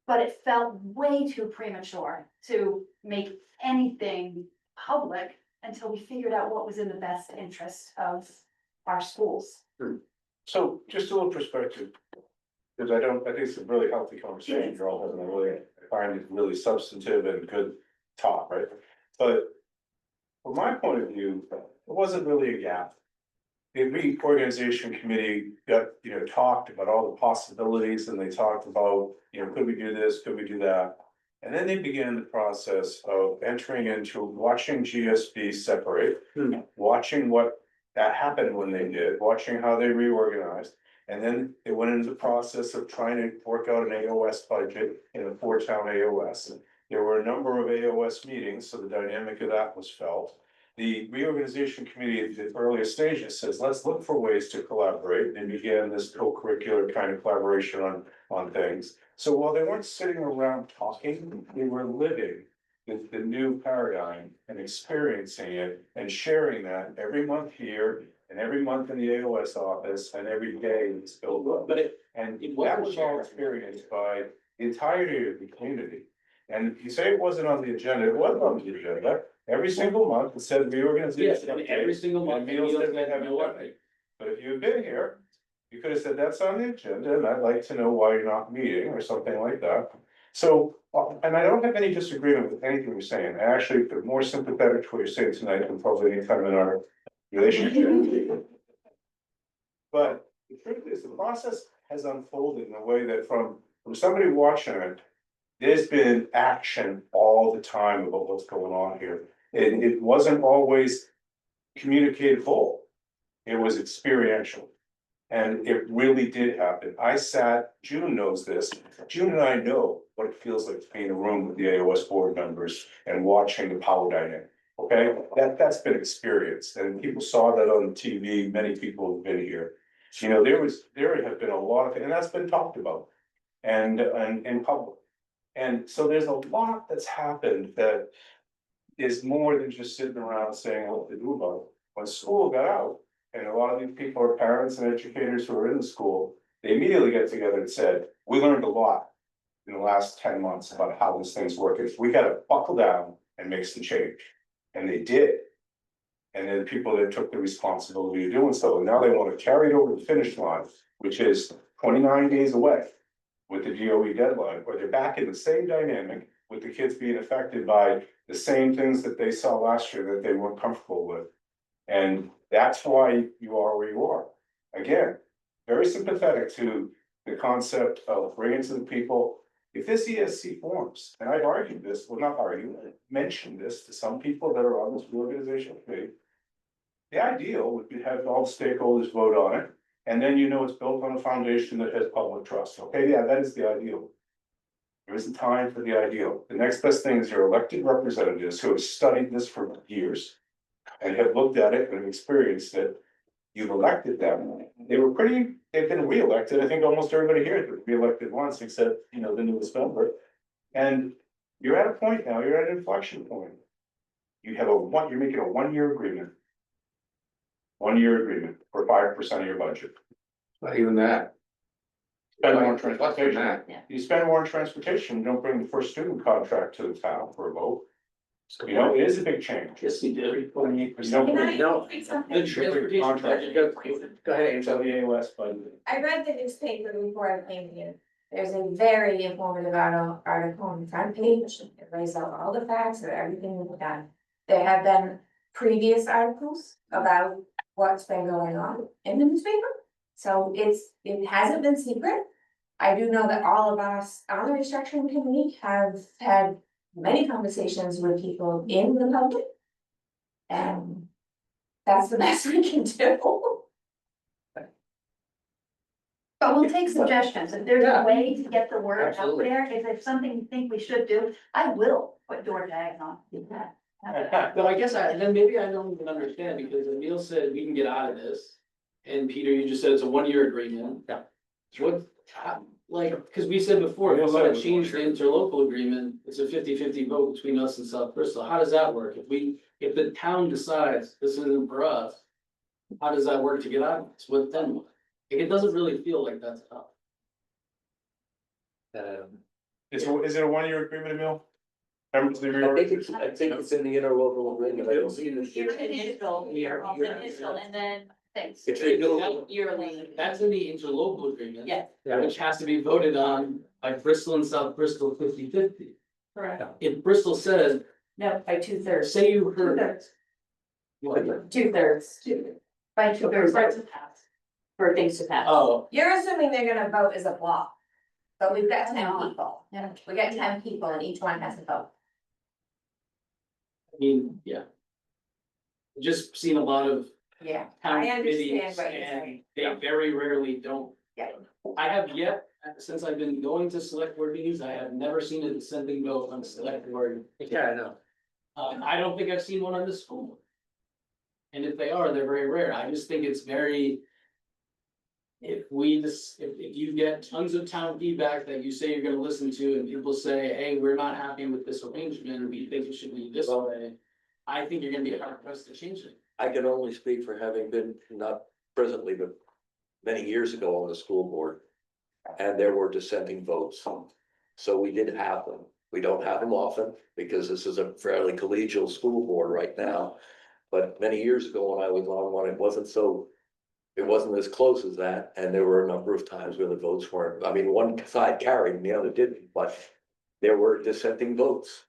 But it felt way too premature to make anything public until we figured out what was in the best interest of our schools. So just a little perspective. Because I think it's a really healthy conversation you're all having, I find it really substantive and good talk, right? But from my point of view, it wasn't really a gap. The reorganization committee got, talked about all the possibilities and they talked about, could we do this, could we do that? And then they began the process of entering into watching GSB separate, watching what that happened when they did, watching how they reorganized. And then they went into the process of trying to work out an AOS budget in a 4-town AOS. There were a number of AOS meetings, so the dynamic of that was felt. the reorganization committee at the earlier stages says, let's look for ways to collaborate, and began this co-curricular kind of collaboration on things. So while they weren't sitting around talking, they were living the new paradigm and experiencing it and sharing that every month here and every month in the AOS office and every day in this building. But it, And it that wasn't was all shared. experienced by the entirety of the community. And you say it wasn't on the agenda, it was on the agenda. Every single month, it said reorganization. yes, and every update, single month. and meals that they have no no update. But if you've been here, you could have said that's on the agenda, and I'd like to know why you're not meeting, or something like that. So, and I don't have any disagreement with anything you're saying, I actually am more sympathetic to what you're saying tonight than probably any time in our relationship. But the truth is, the process has unfolded in a way that from somebody watching it, there's been action all the time about what's going on here. And it wasn't always communicated full. It was experiential. And it really did happen. I sat, June knows this, June and I know what it feels like to be in a room with the AOS board members and watching the power dynamic. Okay, that's been experienced, and people saw that on TV, many people have been here. You know, there have been a lot of, and that's been talked about and in public. And so there's a lot that's happened that is more than just sitting around saying what to do about it. When school got out, and a lot of these people are parents and educators who are in the school, they immediately get together and said, we learned a lot in the last 10 months about how this thing's working. We gotta buckle down and make some change. And they did. And then the people that took the responsibility of doing so, and now they want to carry it over the finish line, which is 29 days away with the DOE deadline, or they're back in the same dynamic with the kids being affected by the same things that they saw last year that they weren't comfortable with. And that's why you are where you are. Again, very sympathetic to the concept of bringing to the people, if this ESC forms, and I've argued this, well, not argued, I mentioned this to some people that are on this reorganization committee. The ideal would be to have all the stakeholders vote on it, and then you know it's built on a foundation that has public trust. Okay, yeah, that is the ideal. There isn't time for the ideal. The next best thing is your elected representatives who have studied this for years and have looked at it and have experienced it. You've elected them. They've been reelected. I think almost everybody here has been reelected once, except, you know, the newest member. And you're at a point now, you're at an inflection point. You're making a 1-year agreement. 1-year agreement for 5% of your budget. Not even that. Spend more on Less than transportation. that. You spend more on transportation, you don't bring the first student contract to the town for a vote. You know, it is a big change. Yes, we did. 28%. Can I No. say something? The transportation Contract. budget. Go ahead, Angel, the AOS budget. I read the newspaper before I came here. There's a very informative article on the front page. It lays out all the facts of everything we've done. There have been previous articles about what's been going on in the newspaper. So it hasn't been secret. I do know that all of us on the restructuring committee have had many conversations with people in the public. And that's the best we can do. But we'll take suggestions. If there's a way to get the word out Absolutely. there, if there's something you think we should do, I will put door tags on. No, I guess then maybe I don't even understand, because Emil said we can get out of this. And Peter, you just said it's a 1-year agreement. Yeah. What, cause we said before, if we Emil said wanna it was change the 1 year. interlocal agreement, it's a 50-50 vote between us and South Bristol. How does that work? If the town decides this isn't for us, how does that work to get out of this? What then? Like, it doesn't really feel like that's tough. Is it a 1-year agreement, Emil? Remember the I think it's in the interlocal agreement. I don't see it. Your initial, initial, and then It's renewable. yearly. That's in the interlocal agreement. Yeah, Which has to be voted on by Bristol and South Bristol 50-50. correct. If Bristol says, No, by 2/3. say you heard. 2/3. 2/3. By For it to pass. For things to pass. Oh, You're assuming they're gonna vote as a block. But we've got 10 people. Yeah. We got 10 people and each one has to vote. I mean, yeah. Just seen a lot of Yeah. town I understand committees what you're and saying. they very rarely don't. Yeah. I have yet, since I've been going to select board meetings, I have never seen a dissenting vote on a select board. Yeah, I know. I don't think I've seen one on the school. And if they are, they're very rare. I just think it's very. If you get tons of town feedback that you say you're gonna listen to and people say, hey, we're not happy with this arrangement, we think it should be this way. I think you're gonna be hard pressed to change it. I can only speak for having been, not presently, but many years ago on the school board. And there were dissenting votes. So we did have them. We don't have them often because this is a fairly collegial school board right now. But many years ago when I was on one, it wasn't as close as that. And there were a number of times where the votes weren't, I mean, one side carried and the other didn't, but there were dissenting votes.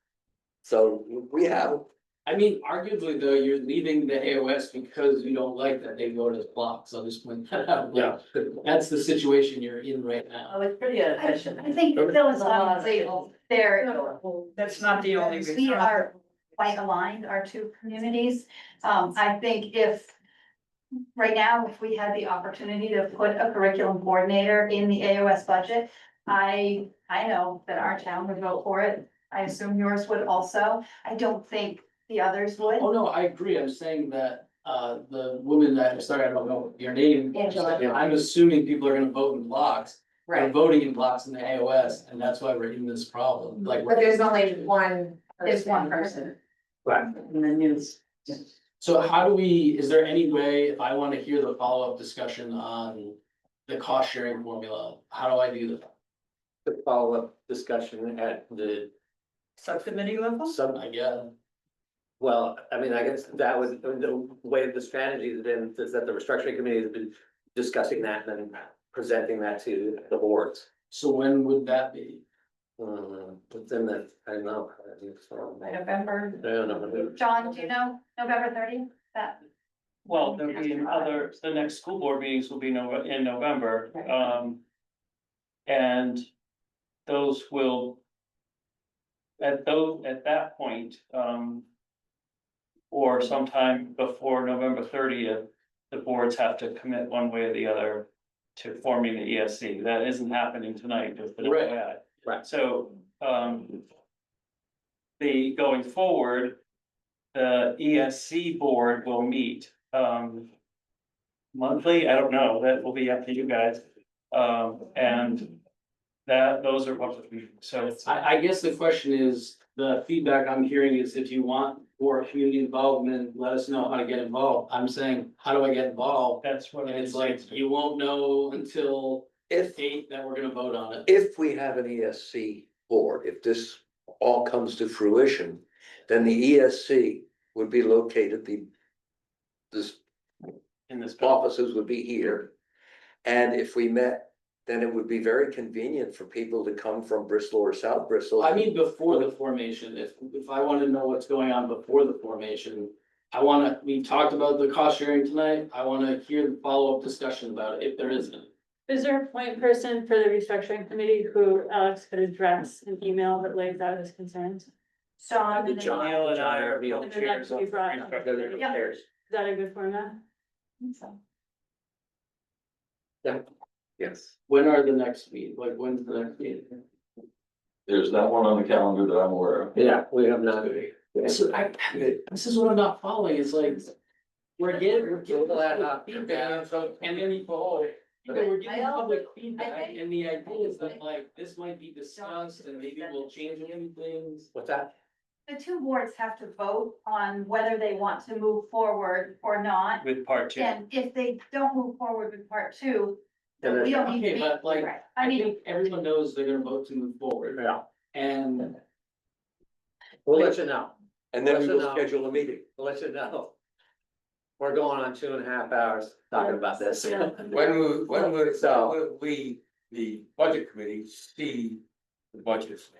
So we have. I mean, arguably though, you're leaving the AOS because you don't like that they vote as blocks. I'll just point that out. Yeah. That's the situation you're in right now. Oh, it's pretty efficient. I think philosophically, there, That's not the only we reason. are quite aligned, our two communities. I think if, right now, if we had the opportunity to put a curriculum coordinator in the AOS budget, I know that our town would vote for it. I assume yours would also. I don't think the others would. Oh, no, I agree. I'm saying that, the woman that, sorry, I don't know your name. Angela. I'm assuming people are gonna vote in blocks. They're Right, voting in blocks in the AOS, and that's why we're in this problem, like. but there's only one. There's one person. Right. And then news. So how do we, is there any way, if I wanna hear the follow-up discussion on the cost sharing formula, how do I do that? The follow-up discussion at the Subcommittee level? I guess. well, I mean, I guess that was the way the strategy has been, is that the restructuring committee has been discussing that and then presenting that to the boards. So when would that be? Within the, I don't know. November, I don't know. John, do you know, November 30th, that? Well, there'll be the next school board meetings will be in November, and those will. At that point, or sometime before November 30th, the boards have to commit one way or the other to forming the ESC. That isn't happening tonight, just an Right. FYI. Right. So, the going forward, the ESC board will meet, monthly, I don't know, that will be up to you guys. And those are public meetings, so. I guess the question is, the feedback I'm hearing is if you want more community involvement, let us know how to get involved. I'm saying, how do I get involved? That's what And it's like, you won't know until If, 8 that we're gonna vote on it. if we have an ESC board, if this all comes to fruition, then the ESC would be located, this in this. offices would be here. And if we met, then it would be very convenient for people to come from Bristol or South Bristol. I mean, before the formation, if I wanna know what's going on before the formation. We talked about the cost sharing tonight. I wanna hear the follow-up discussion about it, if there isn't. Is there a point person for the restructuring committee who Alex could address an email that lays out his concerns? John. Neil and I are the old And then chairs that of could be brought up. restructuring Yeah. affairs. Is that a good format? Yes. When are the next meet, like, when's the next meeting? There's that one on the calendar that I'm aware of. Yeah, we have not. So this is what I'm not following, it's like, we're getting Yeah. feedback, and then we're getting public feedback, and the idea is that like, this might be discussed, and maybe we'll change a few things. What's that? The two boards have to vote on whether they want to move forward or not. With part 2. And if they don't move forward with part 2, Then then we don't need to Okay, be. but like, Right. I I mean, think everyone knows they're gonna vote to move forward, Yeah, and we'll let you know. And then we will Listen up. schedule a meeting. We'll let you know. We're going on 2.5 hours talking about this. Yeah. When would So- we, the budget committee, see the budgets?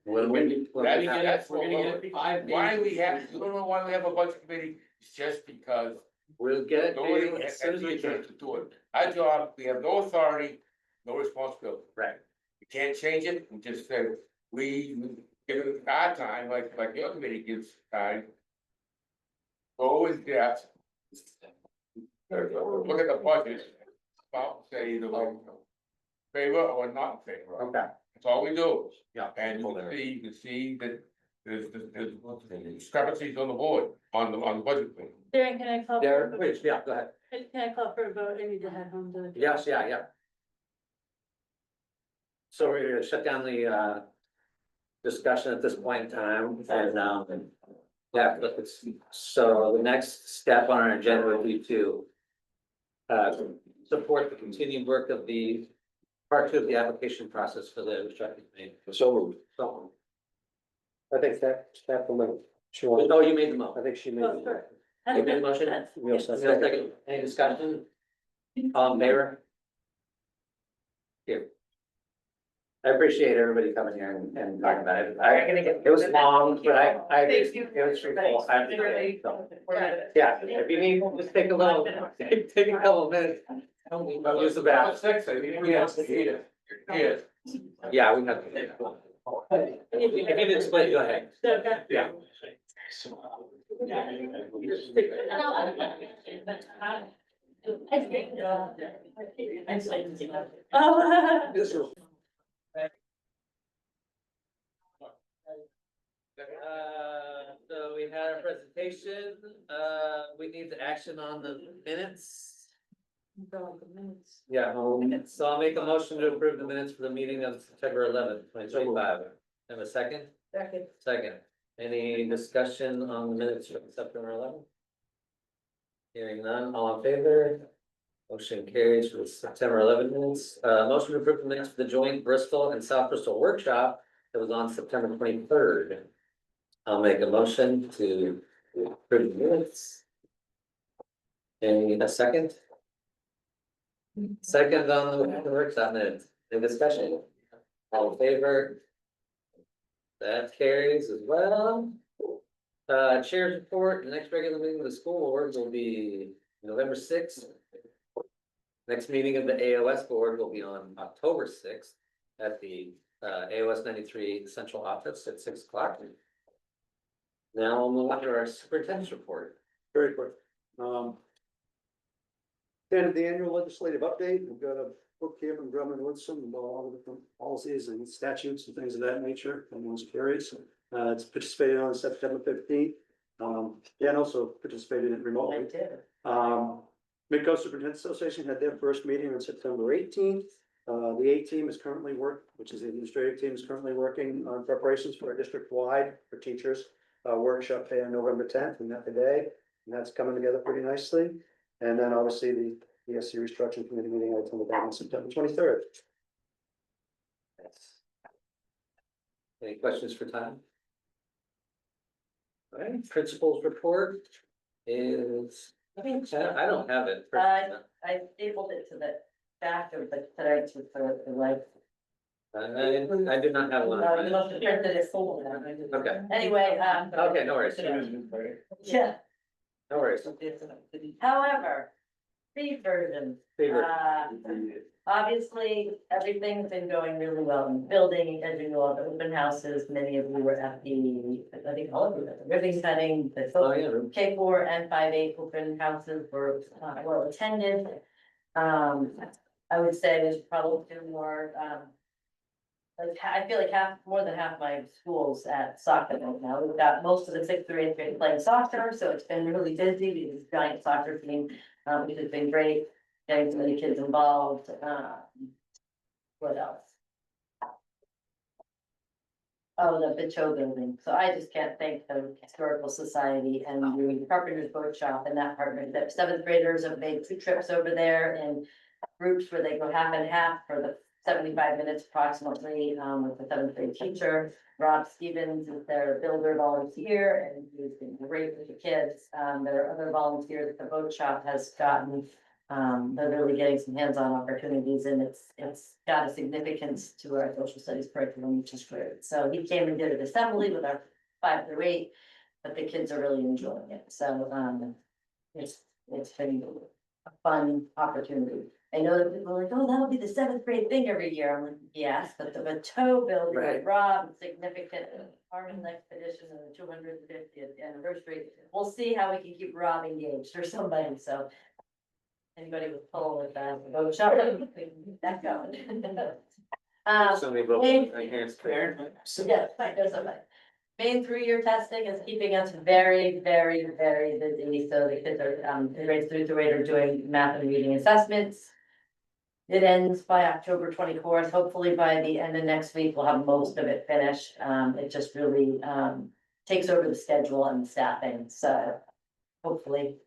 When we- when we're we gonna have- get 5 days. Why we have, you don't know why we have a budget committee, it's just because We'll get it to nobody you as has soon as we the can. chance to do it. Our job, we have no authority, no responsibility. Right. You can't change it, we just say, we give it our time, like your committee gives time. Go in depth. Look at the budget, about say either way, favor or not in favor. Okay. That's all we do. Yeah. And you can see that there's discrepancies on the board, on the budget thing. Darren, can I call? Derek, please, yeah, go ahead. Can I call for a vote? I need to head home to. Yes, yeah. So we're gonna shut down the discussion at this point in time, and yeah, but so the next step on our agenda would be to support the continued work of the part two of the application process for the restricted committee. So moved. So, I think that, oh, you made the motion. I think she Oh, sure. You made the motion? Yes, Is there a second? Any discussion? All in favor? Thank you. I appreciate everybody coming here and talking about it. It was long, but I, Thank you. it was fruitful. Really. Yeah, if you need, just take a little, take a couple of minutes. Don't use the bathroom. Six, I think we have to eat it. Yeah. Yeah, we have to. If you need to explain, go ahead. Yeah. Oh. So we had our presentation, we need the action on the minutes. Yeah, so I'll make a motion to approve the minutes for the meeting of September 11th, 2025. Have a second? Second. Second. Any discussion on the minutes from September 11th? Hearing none, all in favor? Motion carries for the September 11th minutes. Motion to approve the minutes for the joint Bristol and South Bristol workshop that was on September 23rd. I'll make a motion to approve the minutes. Any a second? Second on the workshop minutes. Any discussion? All in favor? That carries as well. Chair's report, the next regular meeting of the school board will be November 6th. Next meeting of the AOS board will be on October 6th at the AOS 93 central office at 6 o'clock. Now we'll move on to our superintendent's report. Very quick. End of the annual legislative update, we've got a book here from Drummond Woodson about all the different policies and statutes and things of that nature, everyone's curious. It's participated on September 15th, and also participated in remotely. Midcoast Superintendent Association had their first meeting on September 18th. The A team is currently which is the administrative team, is currently working on preparations for a district-wide for teachers workshop day on November 10th, and that day, and that's coming together pretty nicely. And then obviously the ESC restructuring committee meeting I attended that on September 23rd. Yes. Any questions for Tom? All right, principal's report is, I don't have it. I stapled it to the back of the thread to the life. I did not have one. You must have printed it full. Okay. Anyway, Okay, no worries. yeah. No worries. However, free version, Favorite. obviously, everything's been going really well in building, as you know, the open houses, many of you were at the, I think all of you, at the ribbon cutting, the Oh, yeah. K4 and 5/8 open houses were well attended. I would say there's probably two more, like, I feel like more than half my schools at soccer right now. We've got most of the 6th through 8th grade playing soccer, so it's been really busy. We have this giant soccer team, which has been great, getting so many kids involved. What else? Oh, the Bicho building. So I just can't thank the Historical Society and the Carpenter's Boat Shop and that partnership. 7th graders have made 2 trips over there in groups where they go half and half for the 75 minutes approximately, with the 7th grade teacher. Rob Stevens is their builder volunteer, and he's been great with the kids. There are other volunteers that the boat shop has gotten. They're really getting some hands-on opportunities, and it's got a significance to our social studies curriculum, which is great. So he came and did an assembly with our 5 through 8, but the kids are really enjoying it. So it's been a fun opportunity. I know that people are like, oh, that'll be the 7th grade thing every year. I'm like, yes, but the Bateau building with Rob, significant Armin expedition and the 250th anniversary. We'll see how we can keep Rob engaged or somebody. So anybody with pull with that boat shop, we can keep that going. So many books. I can't spare. Yeah, I know somebody. Main 3-year testing is keeping us very, very, very busy, so the kids are, in grades 3 through 8 are doing math and reading assessments. It ends by October 24th, hopefully by the end of next week, we'll have most of it finished, it just really, takes over the schedule and staffing, so. Hopefully,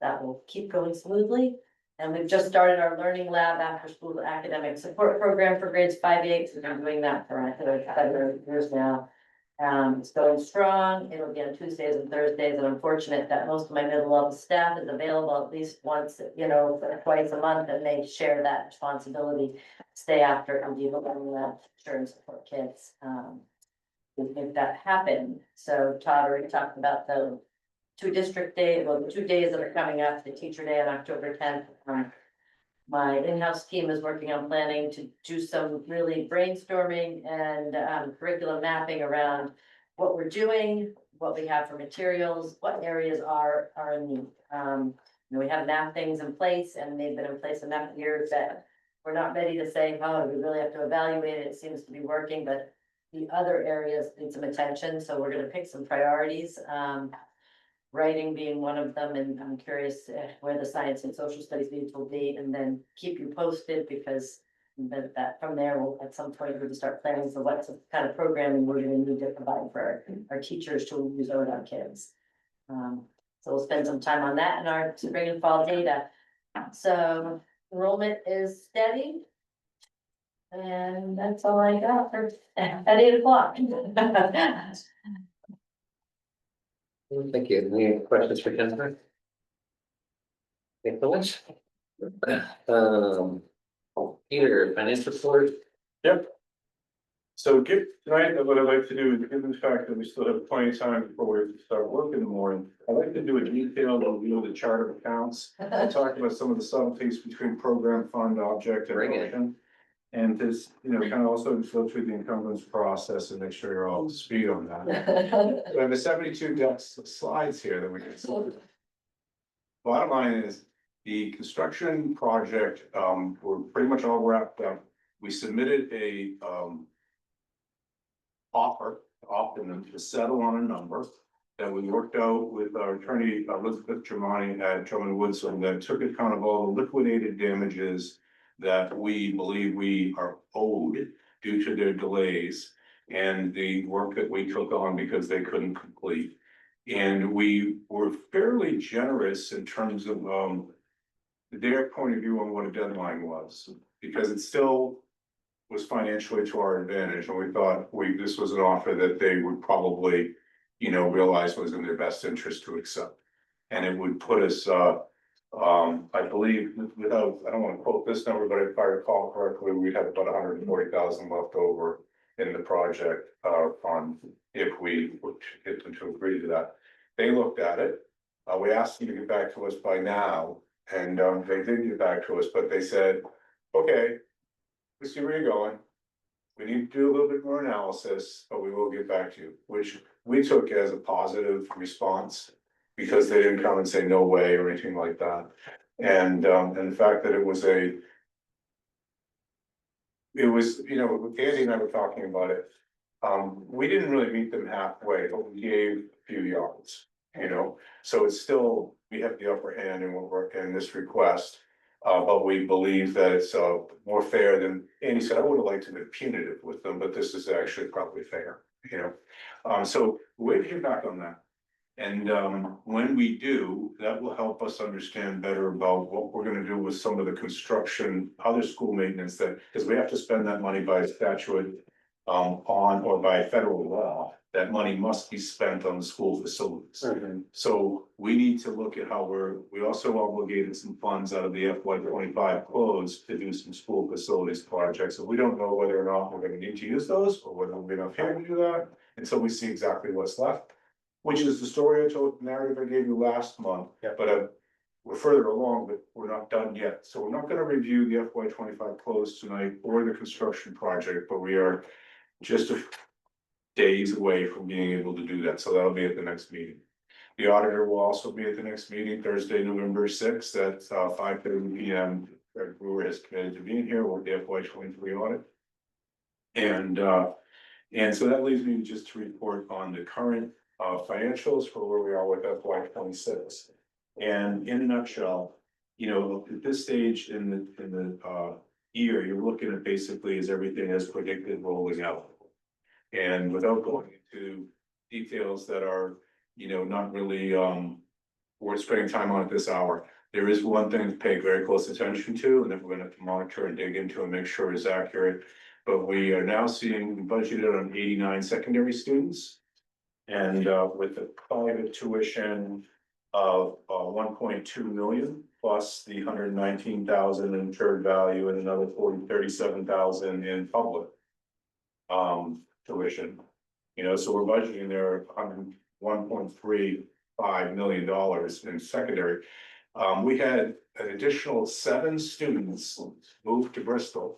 that will keep going smoothly. And we've just started our learning lab after school academic support program for grades 5-8. We've been doing that for several years now. It's going strong. It'll be on Tuesdays and Thursdays. I'm unfortunate that most of my middle level staff is available at least once, twice a month, and they share that responsibility. Stay after and be the learning lab teacher and support kids. To make that happen. So Todd already talked about the 2 district days, well, the 2 days that are coming up, the teacher day on October 10th. My in-house team is working on planning to do some really brainstorming and curriculum mapping around what we're doing, what we have for materials, what areas are in need. We have map things in place, and they've been in place enough years that we're not ready to say, oh, we really have to evaluate it. It seems to be working, but the other areas need some attention. So we're going to pick some priorities. Writing being one of them, and I'm curious where the science and social studies meetings will be, and then keep you posted, because that from there, we'll at some point we can start planning for what kind of programming we're gonna need to provide for our teachers to use with our kids. So we'll spend some time on that in our spring and fall data. So enrollment is steady. And that's all I got for at 8 o'clock. Thank you. Any questions for Jennifer? Thanks so much. Peter, financial report? Yep. So tonight, what I'd like to do is, given the fact that we still have plenty of time before we start work in the morning, I'd like to do a detailed review of the chart of accounts. Talk about some of the subtleties between program, fund, object, and Bring it. function. And this, kind of also go through the encumbrance process and make sure you're all up to speed on that. We have a 72 decks of slides here that we can see. Bottom line is, the construction project, we're pretty much all wrapped up. We submitted a offer to settle on a number that we worked out with our attorney, Elizabeth Germani at Drummond Woodson, that took account of all the liquidated damages that we believe we are owed due to their delays and the work that we took on because they couldn't complete. And we were fairly generous in terms of their point of view on what a deadline was, because it still was financially to our advantage, and we thought this was an offer that they would probably, realize was in their best interest to accept. And it would put us, I believe, I don't want to quote this number, but if I recall correctly, we had about 140,000 left over in the project fund if we were to get them to agree to that. They looked at it. We asked them to get back to us by now, and they didn't get back to us, but they said, okay, we see where you're going. We need to do a little bit more analysis, but we will get back to you, which we took as a positive response, because they didn't come and say no way or anything like that. And the fact that it was, Andy and I were talking about it. We didn't really meet them halfway, but we gave a few yards, so it's still, we have the upper hand in what we're in this request. But we believe that it's more fair than Andy said. I would have liked to be punitive with them, but this is actually probably fair, so we'll get back on that. And when we do, that will help us understand better about what we're gonna do with some of the construction, other school maintenance because we have to spend that money by statute on or by federal law. That money must be spent on the school facilities. So we need to look at how we also obligated some funds out of the FY25 close to do some school facilities projects. So we don't know whether or not we're gonna need to use those, or whether we'll be enough here to do that until we see exactly what's left. Which is the story I told, the narrative I gave you last month. Yeah. But we're further along, but we're not done yet. So we're not gonna review the FY25 close tonight or the construction project, but we are just days away from being able to do that. So that'll be at the next meeting. The auditor will also be at the next meeting, Thursday, November 6th at 5:30 p.m. Brewer has committed to being here with the FY23 audit. And And so that leaves me just to report on the current financials for where we are with FY 26. And in a nutshell, you know, at this stage in the year, you're looking at basically is everything as predicted rolling out. And without going into details that are, you know, not really worth spending time on at this hour, there is one thing to pay very close attention to, and that we're gonna have to monitor and dig into and make sure is accurate. But we are now seeing budgeted on 89 secondary students. And with the private tuition of 1.2 million, plus the 119,000 in third value and another 37,000 in public tuition. You know, so we're budgeting there $1.35 million in secondary. We had an additional 7 students move to Bristol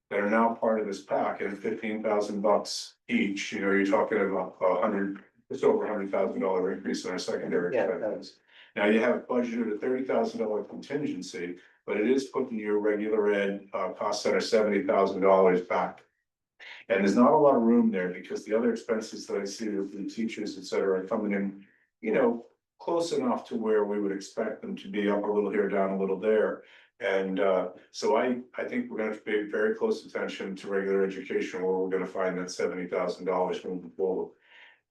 that are now part of this pack and $15,000 each. You know, you're talking about just over $100,000 increase in our secondary expenses. Now you have budgeted a $30,000 contingency, but it is putting your regular ed cost center $70,000 back. And there's not a lot of room there because the other expenses that I see with the teachers, et cetera, are coming in, you know, close enough to where we would expect them to be, up a little here, down a little there. And so I think we're gonna have to pay very close attention to regular education, where we're gonna find that $70,000 moving forward.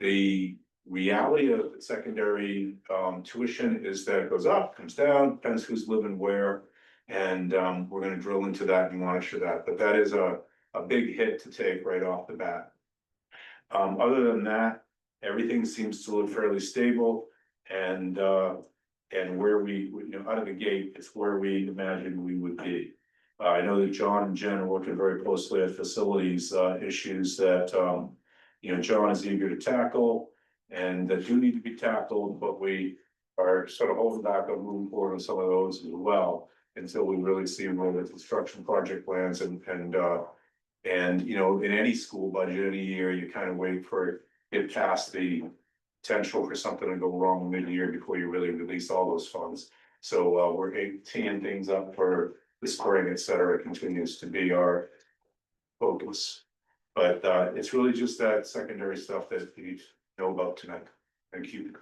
The reality of the secondary tuition is that it goes up, comes down, depends who's living where. And we're gonna drill into that and monitor that, but that is a big hit to take right off the bat. Other than that, everything seems to look fairly stable, and where we, you know, out of the gate, it's where we imagined we would be. I know that John and Jen are working very closely at facilities issues that you know, John is eager to tackle and that do need to be tackled, but we are sort of holding back on moving forward on some of those as well until we really see where the construction project plans and you know, in any school budget, any year, you kind of wait for it past the potential for something to go wrong mid-year before you really release all those funds. So we're teeing things up for the spring, et cetera, continues to be our focus. But it's really just that secondary stuff that you need to know about tonight and keep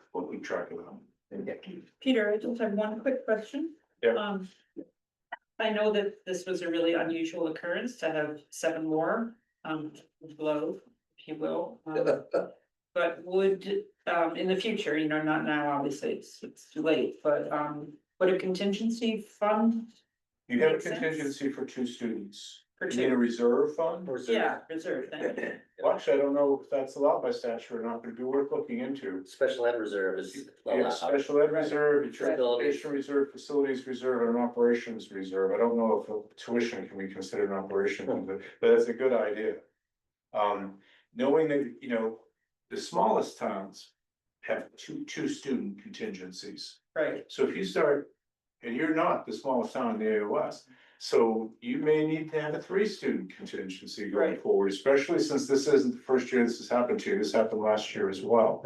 track of them. Peter, I just have one quick question. Yeah. I know that this was a really unusual occurrence to have 7 more below, if you will. But would in the future, you know, not now, obviously, it's too late, but would a contingency fund? You have a Makes sense. contingency for 2 students. For You mean a 2? reserve fund? Yeah, reserve, thank you. Well, actually, I don't know if that's allowed by statute or not, but it'd be worth looking into. Special ed reserve is You have special ed reserve, your Facilities. transportation reserve, facilities reserve, and an operations reserve. I don't know if tuition can be considered an operation, but that's a good idea. Knowing that, you know, the smallest towns have two student contingencies. Right. So if you start, and you're not the smallest town in the AOS, so you may need to have a 3-student contingency going Right. forward, especially since this isn't the first year this has happened to you. This happened last year as well.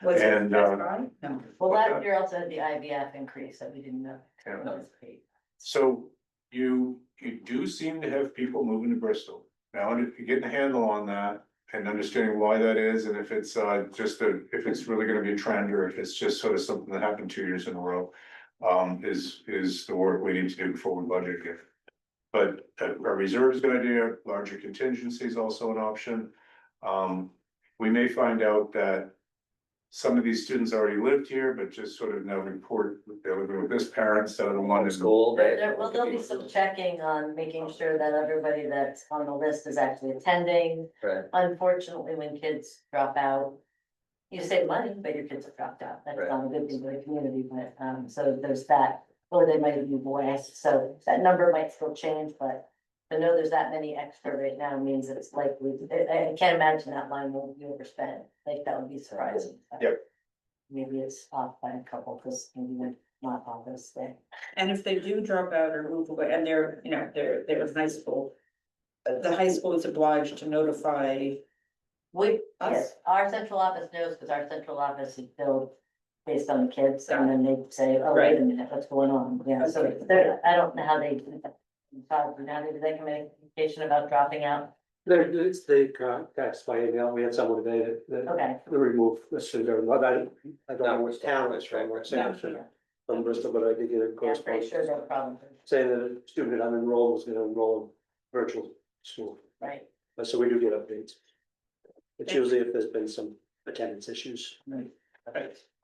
Was it And, that's right? No. Well, What's last that? year also had the IVF increase that we didn't know. Yeah. That was paid. So you do seem to have people moving to Bristol. Now, if you're getting a handle on that and understanding why that is, and if it's if it's really gonna be a trend, or if it's just sort of something that happened 2 years in a row, is the work we need to do before we budget again. But a reserve is a good idea, larger contingency is also an option. We may find out that some of these students already lived here, but just sort of now report they're living with this parent instead of the one in School. There'll be some checking on making sure that everybody that's on the list is actually attending. Right. Unfortunately, when kids drop out, you save money, but your kids have dropped out. That's Right. not a good thing for the community, but so there's that, or they might be voiced, so that number might still change, but to know there's that many extra right now means it's likely, I can't imagine that line won't be overspent, like that would be surprising. Yep. Maybe it's off by a couple, because maybe they're not on this thing. And if they do drop out or move away, and they're, you know, they're in high school, the high school is obliged to notify. Yes, our central office knows, because our central office is billed based on the kids, and then they say, oh, wait a minute, what's going on? Yeah, so I don't know how they. Do they make a communication about dropping out? It's the text by email. We had someone today that Okay. removed the student, but I don't know which town it's from, No, from Bristol, but I did get a I'm pretty correspondence sure no problem, saying that a student that unenrolled was gonna enroll in virtual school. right? So we do get updates. It's usually if there's been some attendance issues.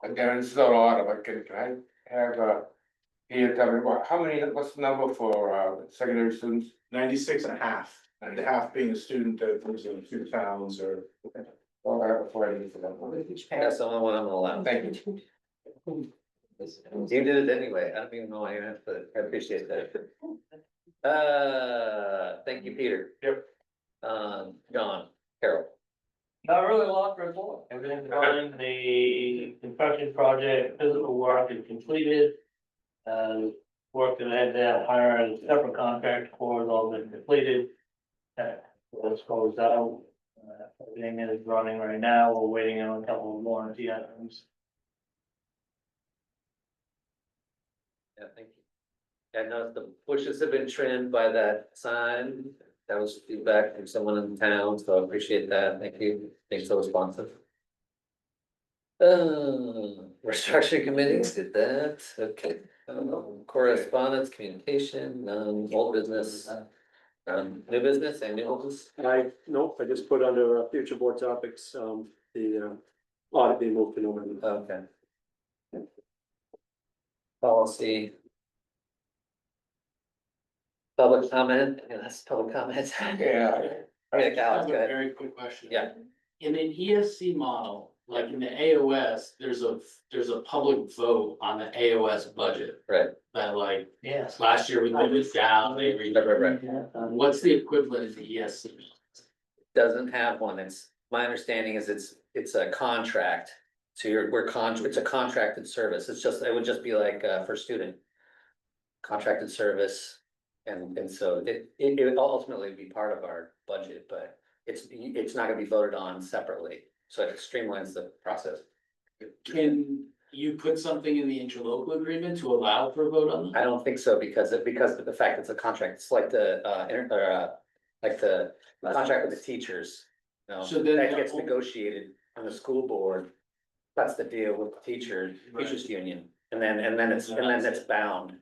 Again, it's not a lot, but can I have, here, tell me, how many, what's the number for, secondary students? 96 and a half, and a half being a student that lives in a few towns or. Well, I have a Friday for that. That's the only one I'm allowed. Thank you. You did it anyway, I don't even know why you have to, I appreciate that. Thank you, Peter. Yep. John, Carol. Not really a lot to report. Everything's running, the construction project, physical work is completed. Work that I had to hire a separate contract for has all been completed. Let's close out. Everything is running right now. We're waiting on a couple of warranty items. Yeah, thank you. I know the bushes have been trimmed by that sign. That was feedback from someone in town, so I appreciate that. Thank you. Being so responsive. Restructuring committees did that. Okay. Correspondence, communication, old business. New business and new business. Nope, I just put under future board topics, the audit being moved to November. Okay. Policy. Public comment, yeah, that's public comments. Yeah. Yeah, I Cal, have a go ahead. very quick question. Yeah. In an ESC model, like in the AOS, there's a public vote on the AOS budget. Right. That like, Yes. last year we moved it down, they Right. what's the equivalent to ESC? Doesn't have one. It's, my understanding is it's a contract. So it's a contracted service. It would just be like, for student. Contracted service. And so it would ultimately be part of our budget, but it's not gonna be voted on separately. So it streamlines the process. Can you put something in the interlocal agreement to allow for a vote on that? I don't think so because of the fact it's a contract. It's like the contract with the teachers. You know, So then that the gets whole- negotiated on the school board. That's the deal with the teachers union. And then it's bound.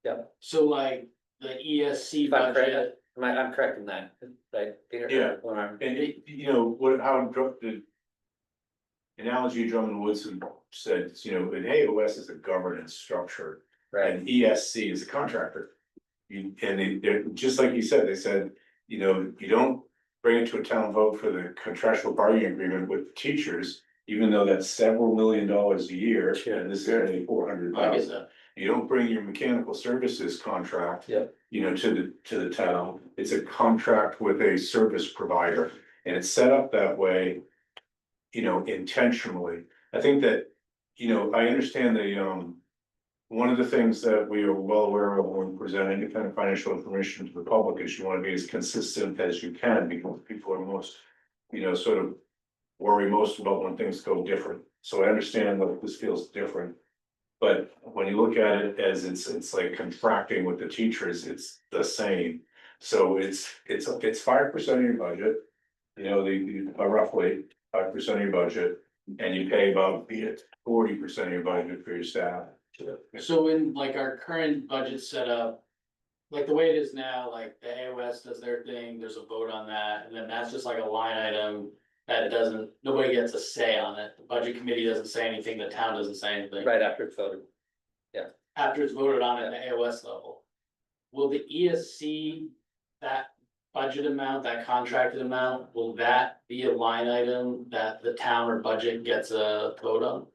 Yep. So like the ESC If I'm correct, budget, I'm correct in that, right, Peter? Yeah. When I'm- And you know, the analogy Drummond Woodson said, you know, an AOS is a governance structure. Right, And ESC is a contractor. They're just like you said, they said, you know, you don't bring it to a town vote for the contractual bargaining agreement with teachers. Even though that's several $1 million a year, and this is only 400,000. I guess that, You don't bring your mechanical services contract. Yep. You know, to the town, it's a contract with a service provider, and it's set up that way. You know, intentionally, I think that, you know, I understand the, one of the things that we are well aware of when we present any kind of financial information to the public is you wanna be as consistent as you can, because people are most, you know, sort of worry most about when things go different. So I understand that this feels different. But when you look at it as it's like contracting with the teachers, it's the same. So it's 5% of your budget. You know, roughly 5% of your budget, and you pay about, be it 40% of your budget for your staff. so in like our current budget setup. Like the way it is now, like the AOS does their thing, there's a vote on that, and then that's just like a line item. That it doesn't, nobody gets a say on it, the budget committee doesn't say anything, the town doesn't say anything. right after it's voted. After it's voted on at the AOS level. Will the ESC, that budget amount, that contracted amount, will that be a line item that the town or budget gets a vote on?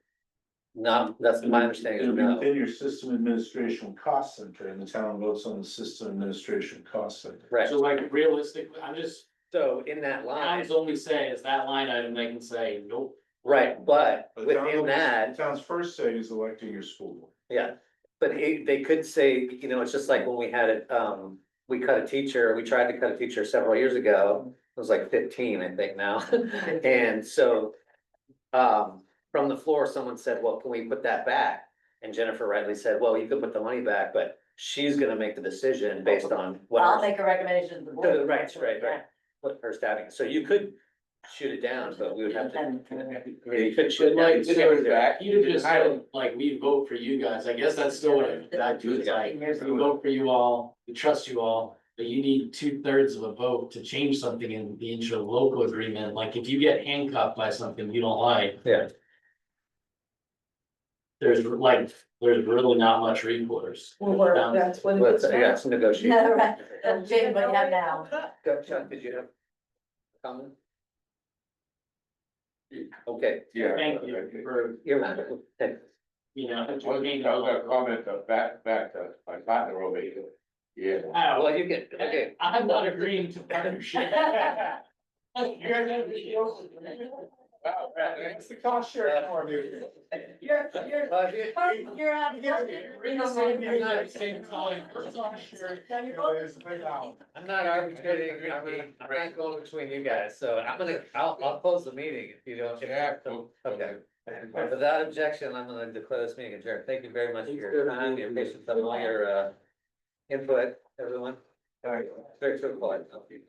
No, that's my understanding, It'll be no. within your system administration cost center, and the town votes on the system administration cost center. Right, So like realistically, I'm just, so in that line, towns only say is that line item, they can say, nope. right, but But the town within that, The town's first say is electing your school board. yeah. But they could say, you know, it's just like when we had it, we tried to cut a teacher several years ago. It was like 15, I think now. And so, from the floor, someone said, well, can we put that back? And Jennifer rightly said, well, you could put the money back, but she's gonna make the decision based on what. I'll make a recommendation to the board. Right. what her staffing, is. So you could shoot it down, but we would have to. I mean, you could But shoot it down. like, You can't do that. you just said, like, we vote for you guys, I guess that's still what I, that too is like, we vote for you all, we trust you all. But you need 2/3 of a vote to change something in the interlocal agreement, like if you get handcuffed by something you don't like. Yeah. There's really not much recourse. Well, that's what it But, is. yeah, it's negotiation. Yeah, right, Jane, what you have now. Go, Chuck, did you have a comment? Okay. Yeah. Thank you for, You're welcome. Thanks. you know. I was gonna comment back to my partner over here. Yeah. Oh, Well, you can, okay. I'm not agreeing to partnership. It's the cost share for me. You're out of here. I'm not arbitrating, I'm not going between you guys, so I'll close the meeting if you don't. Yeah. Okay. Without objection, I'm gonna declare this meeting adjourned. Thank you very much for your time, your patience, and all your input, everyone. All right, very quick.